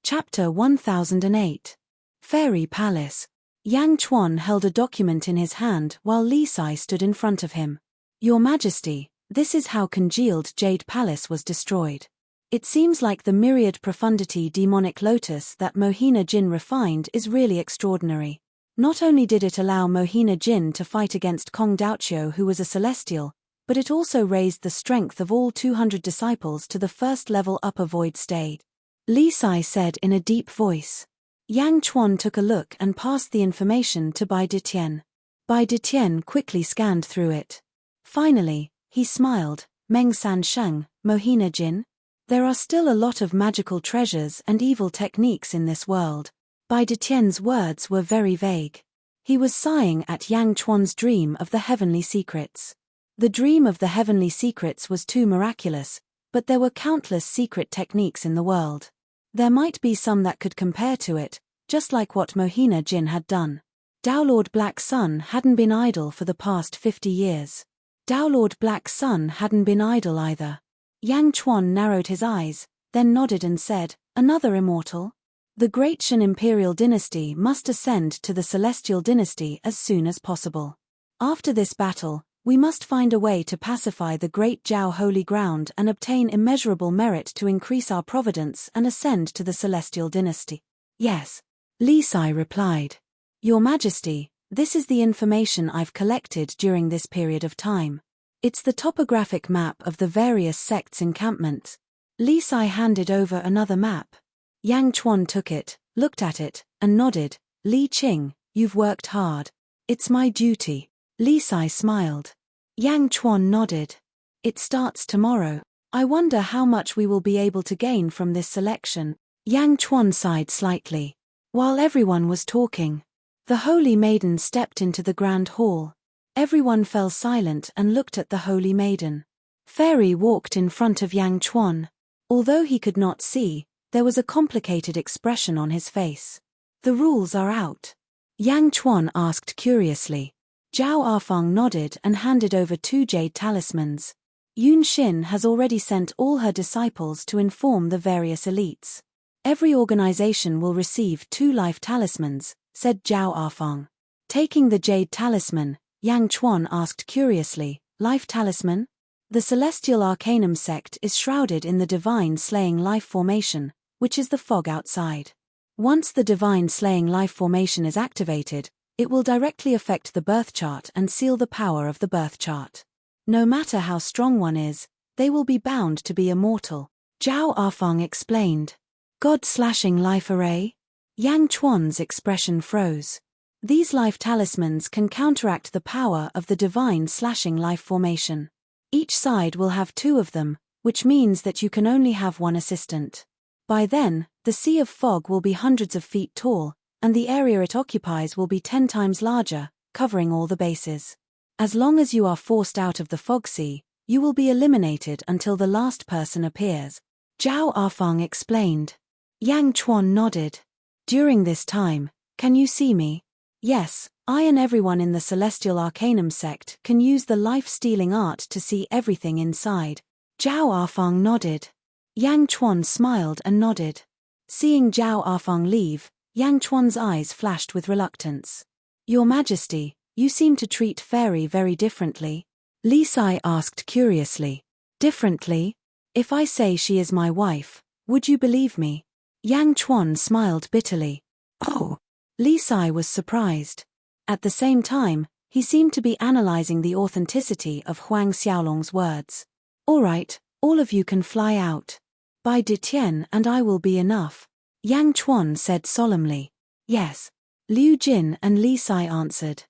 Chapter 1008. Fairy Palace. Yang Chuan held a document in his hand while Li Sai stood in front of him. Your Majesty, this is how congealed Jade Palace was destroyed. It seems like the myriad profundity demonic lotus that Mohina Jin refined is really extraordinary. Not only did it allow Mohina Jin to fight against Kong Daoqiu, who was a celestial, but it also raised the strength of all 200 disciples to the first-level upper void state. Li Sai said in a deep voice. Yang Chuan took a look and passed the information to Bai Detian. Bai Detian quickly scanned through it. Finally, he smiled. Meng San Sheng, Mohina Jin? There are still a lot of magical treasures and evil techniques in this world. Bai Detian's words were very vague. He was sighing at Yang Chuan's dream of the heavenly secrets. The dream of the heavenly secrets was too miraculous, but there were countless secret techniques in the world. There might be some that could compare to it, just like what Mohina Jin had done. Downlord Black Sun hadn't been idle for the past 50 years. Downlord Black Sun hadn't been idle either. Yang Chuan narrowed his eyes, then nodded and said, "Another immortal? The Great Shan Imperial Dynasty must ascend to the Celestial Dynasty as soon as possible. After this battle, we must find a way to pacify the Great Jiao Holy Ground and obtain immeasurable merit to increase our providence and ascend to the Celestial Dynasty." "Yes," Li Sai replied. "Your Majesty, this is the information I've collected during this period of time. It's the topographic map of the various sects' encampments." Li Sai handed over another map. Yang Chuan took it, looked at it, and nodded. "Li Qing, you've worked hard." "It's my duty." Li Sai smiled. Yang Chuan nodded. "It starts tomorrow. I wonder how much we will be able to gain from this selection." Yang Chuan sighed slightly. While everyone was talking, the Holy Maiden stepped into the Grand Hall. Everyone fell silent and looked at the Holy Maiden. Fairy walked in front of Yang Chuan. Although he could not see, there was a complicated expression on his face. "The rules are out?" Yang Chuan asked curiously. Zhao Arfang nodded and handed over 2 jade talismans. Yun Xin has already sent all her disciples to inform the various elites. "Every organization will receive 2 life talismans," said Zhao Arfang. Taking the jade talisman, Yang Chuan asked curiously, "Life talisman?" The Celestial Arcanum sect is shrouded in the Divine Slaying Life Formation, which is the fog outside. Once the Divine Slaying Life Formation is activated, it will directly affect the birth chart and seal the power of the birth chart. No matter how strong one is, they will be bound to be immortal. Zhao Arfang explained. "God-slashing life array?" Yang Chuan's expression froze. These life talismans can counteract the power of the Divine Slashing Life Formation. Each side will have 2 of them, which means that you can only have one assistant. By then, the sea of fog will be hundreds of feet tall, and the area it occupies will be 10 times larger, covering all the bases. As long as you are forced out of the fog sea, you will be eliminated until the last person appears. Zhao Arfang explained. Yang Chuan nodded. "During this time, can you see me?" "Yes, I and everyone in the Celestial Arcanum sect can use the life-stealing art to see everything inside." Zhao Arfang nodded. Yang Chuan smiled and nodded. Seeing Zhao Arfang leave, Yang Chuan's eyes flashed with reluctance. "Your Majesty, you seem to treat Fairy very differently." Li Sai asked curiously. "Differently? If I say she is my wife, would you believe me?" Yang Chuan smiled bitterly. "Oh." Li Sai was surprised. At the same time, he seemed to be analyzing the authenticity of Huang Xiaolong's words. "All right, all of you can fly out. By Ditian and I will be enough." Yang Chuan said solemnly. "Yes." Liu Jin and Li Sai answered.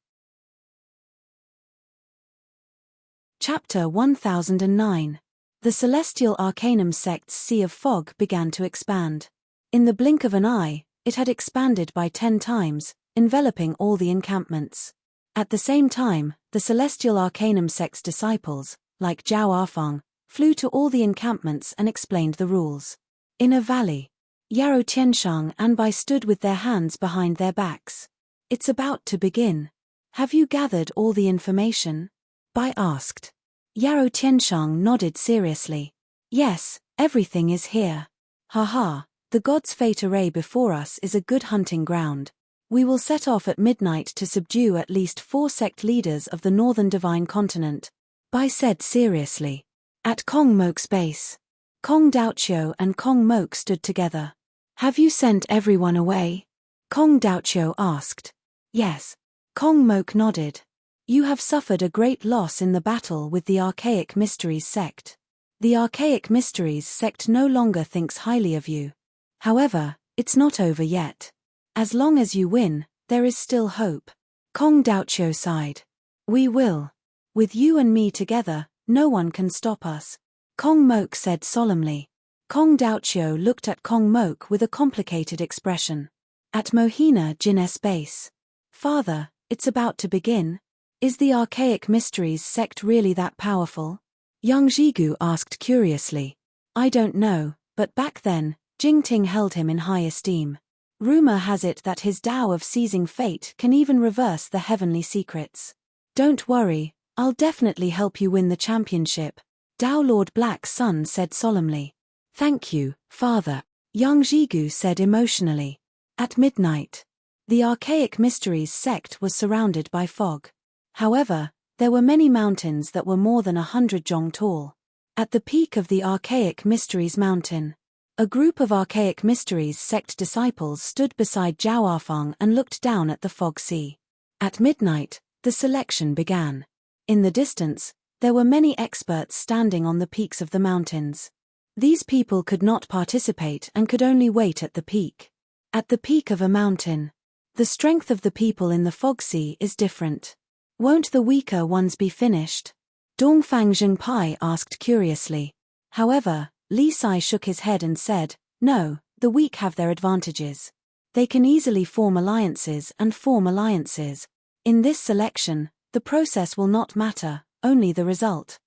Chapter 1009. The Celestial Arcanum sect's Sea of Fog began to expand. In the blink of an eye, it had expanded by 10 times, enveloping all the encampments. At the same time, the Celestial Arcanum sect's disciples, like Zhao Arfang, flew to all the encampments and explained the rules. In a valley, Yarrow Tianshang and Bai stood with their hands behind their backs. "It's about to begin. Have you gathered all the information?" Bai asked. Yarrow Tianshang nodded seriously. "Yes, everything is here. Haha, the God's Fate array before us is a good hunting ground. We will set off at midnight to subdue at least 4 sect leaders of the Northern Divine Continent," Bai said seriously. At Kong Mok's base, Kong Daoqiu and Kong Mok stood together. "Have you sent everyone away?" Kong Daoqiu asked. "Yes." Kong Mok nodded. "You have suffered a great loss in the battle with the Archaic Mysteries sect. The Archaic Mysteries sect no longer thinks highly of you. However, it's not over yet. As long as you win, there is still hope." Kong Daoqiu sighed. "We will. With you and me together, no one can stop us," Kong Mok said solemnly. Kong Daoqiu looked at Kong Mok with a complicated expression. At Mohina Jin's base. "Father, It's about to begin. Is the Archaic Mysteries sect really that powerful? Yang Jigu asked curiously. I don't know, but back then, Jingting held him in high esteem. Rumor has it that his Tao of seizing fate can even reverse the heavenly secrets. Don't worry, I'll definitely help you win the championship, Tao Lord Black's son said solemnly. Thank you, father, Yang Jigu said emotionally. At midnight, the Archaic Mysteries sect was surrounded by fog. However, there were many mountains that were more than 100 zhong tall. At the peak of the Archaic Mysteries mountain, a group of Archaic Mysteries sect disciples stood beside Zhao Afang and looked down at the fog sea. At midnight, the selection began. In the distance, there were many experts standing on the peaks of the mountains. These people could not participate and could only wait at the peak. At the peak of a mountain, the strength of the people in the fog sea is different. Won't the weaker ones be finished? Dongfang Zhengpai asked curiously. However, Li Sai shook his head and said, no, the weak have their advantages. They can easily form alliances and form alliances. In this selection, the process will not matter, only the result.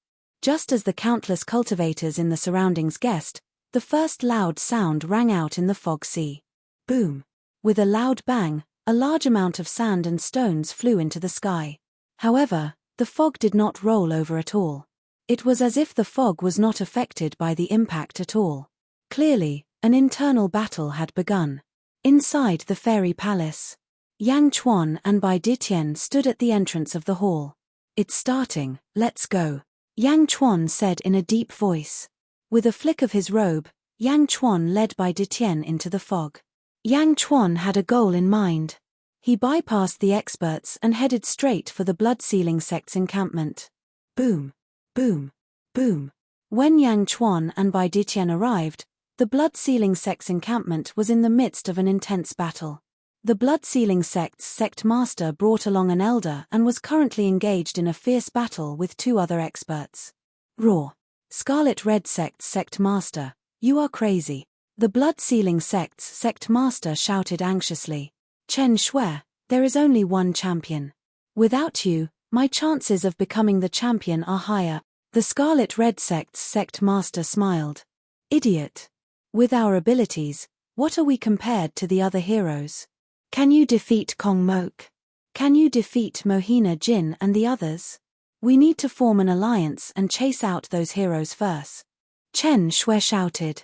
Just as the countless cultivators in the surroundings guessed, the first loud sound rang out in the fog sea. Boom! With a loud bang, a large amount of sand and stones flew into the sky. However, the fog did not roll over at all. It was as if the fog was not affected by the impact at all. Clearly, an internal battle had begun. Inside the fairy palace, Yang Chuan and Bai Ditian stood at the entrance of the hall. It's starting, let's go, Yang Chuan said in a deep voice. With a flick of his robe, Yang Chuan led Bai Ditian into the fog. Yang Chuan had a goal in mind. He bypassed the experts and headed straight for the blood-sealing sect's encampment. Boom! Boom! Boom! When Yang Chuan and Bai Ditian arrived, the blood-sealing sect's encampment was in the midst of an intense battle. The blood-sealing sect's sect master brought along an elder and was currently engaged in a fierce battle with two other experts. Roar! Scarlet Red sect's sect master, you are crazy. The blood-sealing sect's sect master shouted anxiously. Chen Shui, there is only one champion. Without you, my chances of becoming the champion are higher. The Scarlet Red sect's sect master smiled. Idiot. With our abilities, what are we compared to the other heroes? Can you defeat Kong Mok? Can you defeat Mohina Jin and the others? We need to form an alliance and chase out those heroes first. Chen Shui shouted.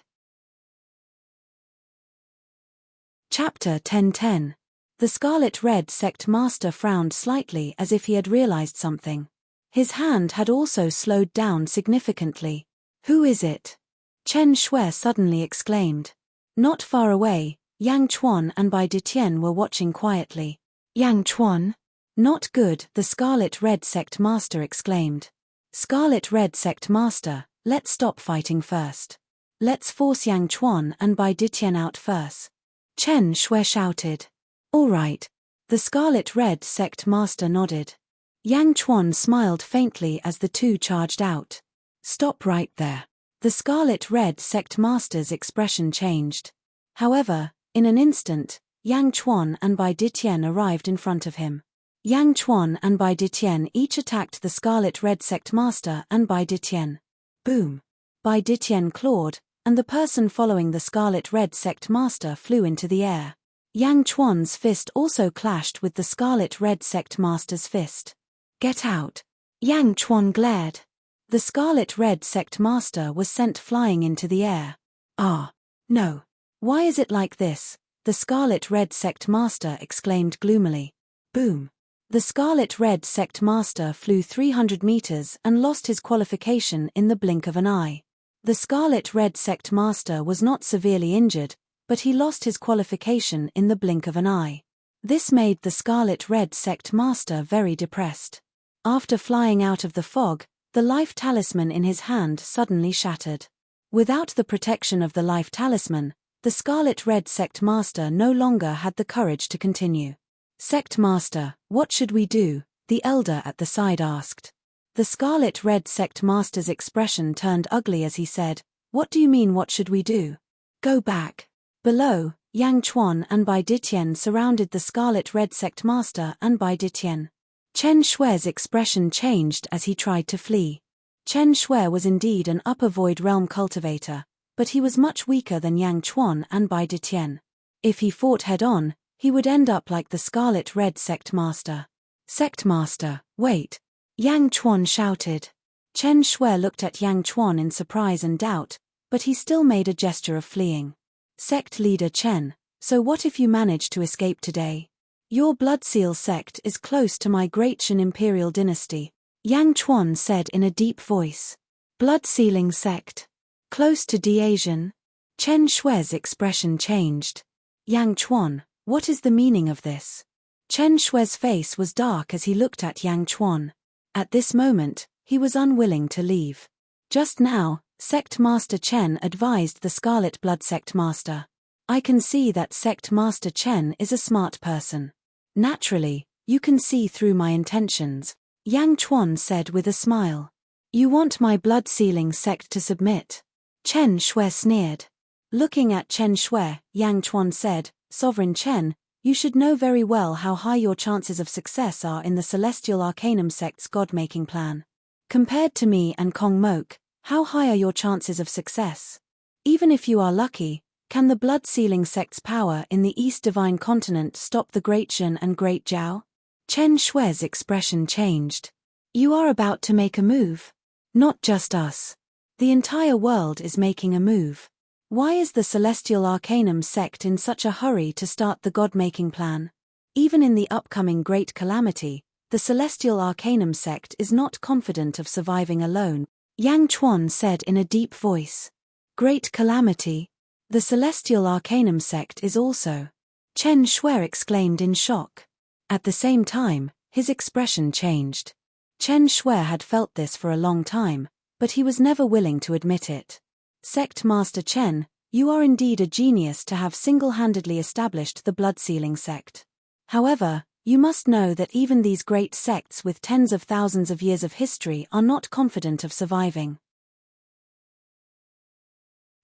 Chapter 1010. The Scarlet Red sect master frowned slightly as if he had realized something. His hand had also slowed down significantly. Who is it? Chen Shui suddenly exclaimed. Not far away, Yang Chuan and Bai Ditian were watching quietly. Yang Chuan? Not good, the Scarlet Red sect master exclaimed. Scarlet Red sect master, let's stop fighting first. Let's force Yang Chuan and Bai Ditian out first. Chen Shui shouted. All right. The Scarlet Red sect master nodded. Yang Chuan smiled faintly as the two charged out. Stop right there. The Scarlet Red sect master's expression changed. However, in an instant, Yang Chuan and Bai Ditian arrived in front of him. Yang Chuan and Bai Ditian each attacked the Scarlet Red sect master and Bai Ditian. Boom! Bai Ditian clawed, and the person following the Scarlet Red sect master flew into the air. Yang Chuan's fist also clashed with the Scarlet Red sect master's fist. Get out! Yang Chuan glared. The Scarlet Red sect master was sent flying into the air. Ah! No! Why is it like this? The Scarlet Red sect master exclaimed gloomily. Boom! The Scarlet Red sect master flew 300 meters and lost his qualification in the blink of an eye. The Scarlet Red sect master was not severely injured, but he lost his qualification in the blink of an eye. This made the Scarlet Red sect master very depressed. After flying out of the fog, the life talisman in his hand suddenly shattered. Without the protection of the life talisman, the Scarlet Red sect master no longer had the courage to continue. Sect master, what should we do? The elder at the side asked. The Scarlet Red sect master's expression turned ugly as he said, What do you mean what should we do? Go back. Below, Yang Chuan and Bai Ditian surrounded the scarlet-red sect master and Bai Ditian. Chen Shui's expression changed as he tried to flee. Chen Shui was indeed an upper void realm cultivator, but he was much weaker than Yang Chuan and Bai Ditian. If he fought head-on, he would end up like the scarlet-red sect master. Sect master, wait! Yang Chuan shouted. Chen Shui looked at Yang Chuan in surprise and doubt, but he still made a gesture of fleeing. Sect leader Chen, so what if you manage to escape today? Your Bloodseal sect is close to my great Shan imperial dynasty, Yang Chuan said in a deep voice. Bloodsealing sect. Close to Diasian? Chen Shui's expression changed. Yang Chuan, what is the meaning of this? Chen Shui's face was dark as he looked at Yang Chuan. At this moment, he was unwilling to leave. Just now, Sect Master Chen advised the Scarlet Blood Sect Master. I can see that Sect Master Chen is a smart person. Naturally, you can see through my intentions, Yang Chuan said with a smile. You want my blood-sealing sect to submit? Chen Shui sneered. Looking at Chen Shui, Yang Chuan said, Sovereign Chen, you should know very well how high your chances of success are in the Celestial Arcanum sect's god-making plan. Compared to me and Kong Mok, how high are your chances of success? Even if you are lucky, can the blood-sealing sect's power in the East Divine Continent stop the Great Shan and Great Zhao? Chen Shui's expression changed. You are about to make a move. Not just us. The entire world is making a move. Why is the Celestial Arcanum sect in such a hurry to start the god-making plan? Even in the upcoming Great Calamity, the Celestial Arcanum sect is not confident of surviving alone, Yang Chuan said in a deep voice. Great Calamity? The Celestial Arcanum sect is also. Chen Shui exclaimed in shock. At the same time, his expression changed. Chen Shui had felt this for a long time, but he was never willing to admit it. Sect Master Chen, you are indeed a genius to have single-handedly established the blood-sealing sect. However, you must know that even these great sects with tens of thousands of years of history are not confident of surviving.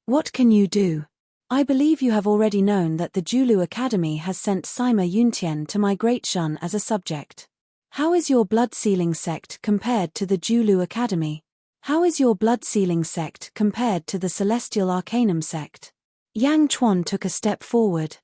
What can you do? I believe you have already known that the Julu Academy has sent Sima Yuntian to my Great Shan as a subject. How is your blood-sealing sect compared to the Julu Academy? How is your blood-sealing sect compared to the Celestial Arcanum sect? Yang Chuan took a step forward.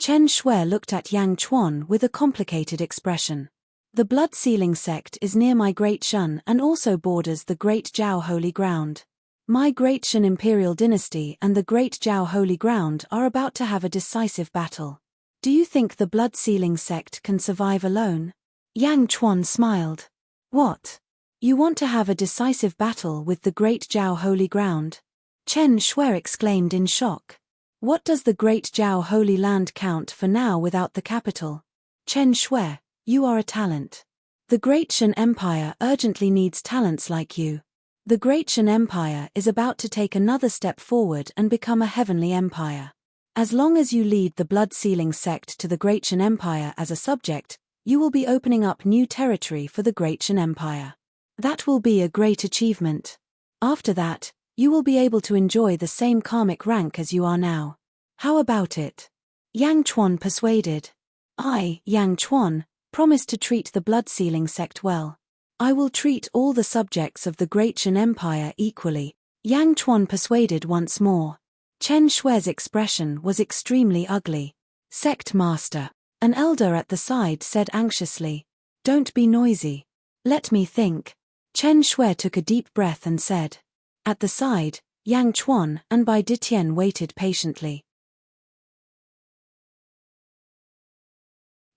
Chen Shui looked at Yang Chuan with a complicated expression. The blood-sealing sect is near my Great Shan and also borders the Great Zhao Holy Ground. My Great Shan Imperial Dynasty and the Great Zhao Holy Ground are about to have a decisive battle. Do you think the blood-sealing sect can survive alone? Yang Chuan smiled. What? You want to have a decisive battle with the Great Zhao Holy Ground? Chen Shui exclaimed in shock. What does the Great Zhao Holy Land count for now without the capital? Chen Shui, you are a talent. The Great Shan Empire urgently needs talents like you. The Great Shan Empire is about to take another step forward and become a heavenly empire. As long as you lead the blood-sealing sect to the Great Shan Empire as a subject, you will be opening up new territory for the Great Shan Empire. That will be a great achievement. After that, you will be able to enjoy the same karmic rank as you are now. How about it? Yang Chuan persuaded. I, Yang Chuan, promise to treat the blood-sealing sect well. I will treat all the subjects of the Great Shan Empire equally, Yang Chuan persuaded once more. Chen Shui's expression was extremely ugly. Sect Master, an elder at the side said anxiously. Don't be noisy. Let me think. Chen Shui took a deep breath and said. At the side, Yang Chuan and Bai Ditian waited patiently.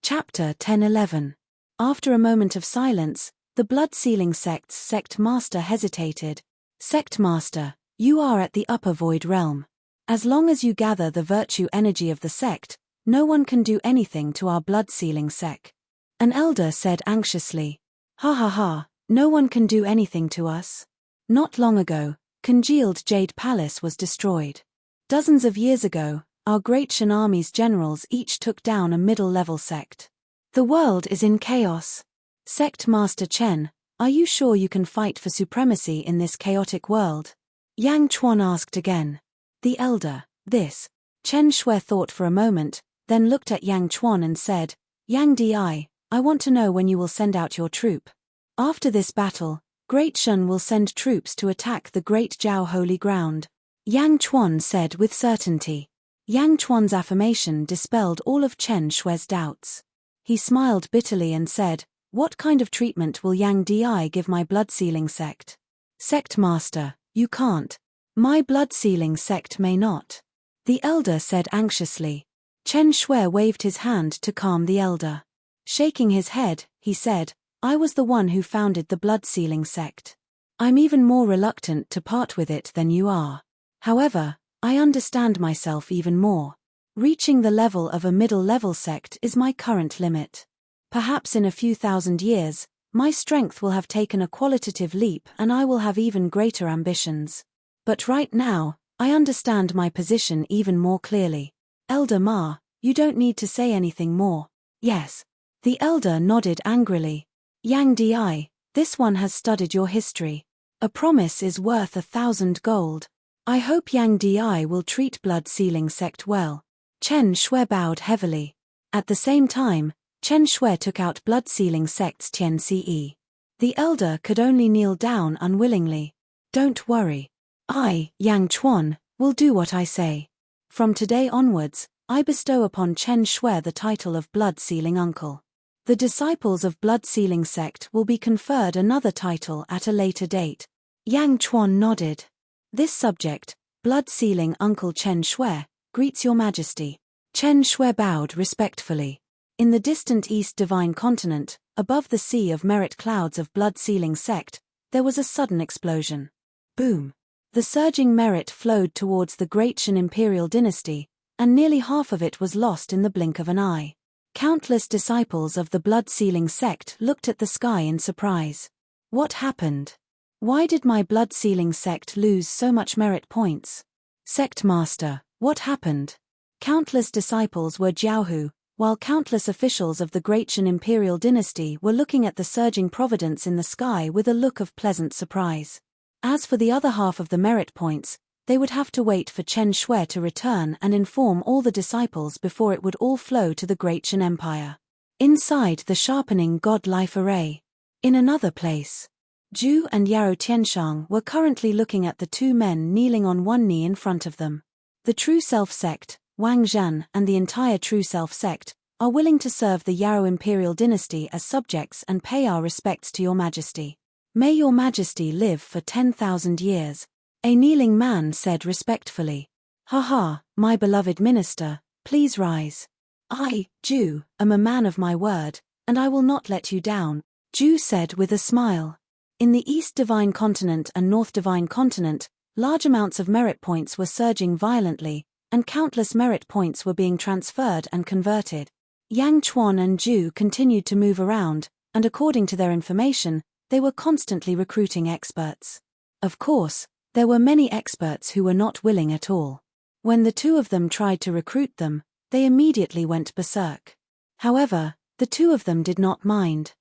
Chapter 10-11. After a moment of silence, the blood-sealing sect's sect master hesitated. Sect Master, you are at the upper void realm. As long as you gather the virtue energy of the sect, no one can do anything to our blood-sealing sect. An elder said anxiously. Ha ha ha, no one can do anything to us. Not long ago, congealed Jade Palace was destroyed. Dozens of years ago, our Great Shan Army's generals each took down a middle-level sect. The world is in chaos. Sect Master Chen, are you sure you can fight for supremacy in this chaotic world? Yang Chuan asked again. The elder, this. Chen Shui thought for a moment, then looked at Yang Chuan and said, Yang Di, I want to know when you will send out your troop. After this battle, Great Shun will send troops to attack the Great Jiao Holy Ground. Yang Chuan said with certainty. Yang Chuan's affirmation dispelled all of Chen Shui's doubts. He smiled bitterly and said, What kind of treatment will Yang Di give my blood-sealing sect? Sect Master, you can't. My blood-sealing sect may not. The elder said anxiously. Chen Shui waved his hand to calm the elder. Shaking his head, he said, I was the one who founded the blood-sealing sect. I'm even more reluctant to part with it than you are. However, I understand myself even more. Reaching the level of a middle-level sect is my current limit. Perhaps in a few thousand years, my strength will have taken a qualitative leap and I will have even greater ambitions. But right now, I understand my position even more clearly. Elder Ma, you don't need to say anything more. Yes. The elder nodded angrily. Yang Di, this one has studied your history. A promise is worth 1,000 gold. I hope Yang Di will treat blood-sealing sect well. Chen Shui bowed heavily. At the same time, Chen Shui took out blood-sealing sect's Tian Ce. The elder could only kneel down unwillingly. Don't worry. I, Yang Chuan, will do what I say. From today onwards, I bestow upon Chen Shui the title of blood-sealing uncle. The disciples of blood-sealing sect will be conferred another title at a later date. Yang Chuan nodded. This subject, blood-sealing uncle Chen Shui, greets your majesty. Chen Shui bowed respectfully. In the distant East Divine Continent, above the sea of merit clouds of blood-sealing sect, there was a sudden explosion. Boom. The surging merit flowed towards the Great Shan Imperial dynasty, and nearly half of it was lost in the blink of an eye. Countless disciples of the blood-sealing sect looked at the sky in surprise. What happened? Why did my blood-sealing sect lose so much merit points? Sect Master, what happened? Countless disciples were Jiaohu, while countless officials of the Great Shan Imperial dynasty were looking at the surging providence in the sky with a look of pleasant surprise. As for the other half of the merit points, they would have to wait for Chen Shui to return and inform all the disciples before it would all flow to the Great Shan Empire. Inside the sharpening God-life array. In another place, Zhu and Yaro Tianshang were currently looking at the two men kneeling on one knee in front of them. The True Self sect, Wang Zhan and the entire True Self sect, are willing to serve the Yaro Imperial dynasty as subjects and pay our respects to your majesty. May your majesty live for 10,000 years. A kneeling man said respectfully. Ha, my beloved minister, please rise. I, Zhu, am a man of my word, and I will not let you down, Zhu said with a smile. In the East Divine Continent and North Divine Continent, large amounts of merit points were surging violently, and countless merit points were being transferred and converted. Yang Chuan and Zhu continued to move around, and according to their information, they were constantly recruiting experts. Of course, there were many experts who were not willing at all. When the two of them tried to recruit them, they immediately went berserk. However, the two of them did not mind.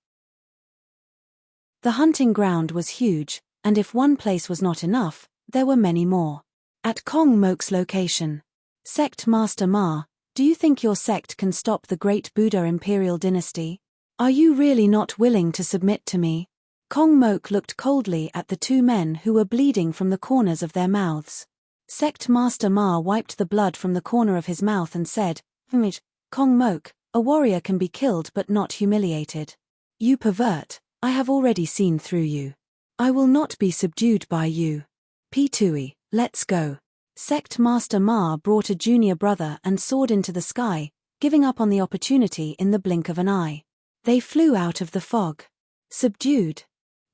The hunting ground was huge, and if one place was not enough, there were many more. At Kong Mok's location. Sect Master Ma, do you think your sect can stop the great Buddha Imperial dynasty? Are you really not willing to submit to me? Kong Mok looked coldly at the two men who were bleeding from the corners of their mouths. Sect Master Ma wiped the blood from the corner of his mouth and said, Kong Mok, a warrior can be killed but not humiliated. You pervert, I have already seen through you. I will not be subdued by you. P2E, let's go. Sect Master Ma brought a junior brother and soared into the sky, giving up on the opportunity in the blink of an eye. They flew out of the fog. Subdued.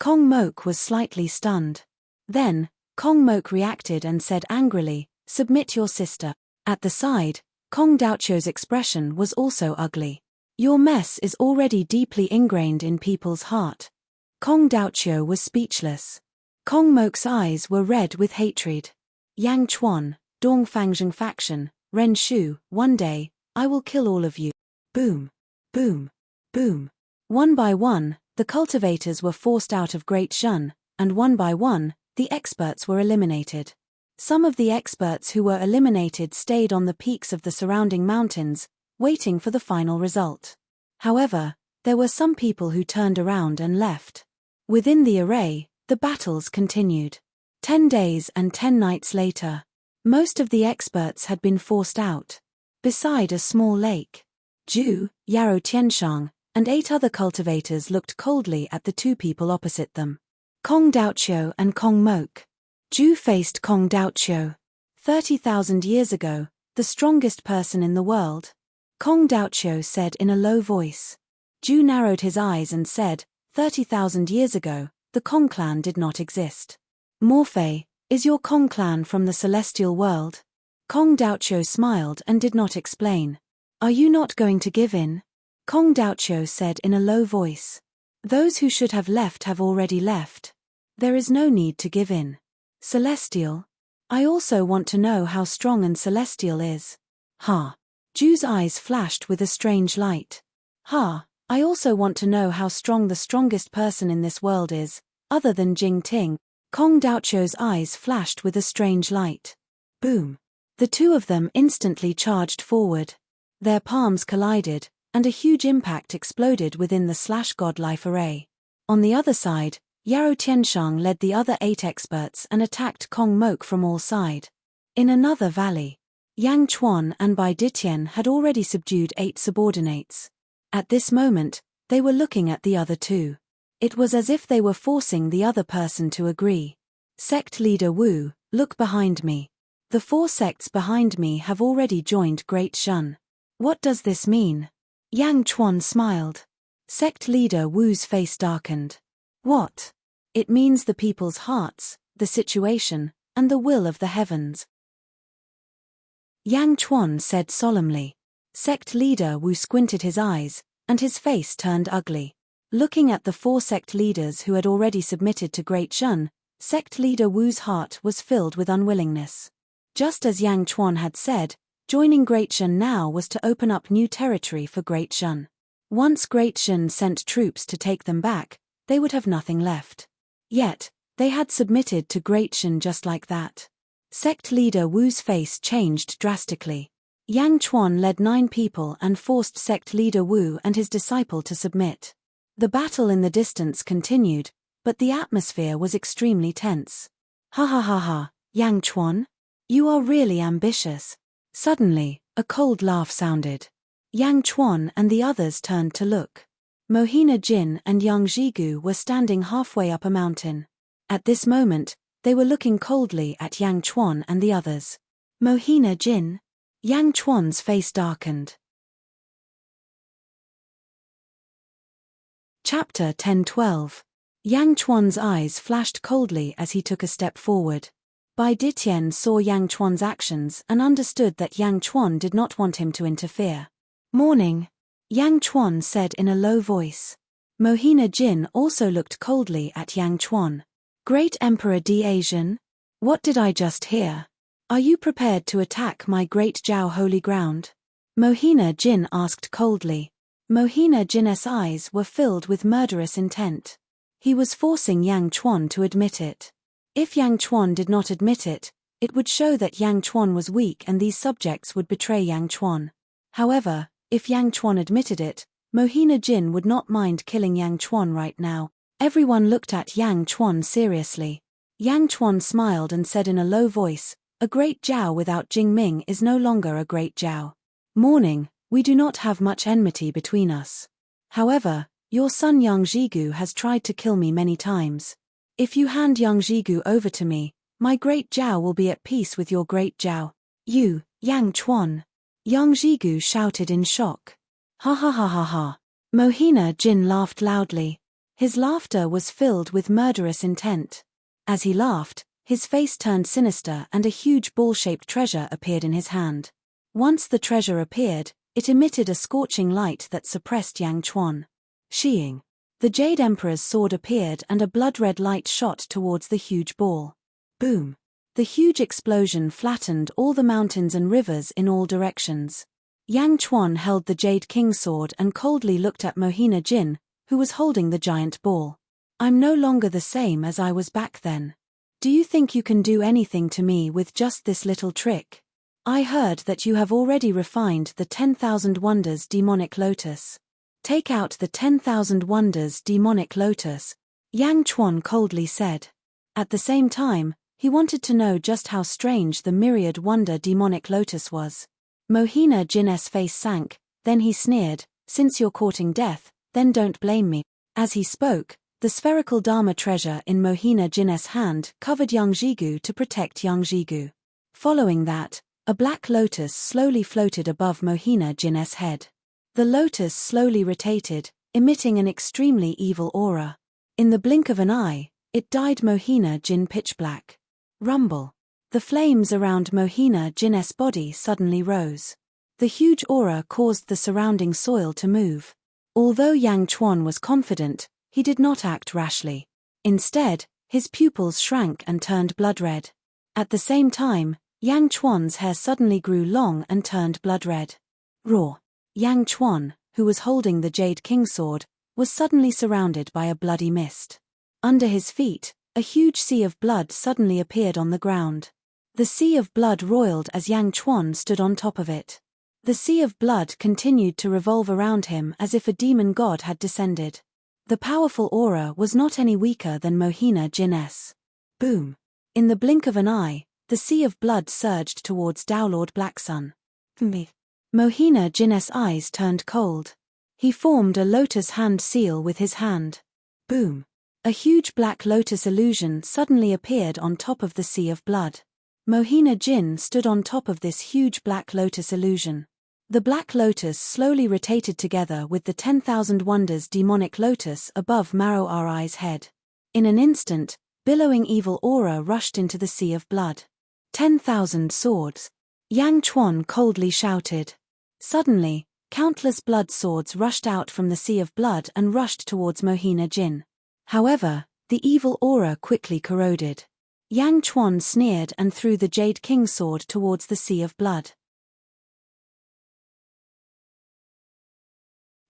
Kong Mok was slightly stunned. Then, Kong Mok reacted and said angrily, submit your sister. At the side, Kong Daochio's expression was also ugly. Your mess is already deeply ingrained in people's heart. Kong Daochio was speechless. Kong Mok's eyes were red with hatred. Yang Chuan, Dongfangjing faction, Ren Shu, one day, I will kill all of you. Boom. Boom. Boom. One by one, the cultivators were forced out of Great Shun, and one by one, the experts were eliminated. Some of the experts who were eliminated stayed on the peaks of the surrounding mountains, waiting for the final result. However, there were some people who turned around and left. Within the array, the battles continued. 10 days and 10 nights later, most of the experts had been forced out. Beside a small lake, Zhu, Yarou Tianshang, and 8 other cultivators looked coldly at the 2 people opposite them. Kong Daoqiu and Kong Mok. Zhu faced Kong Daoqiu. 30,000 years ago, the strongest person in the world. Kong Daoqiu said in a low voice. Zhu narrowed his eyes and said, 30,000 years ago, the Kong clan did not exist. Morphe, is your Kong clan from the celestial world? Kong Daoqiu smiled and did not explain. Are you not going to give in? Kong Daoqiu said in a low voice. Those who should have left have already left. There is no need to give in. Celestial? I also want to know how strong and celestial is. Ha. Zhu's eyes flashed with a strange light. Ha, I also want to know how strong the strongest person in this world is, other than Jing Ting. Kong Daoqiu's eyes flashed with a strange light. Boom. The 2 of them instantly charged forward. Their palms collided, and a huge impact exploded within the godlife array. On the other side, Yarou Tianshang led the other 8 experts and attacked Kong Mok from all sides. In another valley, Yang Chuan and Bai Ditian had already subdued 8 subordinates. At this moment, they were looking at the other 2. It was as if they were forcing the other person to agree. Sect leader Wu, look behind me. The 4 sects behind me have already joined Great Shun. What does this mean? Yang Chuan smiled. Sect leader Wu's face darkened. What? It means the people's hearts, the situation, and the will of the heavens. Yang Chuan said solemnly. Sect leader Wu squinted his eyes, and his face turned ugly. Looking at the 4 sect leaders who had already submitted to Great Shun, sect leader Wu's heart was filled with unwillingness. Just as Yang Chuan had said, joining Great Shun now was to open up new territory for Great Shun. Once Great Shun sent troops to take them back, they would have nothing left. Yet, they had submitted to Great Shun just like that. Sect leader Wu's face changed drastically. Yang Chuan led 9 people and forced sect leader Wu and his disciple to submit. The battle in the distance continued, but the atmosphere was extremely tense. Ha ha ha ha, Yang Chuan? You are really ambitious. Suddenly, a cold laugh sounded. Yang Chuan and the others turned to look. Mohina Jin and Yang Zhigu were standing halfway up a mountain. At this moment, they were looking coldly at Yang Chuan and the others. Mohina Jin? Yang Chuan's face darkened. Chapter 10-12. Yang Chuan's eyes flashed coldly as he took a step forward. Bai Ditian saw Yang Chuan's actions and understood that Yang Chuan did not want him to interfere. Morning, Yang Chuan said in a low voice. Mohina Jin also looked coldly at Yang Chuan. Great Emperor Di Asian? What did I just hear? Are you prepared to attack my great Jiao holy ground? Mohina Jin asked coldly. Mohina Jin's eyes were filled with murderous intent. He was forcing Yang Chuan to admit it. If Yang Chuan did not admit it, it would show that Yang Chuan was weak and these subjects would betray Yang Chuan. However, if Yang Chuan admitted it, Mohina Jin would not mind killing Yang Chuan right now. Everyone looked at Yang Chuan seriously. Yang Chuan smiled and said in a low voice, a great Jiao without Jingming is no longer a great Jiao. Morning, we do not have much enmity between us. However, your son Yang Zhigu has tried to kill me many times. If you hand Yang Zhigu over to me, my great Jiao will be at peace with your great Jiao. You, Yang Chuan. Yang Zhigu shouted in shock. Ha ha ha ha ha. Mohina Jin laughed loudly. His laughter was filled with murderous intent. As he laughed, his face turned sinister and a huge ball-shaped treasure appeared in his hand. Once the treasure appeared, it emitted a scorching light that suppressed Yang Chuan. Sheeing. The Jade Emperor's sword appeared and a blood-red light shot towards the huge ball. Boom. The huge explosion flattened all the mountains and rivers in all directions. Yang Chuan held the Jade King's sword and coldly looked at Mohina Jin, who was holding the giant ball. I'm no longer the same as I was back then. Do you think you can do anything to me with just this little trick? I heard that you have already refined the 10,000 wonders demonic lotus. Take out the 10,000 wonders demonic lotus, Yang Chuan coldly said. At the same time, he wanted to know just how strange the myriad wonder demonic lotus was. Mohina Jin's face sank, then he sneered, since you're courting death, then don't blame me. As he spoke, the spherical Dharma treasure in Mohina Jin's hand covered Yang Jigu to protect Yang Jigu. Following that, a black lotus slowly floated above Mohina Jin's head. The lotus slowly rotated, emitting an extremely evil aura. In the blink of an eye, it dyed Mohina Jin pitch black. Rumble. The flames around Mohina Jin's body suddenly rose. The huge aura caused the surrounding soil to move. Although Yang Chuan was confident, he did not act rashly. Instead, his pupils shrank and turned blood red. At the same time, Yang Chuan's hair suddenly grew long and turned blood red. Roar. Yang Chuan, who was holding the Jade King sword, was suddenly surrounded by a bloody mist. Under his feet, a huge sea of blood suddenly appeared on the ground. The sea of blood roiled as Yang Chuan stood on top of it. The sea of blood continued to revolve around him as if a demon god had descended. The powerful aura was not any weaker than Mohina Jin's. Boom. In the blink of an eye, the sea of blood surged towards Downlord Blacksun. Mohina Jin's eyes turned cold. He formed a lotus hand seal with his hand. Boom. A huge black lotus illusion suddenly appeared on top of the sea of blood. Mohina Jin stood on top of this huge black lotus illusion. The black lotus slowly rotated together with the 10,000 wonders demonic lotus above Maro Ri's head. In an instant, billowing evil aura rushed into the sea of blood. 10,000 swords. Yang Chuan coldly shouted. Suddenly, countless blood swords rushed out from the sea of blood and rushed towards Mohina Jin. However, the evil aura quickly corroded. Yang Chuan sneered and threw the Jade King sword towards the sea of blood.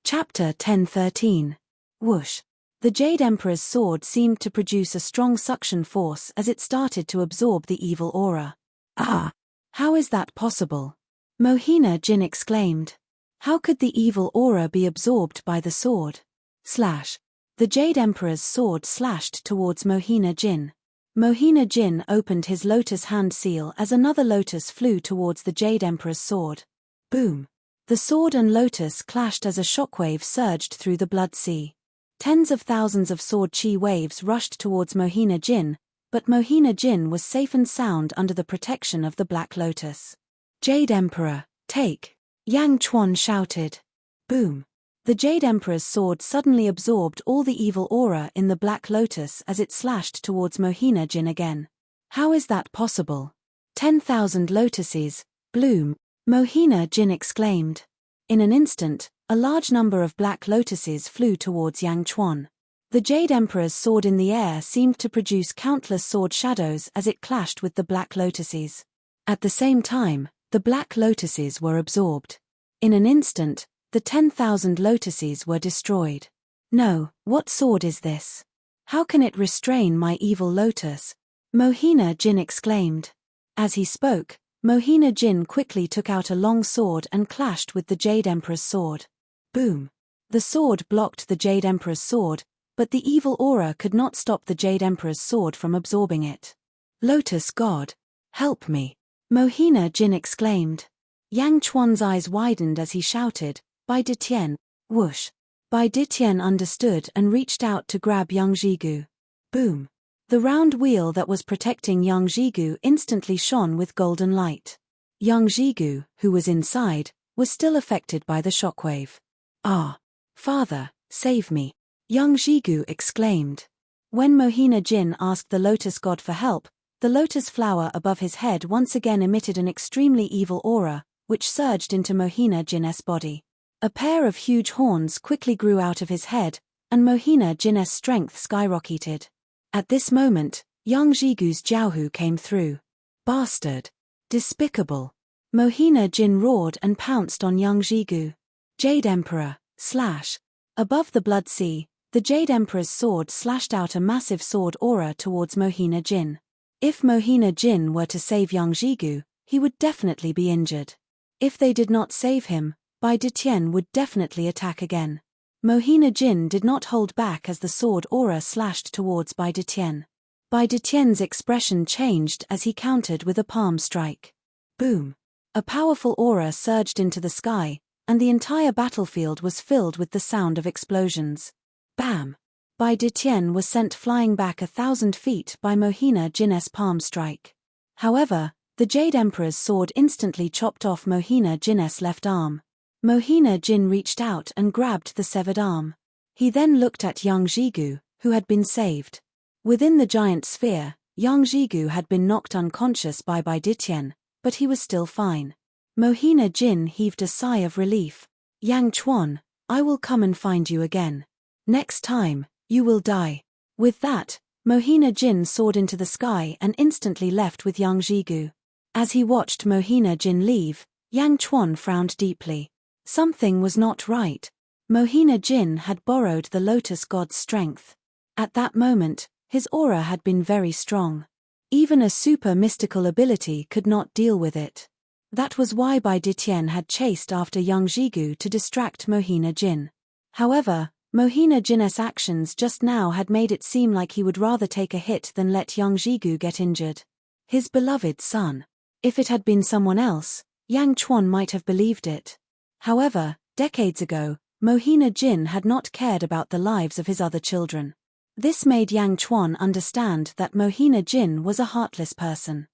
Chapter 1013. Whoosh. The Jade Emperor's sword seemed to produce a strong suction force as it started to absorb the evil aura. Ah! How is that possible? Mohina Jin exclaimed. How could the evil aura be absorbed by the sword? Slash. The Jade Emperor's sword slashed towards Mohina Jin. Mohina Jin opened his lotus hand seal as another lotus flew towards the Jade Emperor's sword. Boom. The sword and lotus clashed as a shockwave surged through the blood sea. Tens of thousands of sword chi waves rushed towards Mohina Jin, but Mohina Jin was safe and sound under the protection of the Black Lotus. Jade Emperor, take! Yang Chuan shouted. Boom! The Jade Emperor's sword suddenly absorbed all the evil aura in the Black Lotus as it slashed towards Mohina Jin again. How is that possible? 10,000 lotuses, bloom! Mohina Jin exclaimed. In an instant, a large number of black lotuses flew towards Yang Chuan. The Jade Emperor's sword in the air seemed to produce countless sword shadows as it clashed with the black lotuses. At the same time, the black lotuses were absorbed. In an instant, the 10,000 lotuses were destroyed. No, what sword is this? How can it restrain my evil lotus? Mohina Jin exclaimed. As he spoke, Mohina Jin quickly took out a long sword and clashed with the Jade Emperor's sword. Boom! The sword blocked the Jade Emperor's sword, but the evil aura could not stop the Jade Emperor's sword from absorbing it. Lotus God, help me! Mohina Jin exclaimed. Yang Chuan's eyes widened as he shouted, Bai Ditien, whoosh! Bai Ditien understood and reached out to grab Yang Jigu. Boom! The round wheel that was protecting Yang Jigu instantly shone with golden light. Yang Jigu, who was inside, was still affected by the shockwave. Ah! Father, save me! Yang Jigu exclaimed. When Mohina Jin asked the Lotus God for help, the lotus flower above his head once again emitted an extremely evil aura, which surged into Mohina Jin's body. A pair of huge horns quickly grew out of his head, and Mohina Jin's strength skyrocketed. At this moment, Yang Jigu's Jiaohu came through. Bastard! Despicable! Mohina Jin roared and pounced on Yang Jigu. Jade Emperor, slash! Above the blood sea, the Jade Emperor's sword slashed out a massive sword aura towards Mohina Jin. If Mohina Jin were to save Yang Jigu, he would definitely be injured. If they did not save him, Bai Detian would definitely attack again. Mohina Jin did not hold back as the sword aura slashed towards Bai Detian. Bai Detian's expression changed as he countered with a palm strike. Boom! A powerful aura surged into the sky, and the entire battlefield was filled with the sound of explosions. Bam! Bai Detian was sent flying back 1,000 feet by Mohina Jin's palm strike. However, the Jade Emperor's sword instantly chopped off Mohina Jin's left arm. Mohina Jin reached out and grabbed the severed arm. He then looked at Yang Jigu, who had been saved. Within the giant sphere, Yang Jigu had been knocked unconscious by Bai Detian, but he was still fine. Mohina Jin heaved a sigh of relief. Yang Chuan, I will come and find you again. Next time, you will die. With that, Mohina Jin soared into the sky and instantly left with Yang Jigu. As he watched Mohina Jin leave, Yang Chuan frowned deeply. Something was not right. Mohina Jin had borrowed the Lotus God's strength. At that moment, his aura had been very strong. Even a super mystical ability could not deal with it. That was why Bai Detian had chased after Yang Jigu to distract Mohina Jin. However, Mohina Jin's actions just now had made it seem like he would rather take a hit than let Yang Jigu get injured. His beloved son. If it had been someone else, Yang Chuan might have believed it. However, decades ago, Mohina Jin had not cared about the lives of his other children. This made Yang Chuan understand that Mohina Jin was a heartless person.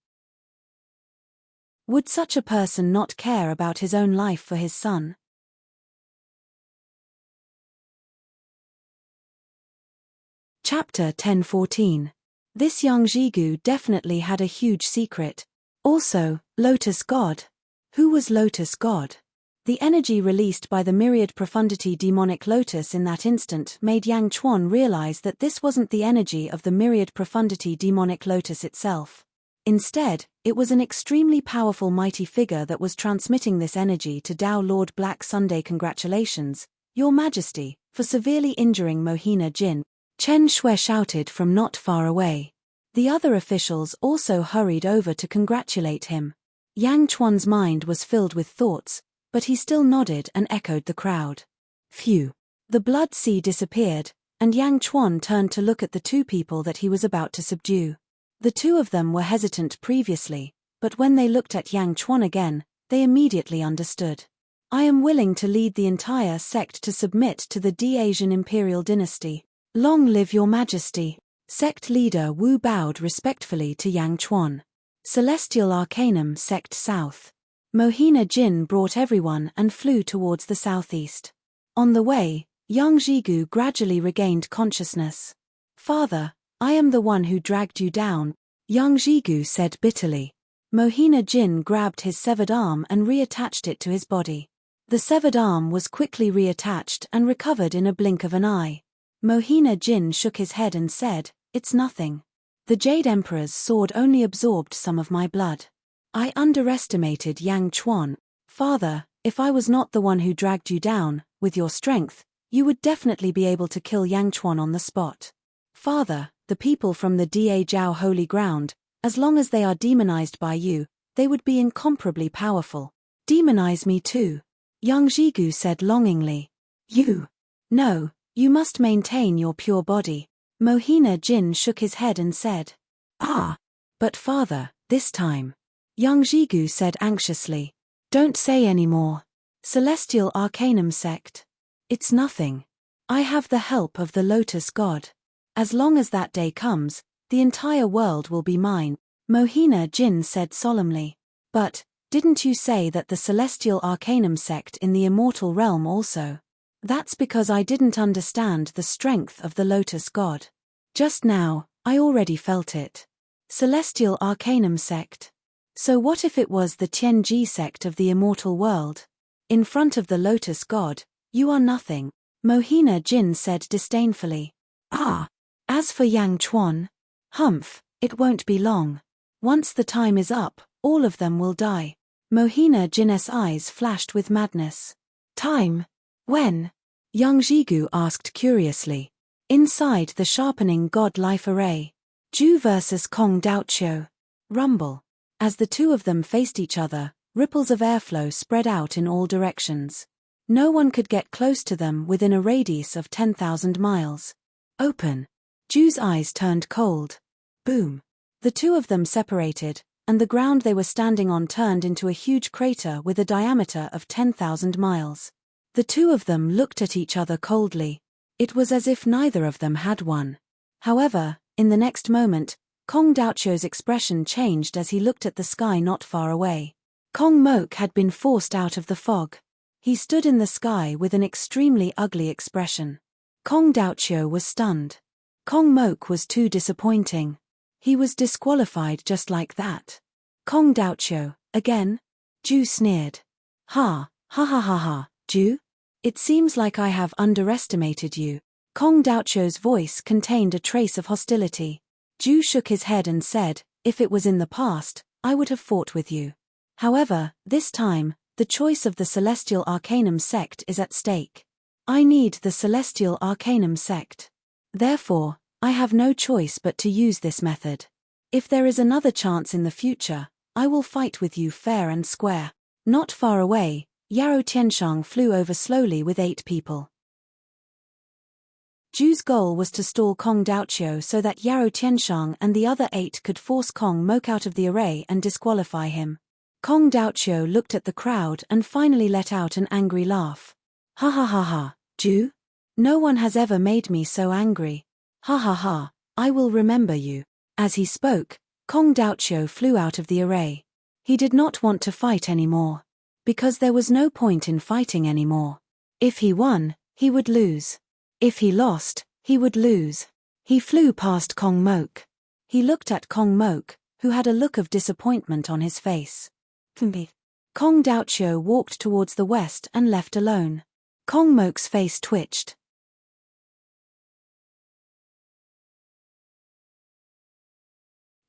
Would such a person not care about his own life for his son? Chapter 10:14. This Yang Jigu definitely had a huge secret. Also, Lotus God. Who was Lotus God? The energy released by the myriad profundity demonic lotus in that instant made Yang Chuan realize that this wasn't the energy of the myriad profundity demonic lotus itself. Instead, it was an extremely powerful mighty figure that was transmitting this energy to Tao Lord Black Sunday. Congratulations, Your Majesty, for severely injuring Mohina Jin, Chen Shui shouted from not far away. The other officials also hurried over to congratulate him. Yang Chuan's mind was filled with thoughts, but he still nodded and echoed the crowd. Phew. The blood sea disappeared, and Yang Chuan turned to look at the two people that he was about to subdue. The two of them were hesitant previously, but when they looked at Yang Chuan again, they immediately understood. I am willing to lead the entire sect to submit to the De-Asian Imperial Dynasty. Long live Your Majesty. Sect leader Wu bowed respectfully to Yang Chuan. Celestial Arcanum Sect South. Mohina Jin brought everyone and flew towards the southeast. On the way, Yang Jigu gradually regained consciousness. Father, I am the one who dragged you down, Yang Jigu said bitterly. Mohina Jin grabbed his severed arm and reattached it to his body. The severed arm was quickly reattached and recovered in a blink of an eye. Mohina Jin shook his head and said, It's nothing. The Jade Emperor's sword only absorbed some of my blood. I underestimated Yang Chuan. Father, if I was not the one who dragged you down, with your strength, you would definitely be able to kill Yang Chuan on the spot. Father, the people from the Da Jiao holy ground, as long as they are demonized by you, they would be incomparably powerful. Demonize me too. Yang Jigu said longingly. You. No, you must maintain your pure body. Mohina Jin shook his head and said. Ah. But father, this time. Yang Jigu said anxiously. Don't say any more. Celestial Arcanum Sect. It's nothing. I have the help of the Lotus God. As long as that day comes, the entire world will be mine, Mohina Jin said solemnly. But, didn't you say that the Celestial Arcanum Sect in the Immortal realm also? That's because I didn't understand the strength of the Lotus God. Just now, I already felt it. Celestial Arcanum Sect. So what if it was the Tianji sect of the Immortal world? In front of the Lotus God, you are nothing, Mohina Jin said disdainfully. Ah. As for Yang Chuan, humph, it won't be long. Once the time is up, all of them will die. Mohina Jin's eyes flashed with madness. Time? When? Yang Jigu asked curiously. Inside the sharpening God life array. Ju versus Kong Daoqiu. Rumble. As the two of them faced each other, ripples of airflow spread out in all directions. No one could get close to them within a radius of 10,000 miles. Open. Ju's eyes turned cold. Boom. The two of them separated, and the ground they were standing on turned into a huge crater with a diameter of 10,000 miles. The two of them looked at each other coldly. It was as if neither of them had won. However, in the next moment, Kong Daoqiu's expression changed as he looked at the sky not far away. Kong Mok had been forced out of the fog. He stood in the sky with an extremely ugly expression. Kong Daoqiu was stunned. Kong Mok was too disappointing. He was disqualified just like that. Kong Daoqiu, again? Ju sneered. Ha, ha ha ha ha, Ju? It seems like I have underestimated you. Kong Daoqiu's voice contained a trace of hostility. Ju shook his head and said, if it was in the past, I would have fought with you. However, this time, the choice of the Celestial Arcanum sect is at stake. I need the Celestial Arcanum sect. Therefore, I have no choice but to use this method. If there is another chance in the future, I will fight with you fair and square. Not far away, Yarou Tianshang flew over slowly with 8 people. Ju's goal was to stall Kong Daoqiu so that Yarou Tianshang and the other 8 could force Kong Mok out of the array and disqualify him. Kong Daoqiu looked at the crowd and finally let out an angry laugh. Ha ha ha ha, Ju? No one has ever made me so angry. Ha ha ha, I will remember you. As he spoke, Kong Daoqiu flew out of the array. He did not want to fight anymore. Because there was no point in fighting anymore. If he won, he would lose. If he lost, he would lose. He flew past Kong Mok. He looked at Kong Mok, who had a look of disappointment on his face. Kong Daoqiu walked towards the west and left alone. Kong Mok's face twitched.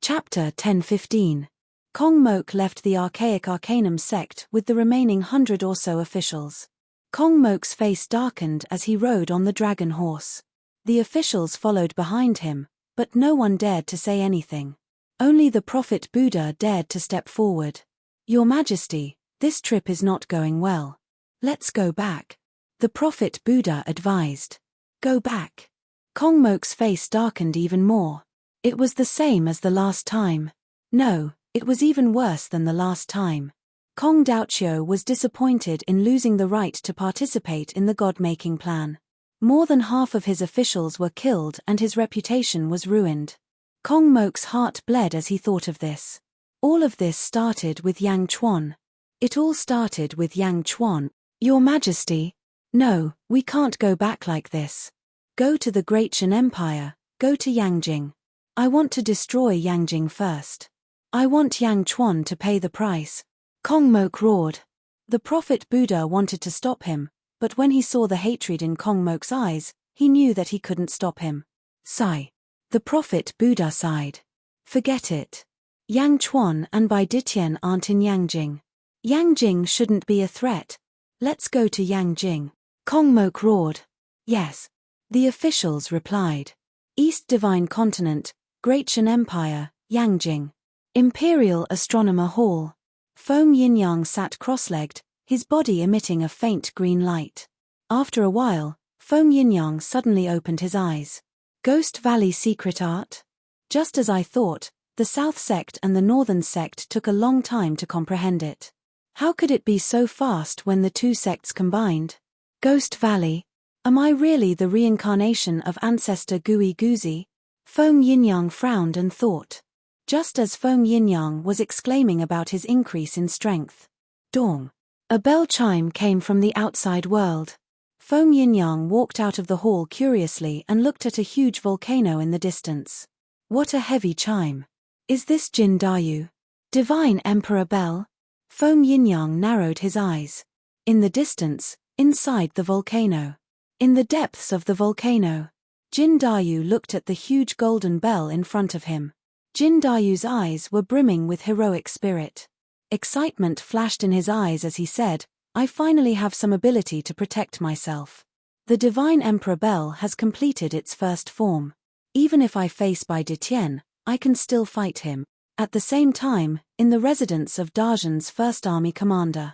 Chapter 10-15. Kong Mok left the Archaic Arcanum sect with the remaining 100 or so officials. Kong Mok's face darkened as he rode on the dragon horse. The officials followed behind him, but no one dared to say anything. Only the Prophet Buddha dared to step forward. Your Majesty, this trip is not going well. Let's go back. The Prophet Buddha advised. Go back. Kong Mok's face darkened even more. It was the same as the last time. No, it was even worse than the last time. Kong Daoqiu was disappointed in losing the right to participate in the god-making plan. More than half of his officials were killed and his reputation was ruined. Kong Mok's heart bled as he thought of this. All of this started with Yang Chuan. It all started with Yang Chuan. Your Majesty. No, we can't go back like this. Go to the Great Shan Empire, go to Yangjing. I want to destroy Yangjing first. I want Yang Chuan to pay the price. Kong Mok roared. The Prophet Buddha wanted to stop him, but when he saw the hatred in Kong Mok's eyes, he knew that he couldn't stop him. Sigh. The Prophet Buddha sighed. Forget it. Yang Chuan and Bai Ditien aren't in Yangjing. Yangjing shouldn't be a threat. Let's go to Yangjing. Kong Mok roared. Yes. The officials replied. East Divine Continent, Great Shan Empire, Yangjing. Imperial Astronomer Hall. Feng Yinyang sat cross-legged, his body emitting a faint green light. After a while, Feng Yinyang suddenly opened his eyes. Ghost Valley secret art? Just as I thought, the South sect and the Northern sect took a long time to comprehend it. How could it be so fast when the two sects combined? Ghost Valley? Am I really the reincarnation of ancestor Gui Guzi? Feng Yinyang frowned and thought. Just as Feng Yinyang was exclaiming about his increase in strength. Dong. A bell chime came from the outside world. Feng Yinyang walked out of the hall curiously and looked at a huge volcano in the distance. What a heavy chime. Is this Jin Dayu? Divine Emperor Bell? Feng Yinyang narrowed his eyes. In the distance, inside the volcano. In the depths of the volcano. Jin Dayu looked at the huge golden bell in front of him. Jin Dayu's eyes were brimming with heroic spirit. Excitement flashed in his eyes as he said, I finally have some ability to protect myself. The Divine Emperor Bell has completed its first form. Even if I face Bai Ditien, I can still fight him. At the same time, in the residence of Darzhan's first army commander,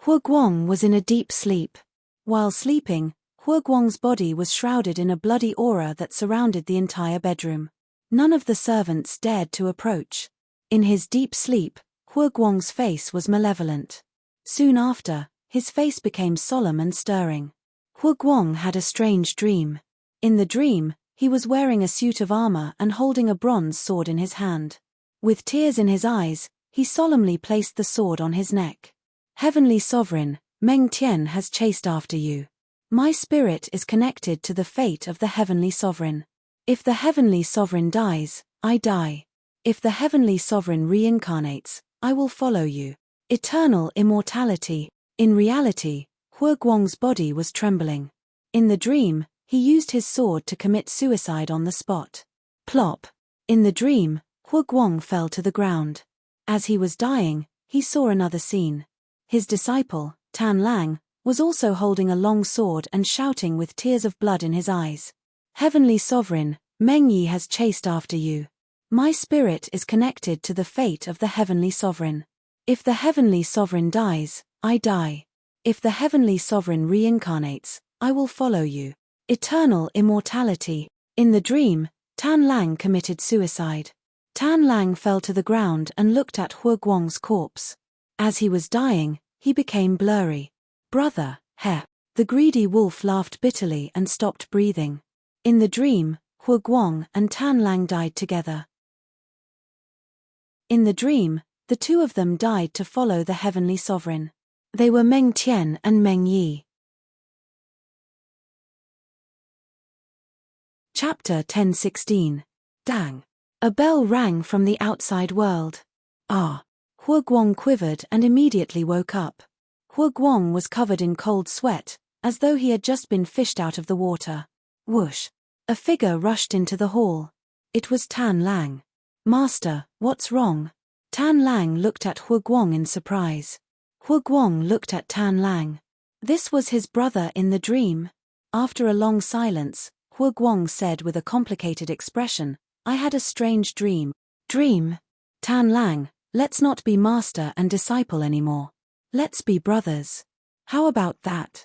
Huguang was in a deep sleep. While sleeping, Huguang's body was shrouded in a bloody aura that surrounded the entire bedroom. None of the servants dared to approach. In his deep sleep, Huguang's face was malevolent. Soon after, his face became solemn and stirring. Huguang had a strange dream. In the dream, he was wearing a suit of armor and holding a bronze sword in his hand. With tears in his eyes, he solemnly placed the sword on his neck. Heavenly Sovereign, Meng Tian has chased after you. My spirit is connected to the fate of the Heavenly Sovereign. If the Heavenly Sovereign dies, I die. If the Heavenly Sovereign reincarnates, I will follow you. Eternal immortality. In reality, Huguang's body was trembling. In the dream, he used his sword to commit suicide on the spot. Plop. In the dream, Huguang fell to the ground. As he was dying, he saw another scene. His disciple, Tan Lang, was also holding a long sword and shouting with tears of blood in his eyes. Heavenly Sovereign, Meng Yi has chased after you. My spirit is connected to the fate of the Heavenly Sovereign. If the Heavenly Sovereign dies, I die. If the Heavenly Sovereign reincarnates, I will follow you. Eternal immortality. In the dream, Tan Lang committed suicide. Tan Lang fell to the ground and looked at Huguang's corpse. As he was dying, he became blurry. Brother, heh. The greedy wolf laughed bitterly and stopped breathing. In the dream, Huguang and Tan Lang died together. In the dream, the two of them died to follow the Heavenly Sovereign. They were Meng Tian and Meng Yi. Chapter 1016. Dang. A bell rang from the outside world. Ah. Huguang quivered and immediately woke up. Huguang was covered in cold sweat, as though he had just been fished out of the water. Whoosh. A figure rushed into the hall. It was Tan Lang. Master, what's wrong? Tan Lang looked at Huguang in surprise. Huguang looked at Tan Lang. This was his brother in the dream. After a long silence, Huguang said with a complicated expression, I had a strange dream. Dream? Tan Lang, let's not be master and disciple anymore. Let's be brothers. How about that?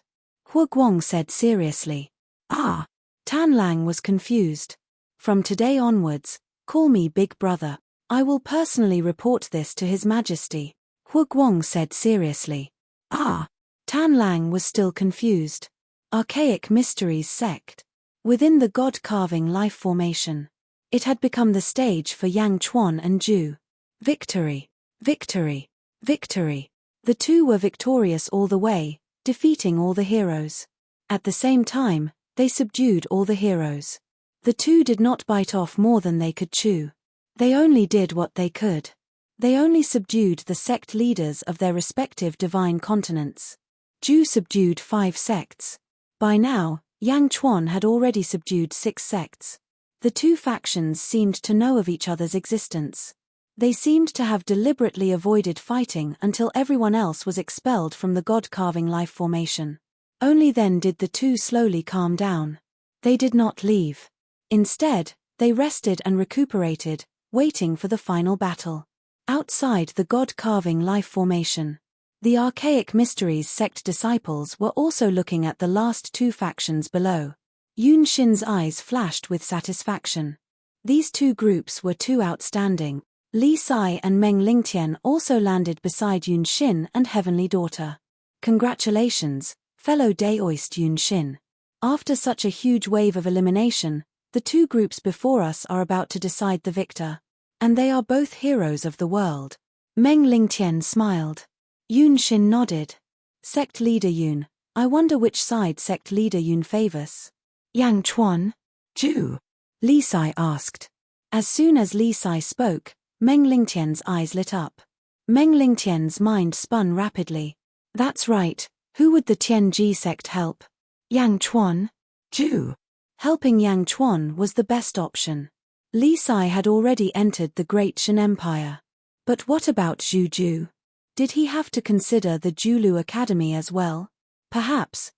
Huguang said seriously. Ah. Tan Lang was confused. From today onwards, call me Big Brother. I will personally report this to His Majesty. Huguang said seriously. Ah. Tan Lang was still confused. Archaic Mysteries sect. Within the God-carving life formation. It had become the stage for Yang Chuan and Zhu. Victory. Victory. Victory. The two were victorious all the way, defeating all the heroes. At the same time, they subdued all the heroes. The two did not bite off more than they could chew. They only did what they could. They only subdued the sect leaders of their respective divine continents. Zhu subdued 5 sects. By now, Yang Chuan had already subdued 6 sects. The two factions seemed to know of each other's existence. They seemed to have deliberately avoided fighting until everyone else was expelled from the God-carving life formation. Only then did the two slowly calm down. They did not leave. Instead, they rested and recuperated, waiting for the final battle. Outside the God-carving life formation, the Archaic Mysteries sect disciples were also looking at the last 2 factions below. Yun Xin's eyes flashed with satisfaction. These 2 groups were too outstanding. Li Sai and Meng Lingtian also landed beside Yun Xin and Heavenly Daughter. Congratulations, fellow Daoist Yun Xin. After such a huge wave of elimination, the 2 groups before us are about to decide the victor. And they are both heroes of the world. Meng Lingtian smiled. Yun Xin nodded. Sect leader Yun, I wonder which side sect leader Yun favors. Yang Chuan? Zhu? Li Sai asked. As soon as Li Sai spoke, Meng Lingtian's eyes lit up. Meng Lingtian's mind spun rapidly. That's right, who would the Tianji sect help? Yang Chuan? Zhu? Helping Yang Chuan was the best option. Li Sai had already entered the Great Shan Empire. But what about Zhu Ju? Did he have to consider the Julu Academy as well? Perhaps.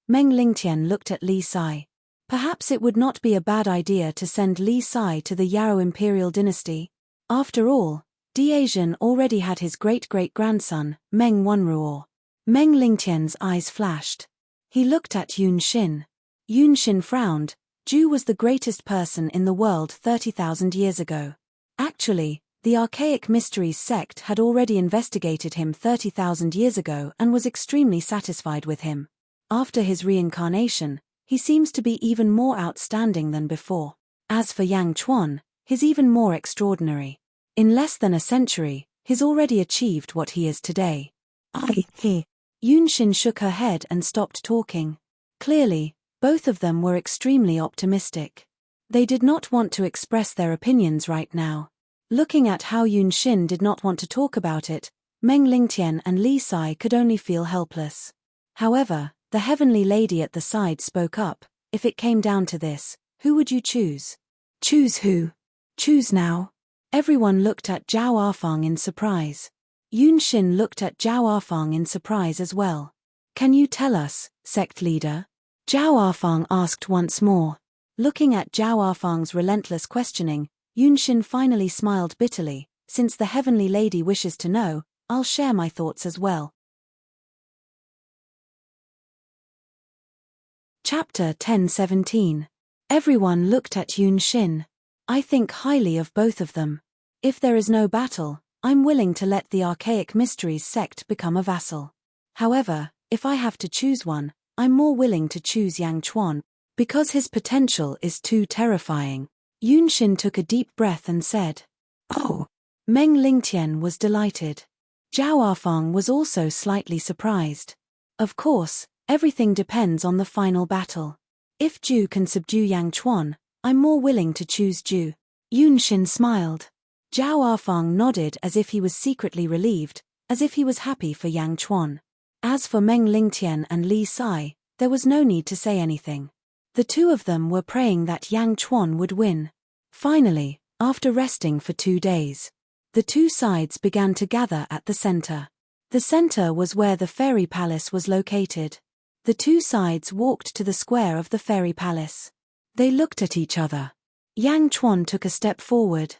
Meng Lingtian looked at Li Sai. Perhaps it would not be a bad idea to send Li Sai to the Yao imperial dynasty. After all, Diazhen already had his great-great-grandson, Meng Wanruo. Meng Lingtian's eyes flashed. He looked at Yun Xin. Yun Xin frowned. Zhu was the greatest person in the world 30,000 years ago. Actually, the Archaic Mysteries sect had already investigated him 30,000 years ago and was extremely satisfied with him. After his reincarnation, he seems to be even more outstanding than before. As for Yang Chuan, he's even more extraordinary. In less than a century, he's already achieved what he is today. Yun Xin shook her head and stopped talking. Clearly, both of them were extremely optimistic. They did not want to express their opinions right now. Looking at how Yun Xin did not want to talk about it, Meng Lingtian and Li Sai could only feel helpless. However, the heavenly lady at the side spoke up. If it came down to this, who would you choose? Choose who? Choose now. Everyone looked at Zhao Arfang in surprise. Yun Xin looked at Zhao Arfang in surprise as well. Can you tell us, sect leader? Zhao Arfang asked once more. Looking at Zhao Arfang's relentless questioning, Yun Xin finally smiled bitterly. Since the heavenly lady wishes to know, I'll share my thoughts as well. Chapter 10:17. Everyone looked at Yun Xin. I think highly of both of them. If there is no battle, I'm willing to let the Archaic Mysteries sect become a vassal. However, if I have to choose one, I'm more willing to choose Yang Chuan, because his potential is too terrifying. Yun Xin took a deep breath and said, "Oh." Meng Lingtian was delighted. Zhao Arfang was also slightly surprised. Of course, everything depends on the final battle. If Zhu can subdue Yang Chuan, I'm more willing to choose Zhu. Yun Xin smiled. Zhao Arfang nodded as if he was secretly relieved, as if he was happy for Yang Chuan. As for Meng Lingtian and Li Sai, there was no need to say anything. The two of them were praying that Yang Chuan would win. Finally, after resting for 2 days, the two sides began to gather at the center. The center was where the fairy palace was located. The two sides walked to the square of the fairy palace. They looked at each other. Yang Chuan took a step forward.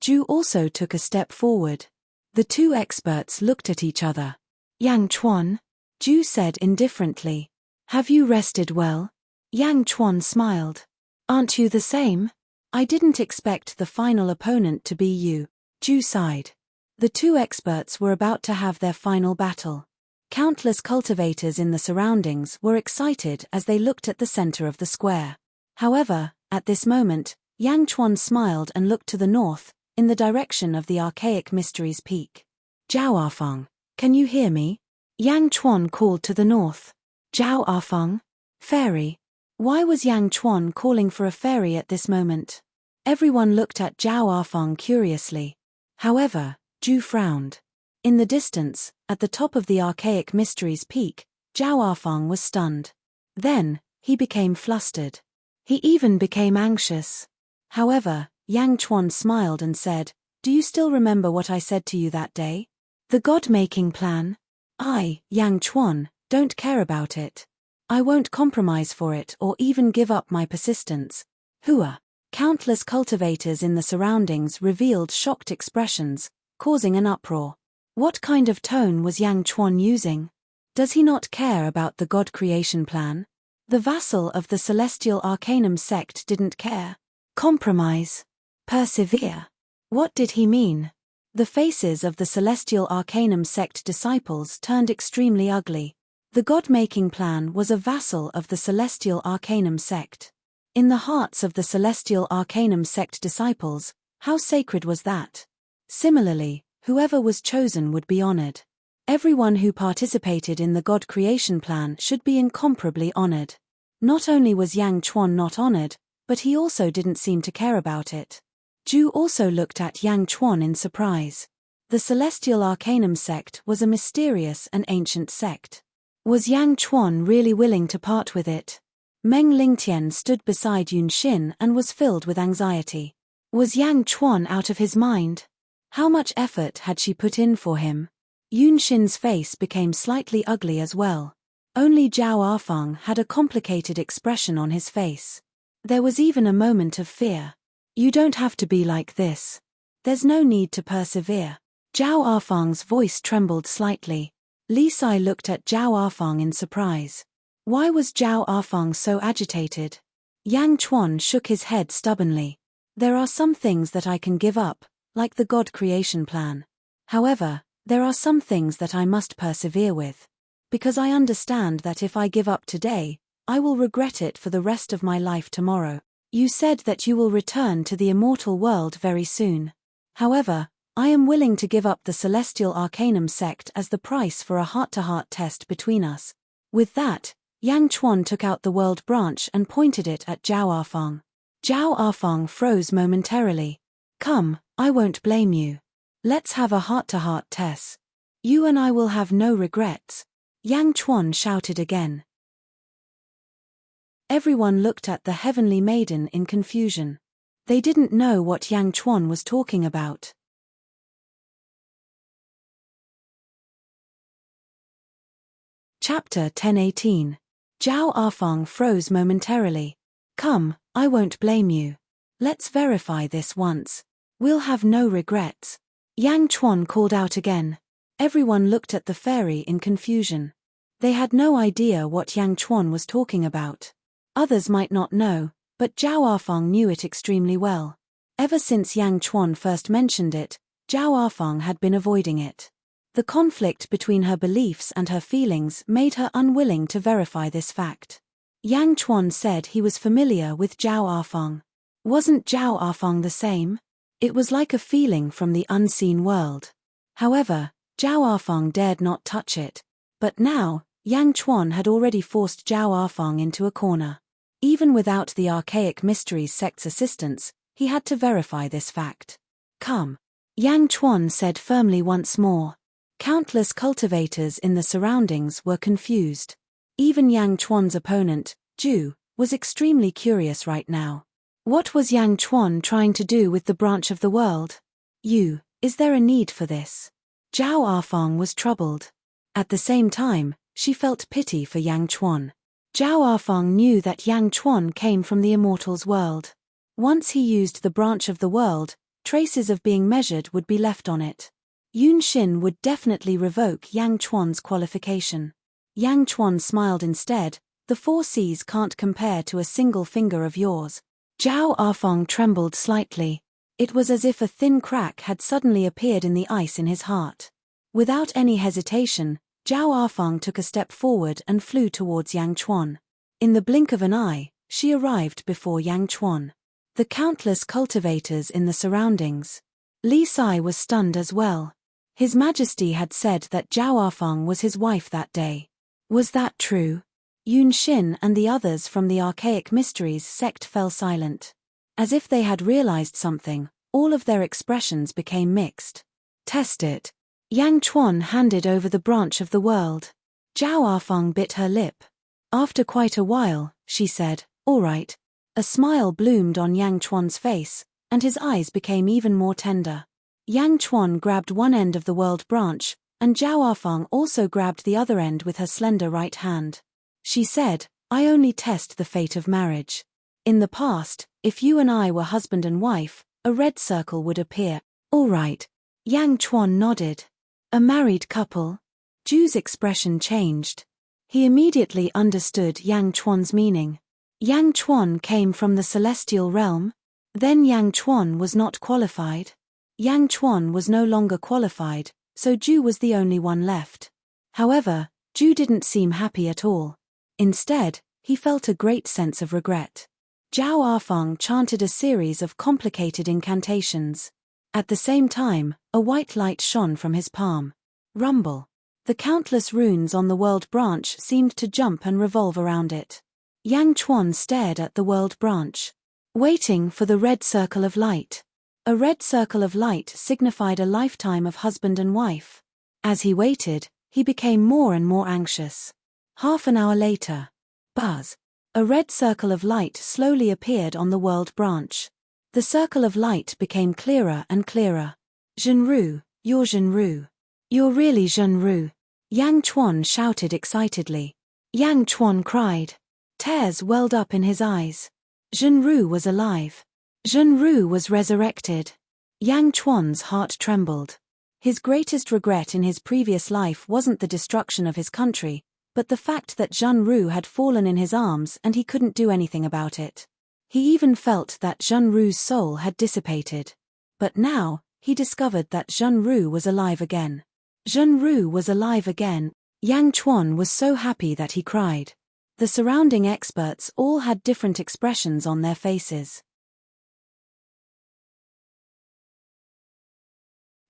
Zhu also took a step forward. The two experts looked at each other. Yang Chuan? Zhu said indifferently. Have you rested well? Yang Chuan smiled. Aren't you the same? I didn't expect the final opponent to be you. Zhu sighed. The two experts were about to have their final battle. Countless cultivators in the surroundings were excited as they looked at the center of the square. However, at this moment, Yang Chuan smiled and looked to the north, in the direction of the Archaic Mysteries peak. Zhao Arfang, can you hear me? Yang Chuan called to the north. Zhao Arfang? Fairy. Why was Yang Chuan calling for a fairy at this moment? Everyone looked at Zhao Arfang curiously. However, Zhu frowned. In the distance, at the top of the Archaic Mysteries peak, Zhao Arfang was stunned. Then, he became flustered. He even became anxious. However, Yang Chuan smiled and said, "Do you still remember what I said to you that day? The God-making plan? I, Yang Chuan, don't care about it. I won't compromise for it or even give up my persistence." Hua. Countless cultivators in the surroundings revealed shocked expressions, causing an uproar. What kind of tone was Yang Chuan using? Does he not care about the God creation plan? The vassal of the Celestial Arcanum sect didn't care. Compromise. Persevere. What did he mean? The faces of the Celestial Arcanum sect disciples turned extremely ugly. The God-making plan was a vassal of the Celestial Arcanum sect. In the hearts of the Celestial Arcanum sect disciples, how sacred was that? Similarly, whoever was chosen would be honored. Everyone who participated in the God creation plan should be incomparably honored. Not only was Yang Chuan not honored, but he also didn't seem to care about it. Zhu also looked at Yang Chuan in surprise. The Celestial Arcanum sect was a mysterious and ancient sect. Was Yang Chuan really willing to part with it? Meng Lingtian stood beside Yun Xin and was filled with anxiety. Was Yang Chuan out of his mind? How much effort had she put in for him? Yun Xin's face became slightly ugly as well. Only Zhao Arfang had a complicated expression on his face. There was even a moment of fear. You don't have to be like this. There's no need to persevere. Zhao Afang's voice trembled slightly. Li Sai looked at Zhao Afang in surprise. Why was Zhao Afang so agitated? Yang Chuan shook his head stubbornly. There are some things that I can give up, like the God creation plan. However, there are some things that I must persevere with. Because I understand that if I give up today, I will regret it for the rest of my life tomorrow. You said that you will return to the immortal world very soon. However, I am willing to give up the Celestial Arcanum sect as the price for a heart-to-heart test between us. With that, Yang Chuan took out the world branch and pointed it at Zhao Afang. Zhao Afang froze momentarily. Come, I won't blame you. Let's have a heart-to-heart test. You and I will have no regrets. Yang Chuan shouted again. Everyone looked at the heavenly maiden in confusion. They didn't know what Yang Chuan was talking about. Chapter 10:18. Zhao Afang froze momentarily. Come, I won't blame you. Let's verify this once. We'll have no regrets. Yang Chuan called out again. Everyone looked at the fairy in confusion. They had no idea what Yang Chuan was talking about. Others might not know, but Zhao Afang knew it extremely well. Ever since Yang Chuan first mentioned it, Zhao Afang had been avoiding it. The conflict between her beliefs and her feelings made her unwilling to verify this fact. Yang Chuan said he was familiar with Zhao Afang. Wasn't Zhao Afang the same? It was like a feeling from the unseen world. However, Zhao Afang dared not touch it. But now, Yang Chuan had already forced Zhao Afang into a corner. Even without the Archaic Mysteries sect's assistance, he had to verify this fact. Come. Yang Chuan said firmly once more. Countless cultivators in the surroundings were confused. Even Yang Chuan's opponent, Zhu, was extremely curious right now. What was Yang Chuan trying to do with the branch of the world? Is there a need for this? Zhao Afang was troubled. At the same time, she felt pity for Yang Chuan. Zhao Afang knew that Yang Chuan came from the Immortal's world. Once he used the branch of the world, traces of being measured would be left on it. Yun Xin would definitely revoke Yang Chuan's qualification. Yang Chuan smiled instead. The 4 Cs can't compare to a single finger of yours. Zhao Afang trembled slightly. It was as if a thin crack had suddenly appeared in the ice in his heart. Without any hesitation, Zhao Afang took a step forward and flew towards Yang Chuan. In the blink of an eye, she arrived before Yang Chuan. The countless cultivators in the surroundings. Li Sai was stunned as well. His Majesty had said that Zhao Afang was his wife that day. Was that true? Yun Xin and the others from the Archaic Mysteries sect fell silent. As if they had realized something, all of their expressions became mixed. Test it. Yang Chuan handed over the branch of the world. Zhao Afang bit her lip. After quite a while, she said, "All right." A smile bloomed on Yang Chuan's face, and his eyes became even more tender. Yang Chuan grabbed one end of the world branch, and Zhao Afang also grabbed the other end with her slender right hand. She said, "I only test the fate of marriage. In the past, if you and I were husband and wife, a red circle would appear." "All right." Yang Chuan nodded. "A married couple?" Zhu's expression changed. He immediately understood Yang Chuan's meaning. Yang Chuan came from the celestial realm? Then Yang Chuan was not qualified? Yang Chuan was no longer qualified, so Zhu was the only one left. However, Zhu didn't seem happy at all. Instead, he felt a great sense of regret. Zhao Afang chanted a series of complicated incantations. At the same time, a white light shone from his palm. Rumble. The countless runes on the world branch seemed to jump and revolve around it. Yang Chuan stared at the world branch, waiting for the red circle of light. A red circle of light signified a lifetime of husband and wife. As he waited, he became more and more anxious. Half an hour later. Buzz. A red circle of light slowly appeared on the world branch. The circle of light became clearer and clearer. "Zhenru, you're Zhenru. You're really Zhenru." Yang Chuan shouted excitedly. Yang Chuan cried. Tears welled up in his eyes. Zhenru was alive. Zhenru was resurrected. Yang Chuan's heart trembled. His greatest regret in his previous life wasn't the destruction of his country, but the fact that Zhenru had fallen in his arms and he couldn't do anything about it. He even felt that Zhenru's soul had dissipated. But now, he discovered that Zhenru was alive again. Zhenru was alive again. Yang Chuan was so happy that he cried. The surrounding experts all had different expressions on their faces.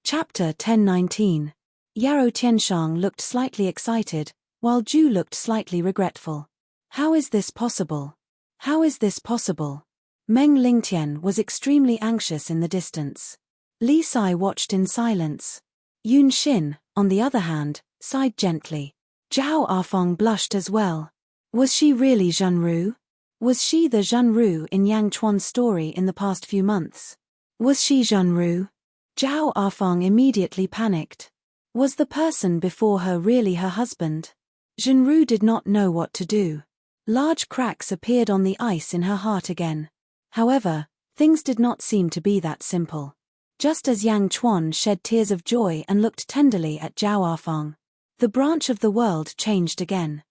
Chapter 10:19. Yarrow Tianshang looked slightly excited, while Zhu looked slightly regretful. How is this possible? How is this possible? Meng Lingtian was extremely anxious in the distance. Li Sai watched in silence. Yun Xin, on the other hand, sighed gently. Zhao Afeng blushed as well. Was she really Zhenru? Was she the Zhenru in Yang Chuan's story in the past few months? Was she Zhenru? Zhao Afeng immediately panicked. Was the person before her really her husband? Zhenru did not know what to do. Large cracks appeared on the ice in her heart again. However, things did not seem to be that simple. Just as Yang Chuan shed tears of joy and looked tenderly at Zhao Afeng, the branch of the world changed again.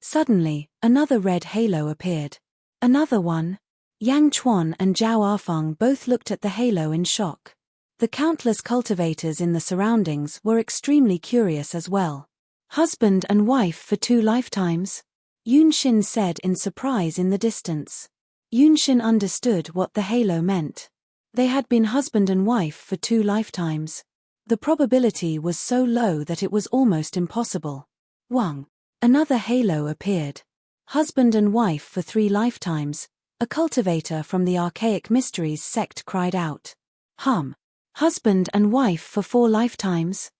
Suddenly, another red halo appeared. Another one? Yang Chuan and Zhao Afeng both looked at the halo in shock. The countless cultivators in the surroundings were extremely curious as well. Husband and wife for 2 lifetimes? Yun Xin said in surprise in the distance. Yun Xin understood what the halo meant. They had been husband and wife for 2 lifetimes. The probability was so low that it was almost impossible. Wang. Another halo appeared. Husband and wife for 3 lifetimes, a cultivator from the Archaic Mysteries sect cried out. Husband and wife for 4 lifetimes?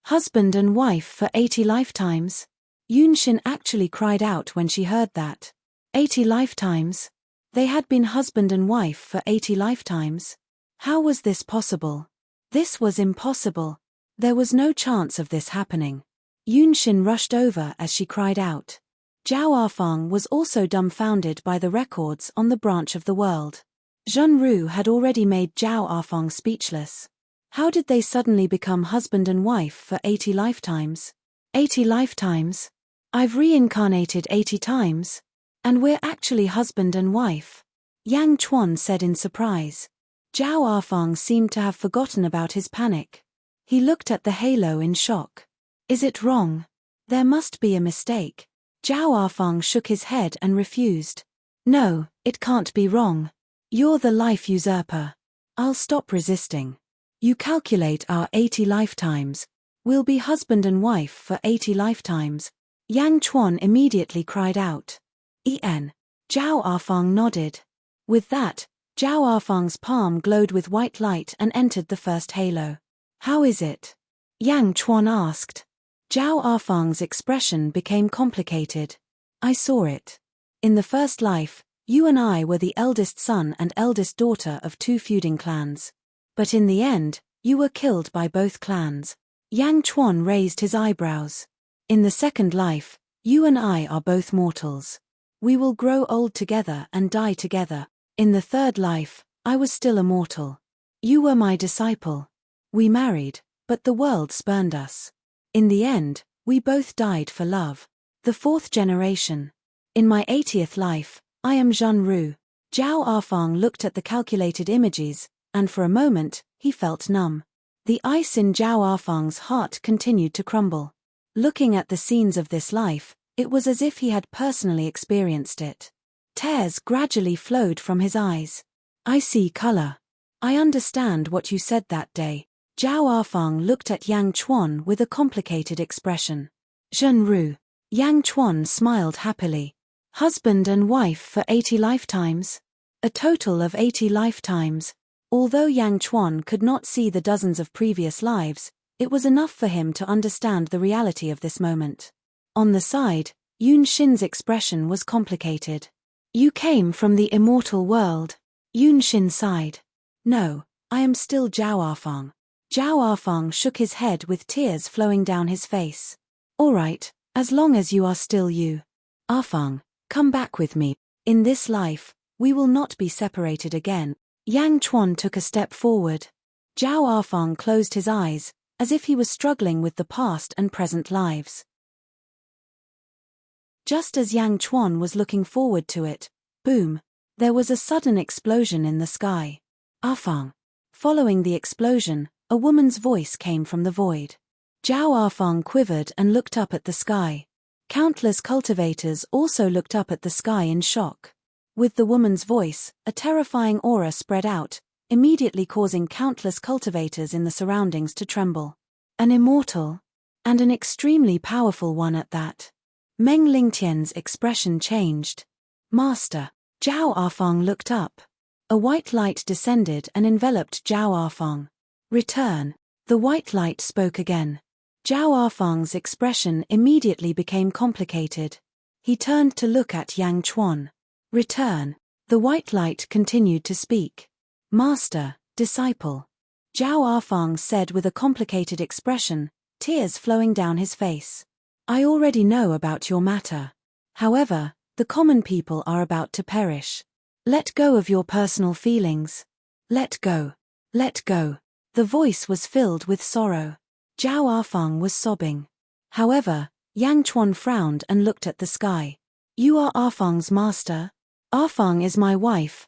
Husband and wife for 80 lifetimes? Yun Xin actually cried out when she heard that. 80 lifetimes? They had been husband and wife for 80 lifetimes? How was this possible? This was impossible. There was no chance of this happening. Yun Xin rushed over as she cried out. Zhao Afeng was also dumbfounded by the records on the branch of the world. Zhenru had already made Zhao Afeng speechless. How did they suddenly become husband and wife for 80 lifetimes? 80 lifetimes? I've reincarnated 80 times? And we're actually husband and wife? Yang Chuan said in surprise. Zhao Afeng seemed to have forgotten about his panic. He looked at the halo in shock. Is it wrong? There must be a mistake. Zhao Afeng shook his head and refused. No, it can't be wrong. You're the life usurper. I'll stop resisting. You calculate our 80 lifetimes. We'll be husband and wife for 80 lifetimes. Yang Chuan immediately cried out. Zhao Afeng nodded. With that, Zhao Afeng's palm glowed with white light and entered the first halo. How is it? Yang Chuan asked. Zhao Afeng's expression became complicated. I saw it. In the first life, you and I were the eldest son and eldest daughter of 2 feuding clans. But in the end, you were killed by both clans. Yang Chuan raised his eyebrows. In the second life, you and I are both mortals. We will grow old together and die together. In the third life, I was still a mortal. You were my disciple. We married, but the world spurned us. In the end, we both died for love. The 4th generation. In my 80th life, I am Zhenru. Zhao Afeng looked at the calculated images, and for a moment, he felt numb. The ice in Zhao Afeng's heart continued to crumble. Looking at the scenes of this life, it was as if he had personally experienced it. Tears gradually flowed from his eyes. I see color. I understand what you said that day. Zhao Afeng looked at Yang Chuan with a complicated expression. Zhenru. Yang Chuan smiled happily. Husband and wife for 80 lifetimes? A total of 80 lifetimes. Although Yang Chuan could not see the dozens of previous lives, it was enough for him to understand the reality of this moment. On the side, Yun Xin's expression was complicated. You came from the immortal world. Yun Xin sighed. No, I am still Zhao Afeng. Zhao Afeng shook his head with tears flowing down his face. All right, as long as you are still you. Afeng, Come back with me. In this life, we will not be separated again. Yang Chuan took a step forward. Zhao Arfang closed his eyes, as if he was struggling with the past and present lives. Just as Yang Chuan was looking forward to it, boom, there was a sudden explosion in the sky. Arfang. Following the explosion, a woman's voice came from the void. Zhao Arfang quivered and looked up at the sky. Countless cultivators also looked up at the sky in shock. With the woman's voice, a terrifying aura spread out, immediately causing countless cultivators in the surroundings to tremble. An immortal, and an extremely powerful one at that. Meng Lingtian's expression changed. Master. Zhao Arfang looked up. A white light descended and enveloped Zhao Arfang. Return. The white light spoke again. Zhao Arfang's expression immediately became complicated. He turned to look at Yang Chuan. Return. The white light continued to speak. Master, disciple. Zhao Arfang said with a complicated expression, tears flowing down his face. I already know about your matter. However, the common people are about to perish. Let go of your personal feelings. Let go. Let go. The voice was filled with sorrow. Zhao Arfang was sobbing. However, Yang Chuan frowned and looked at the sky. You are Arfang's master? Arfang is my wife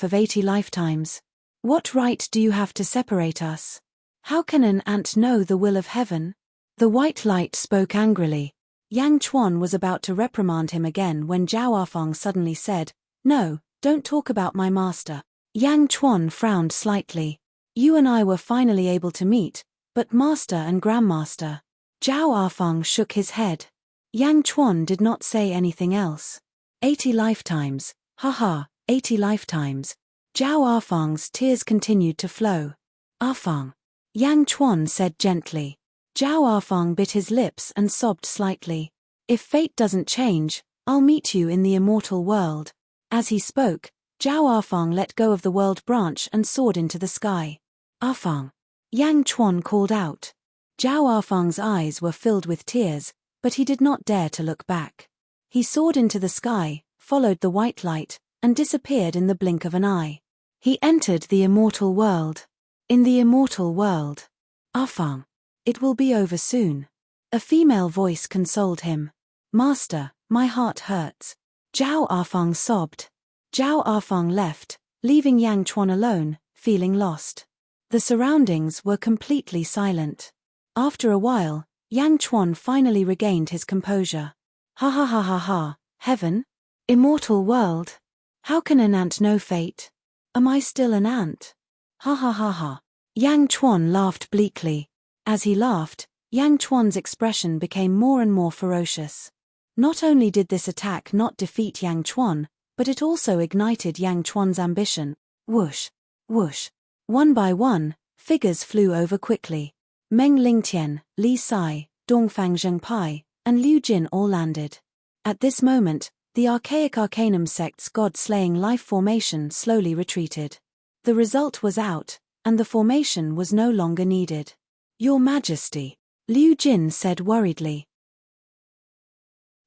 of 80 lifetimes. What right do you have to separate us? How can an ant know the will of heaven? The white light spoke angrily. Yang Chuan was about to reprimand him again when Zhao Arfang suddenly said, No, don't talk about my master. Yang Chuan frowned slightly. You and I were finally able to meet, but master and grandmaster. Zhao Arfang shook his head. Yang Chuan did not say anything else. 80 lifetimes, haha, 80 lifetimes. Zhao Arfang's tears continued to flow. Arfang. Yang Chuan said gently. Zhao Arfang bit his lips and sobbed slightly. If fate doesn't change, I'll meet you in the immortal world. As he spoke, Zhao Arfang let go of the world branch and soared into the sky. Arfang. Yang Chuan called out. Zhao Arfang's eyes were filled with tears, but he did not dare to look back. He soared into the sky, followed the white light, and disappeared in the blink of an eye. He entered the immortal world. In the immortal world. Arfang. It will be over soon. A female voice consoled him. Master, my heart hurts. Zhao Arfang sobbed. Zhao Arfang left, leaving Yang Chuan alone, feeling lost. The surroundings were completely silent. After a while, Yang Chuan finally regained his composure. Ha ha ha ha ha, heaven? Immortal world? How can an ant know fate? Am I still an ant? Ha ha ha ha. Yang Chuan laughed bleakly. As he laughed, Yang Chuan's expression became more and more ferocious. Not only did this attack not defeat Yang Chuan, but it also ignited Yang Chuan's ambition. Whoosh, whoosh. One by one, figures flew over quickly. Meng Lingtian, Li Sai, Dongfang Zhengpai, and Liu Jin all landed. At this moment, the archaic Arcanum sect's god-slaying life formation slowly retreated. The result was out, and the formation was no longer needed. Your Majesty, Liu Jin said worriedly.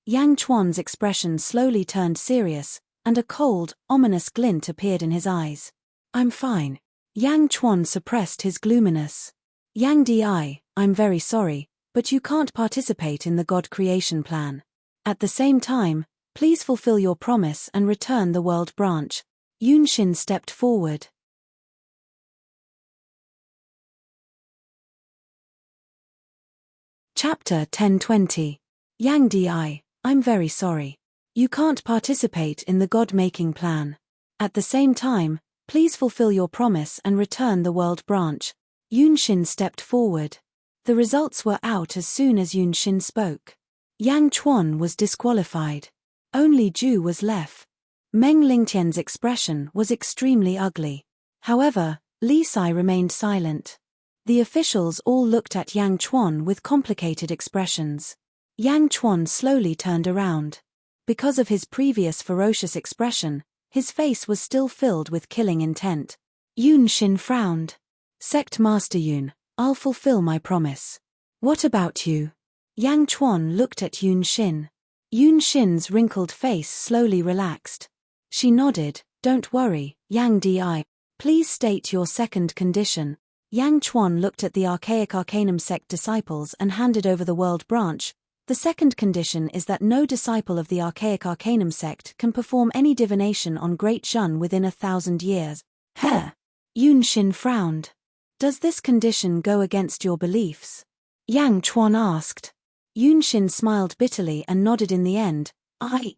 Yang Chuan's expression slowly turned serious, and a cold, ominous glint appeared in his eyes. I'm fine. Yang Chuan suppressed his gloominess. Yang Di, I'm very sorry, but you can't participate in the God creation plan. At the same time, please fulfill your promise and return the world branch. Yunshin stepped forward. Chapter 1020. Yang Di, I'm very sorry. You can't participate in the God-making plan. At the same time, please fulfill your promise and return the world branch. Yunshin stepped forward. The results were out as soon as Yunshin spoke. Yang Chuan was disqualified. Only Zhu was left. Meng Lingtian's expression was extremely ugly. However, Li Sai remained silent. The officials all looked at Yang Chuan with complicated expressions. Yang Chuan slowly turned around. Because of his previous ferocious expression, his face was still filled with killing intent. Yunshin frowned. Sect Master Yun, I'll fulfill my promise. What about you? Yang Chuan looked at Yunshin. Yun Xin's wrinkled face slowly relaxed. She nodded. Don't worry, Yang Di. Please state your second condition. Yang Chuan looked at the archaic Arcanum sect disciples and handed over the world branch. The second condition is that no disciple of the archaic Arcanum sect can perform any divination on Great Zhun within 1,000 years. Heh! Yun Xin frowned. Does this condition go against your beliefs? Yang Chuan asked. Yun Xin smiled bitterly and nodded in the end.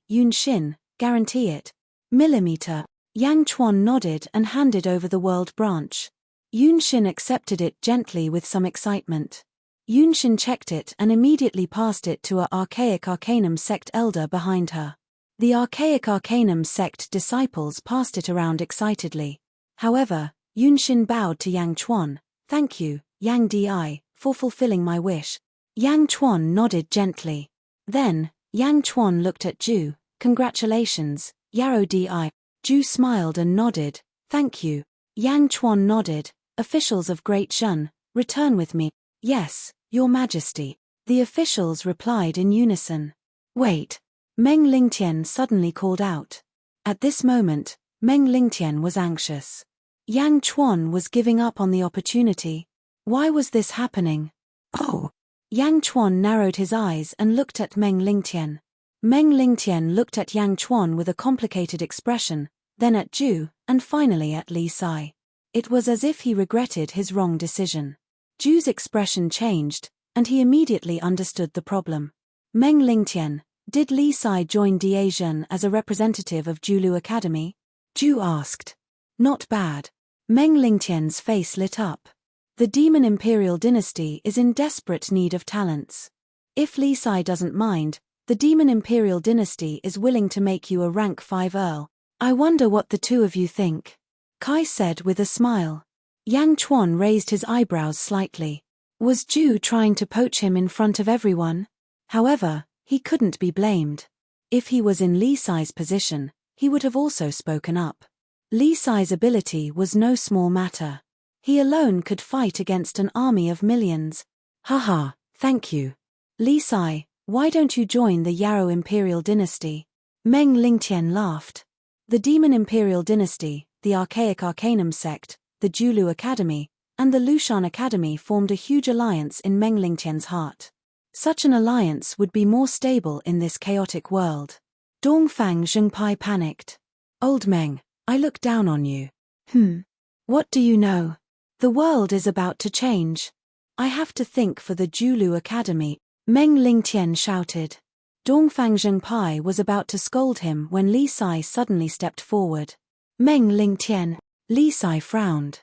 Yun Xin, guarantee it. Millimeter. Yang Chuan nodded and handed over the world branch. Yun Xin accepted it gently with some excitement. Yun Xin checked it and immediately passed it to a archaic Arcanum sect elder behind her. The archaic Arcanum sect disciples passed it around excitedly. However, Yun Xin bowed to Yang Chuan. Thank you, Yang Di, for fulfilling my wish. Yang Chuan nodded gently. Then, Yang Chuan looked at Ju. Congratulations, Yarrow Di. Ju smiled and nodded. Thank you. Yang Chuan nodded. Officials of Great Zhun, return with me. Yes, Your Majesty. The officials replied in unison. Wait. Meng Lingtian suddenly called out. At this moment, Meng Lingtian was anxious. Yang Chuan was giving up on the opportunity. Why was this happening? Oh. Yang Chuan narrowed his eyes and looked at Meng Lingtian. Meng Lingtian looked at Yang Chuan with a complicated expression, then at Ju, and finally at Li Sai. It was as if he regretted his wrong decision. Ju's expression changed, and he immediately understood the problem. Meng Lingtian, did Li Sai join Diazhen as a representative of Julu Academy? Ju asked. Not bad. Meng Lingtian's face lit up. The Demon Imperial Dynasty is in desperate need of talents. If Li Sai doesn't mind, the Demon Imperial Dynasty is willing to make you a rank 5 Earl. I wonder what the two of you think. Kai said with a smile. Yang Chuan raised his eyebrows slightly. Was Ju trying to poach him in front of everyone? However, he couldn't be blamed. If he was in Li Sai's position, he would have also spoken up. Li Sai's ability was no small matter. He alone could fight against an army of millions. Haha, thank you. Li Sai, why don't you join the Yarrow Imperial Dynasty? Meng Lingtian laughed. The Demon Imperial Dynasty, the Archaic Arcanum sect, the Julu Academy, and the Lushan Academy formed a huge alliance in Meng Lingtian's heart. Such an alliance would be more stable in this chaotic world. Dongfang Zhengpai panicked. Old Meng, I look down on you. What do you know? The world is about to change. I have to think for the Julu Academy, Meng Lingtian shouted. Dongfang Zhengpai was about to scold him when Li Sai suddenly stepped forward. Meng Lingtian. Li Sai frowned.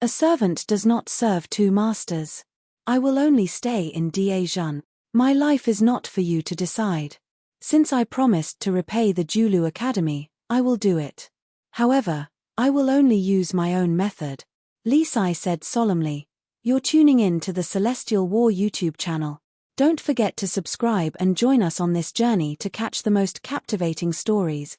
A servant does not serve two masters. I will only stay in Diazhen. My life is not for you to decide. Since I promised to repay the Julu Academy, I will do it. However, I will only use my own method. Li Sai said solemnly. You're tuning in to the Celestial War YouTube channel. Don't forget to subscribe and join us on this journey to catch the most captivating stories.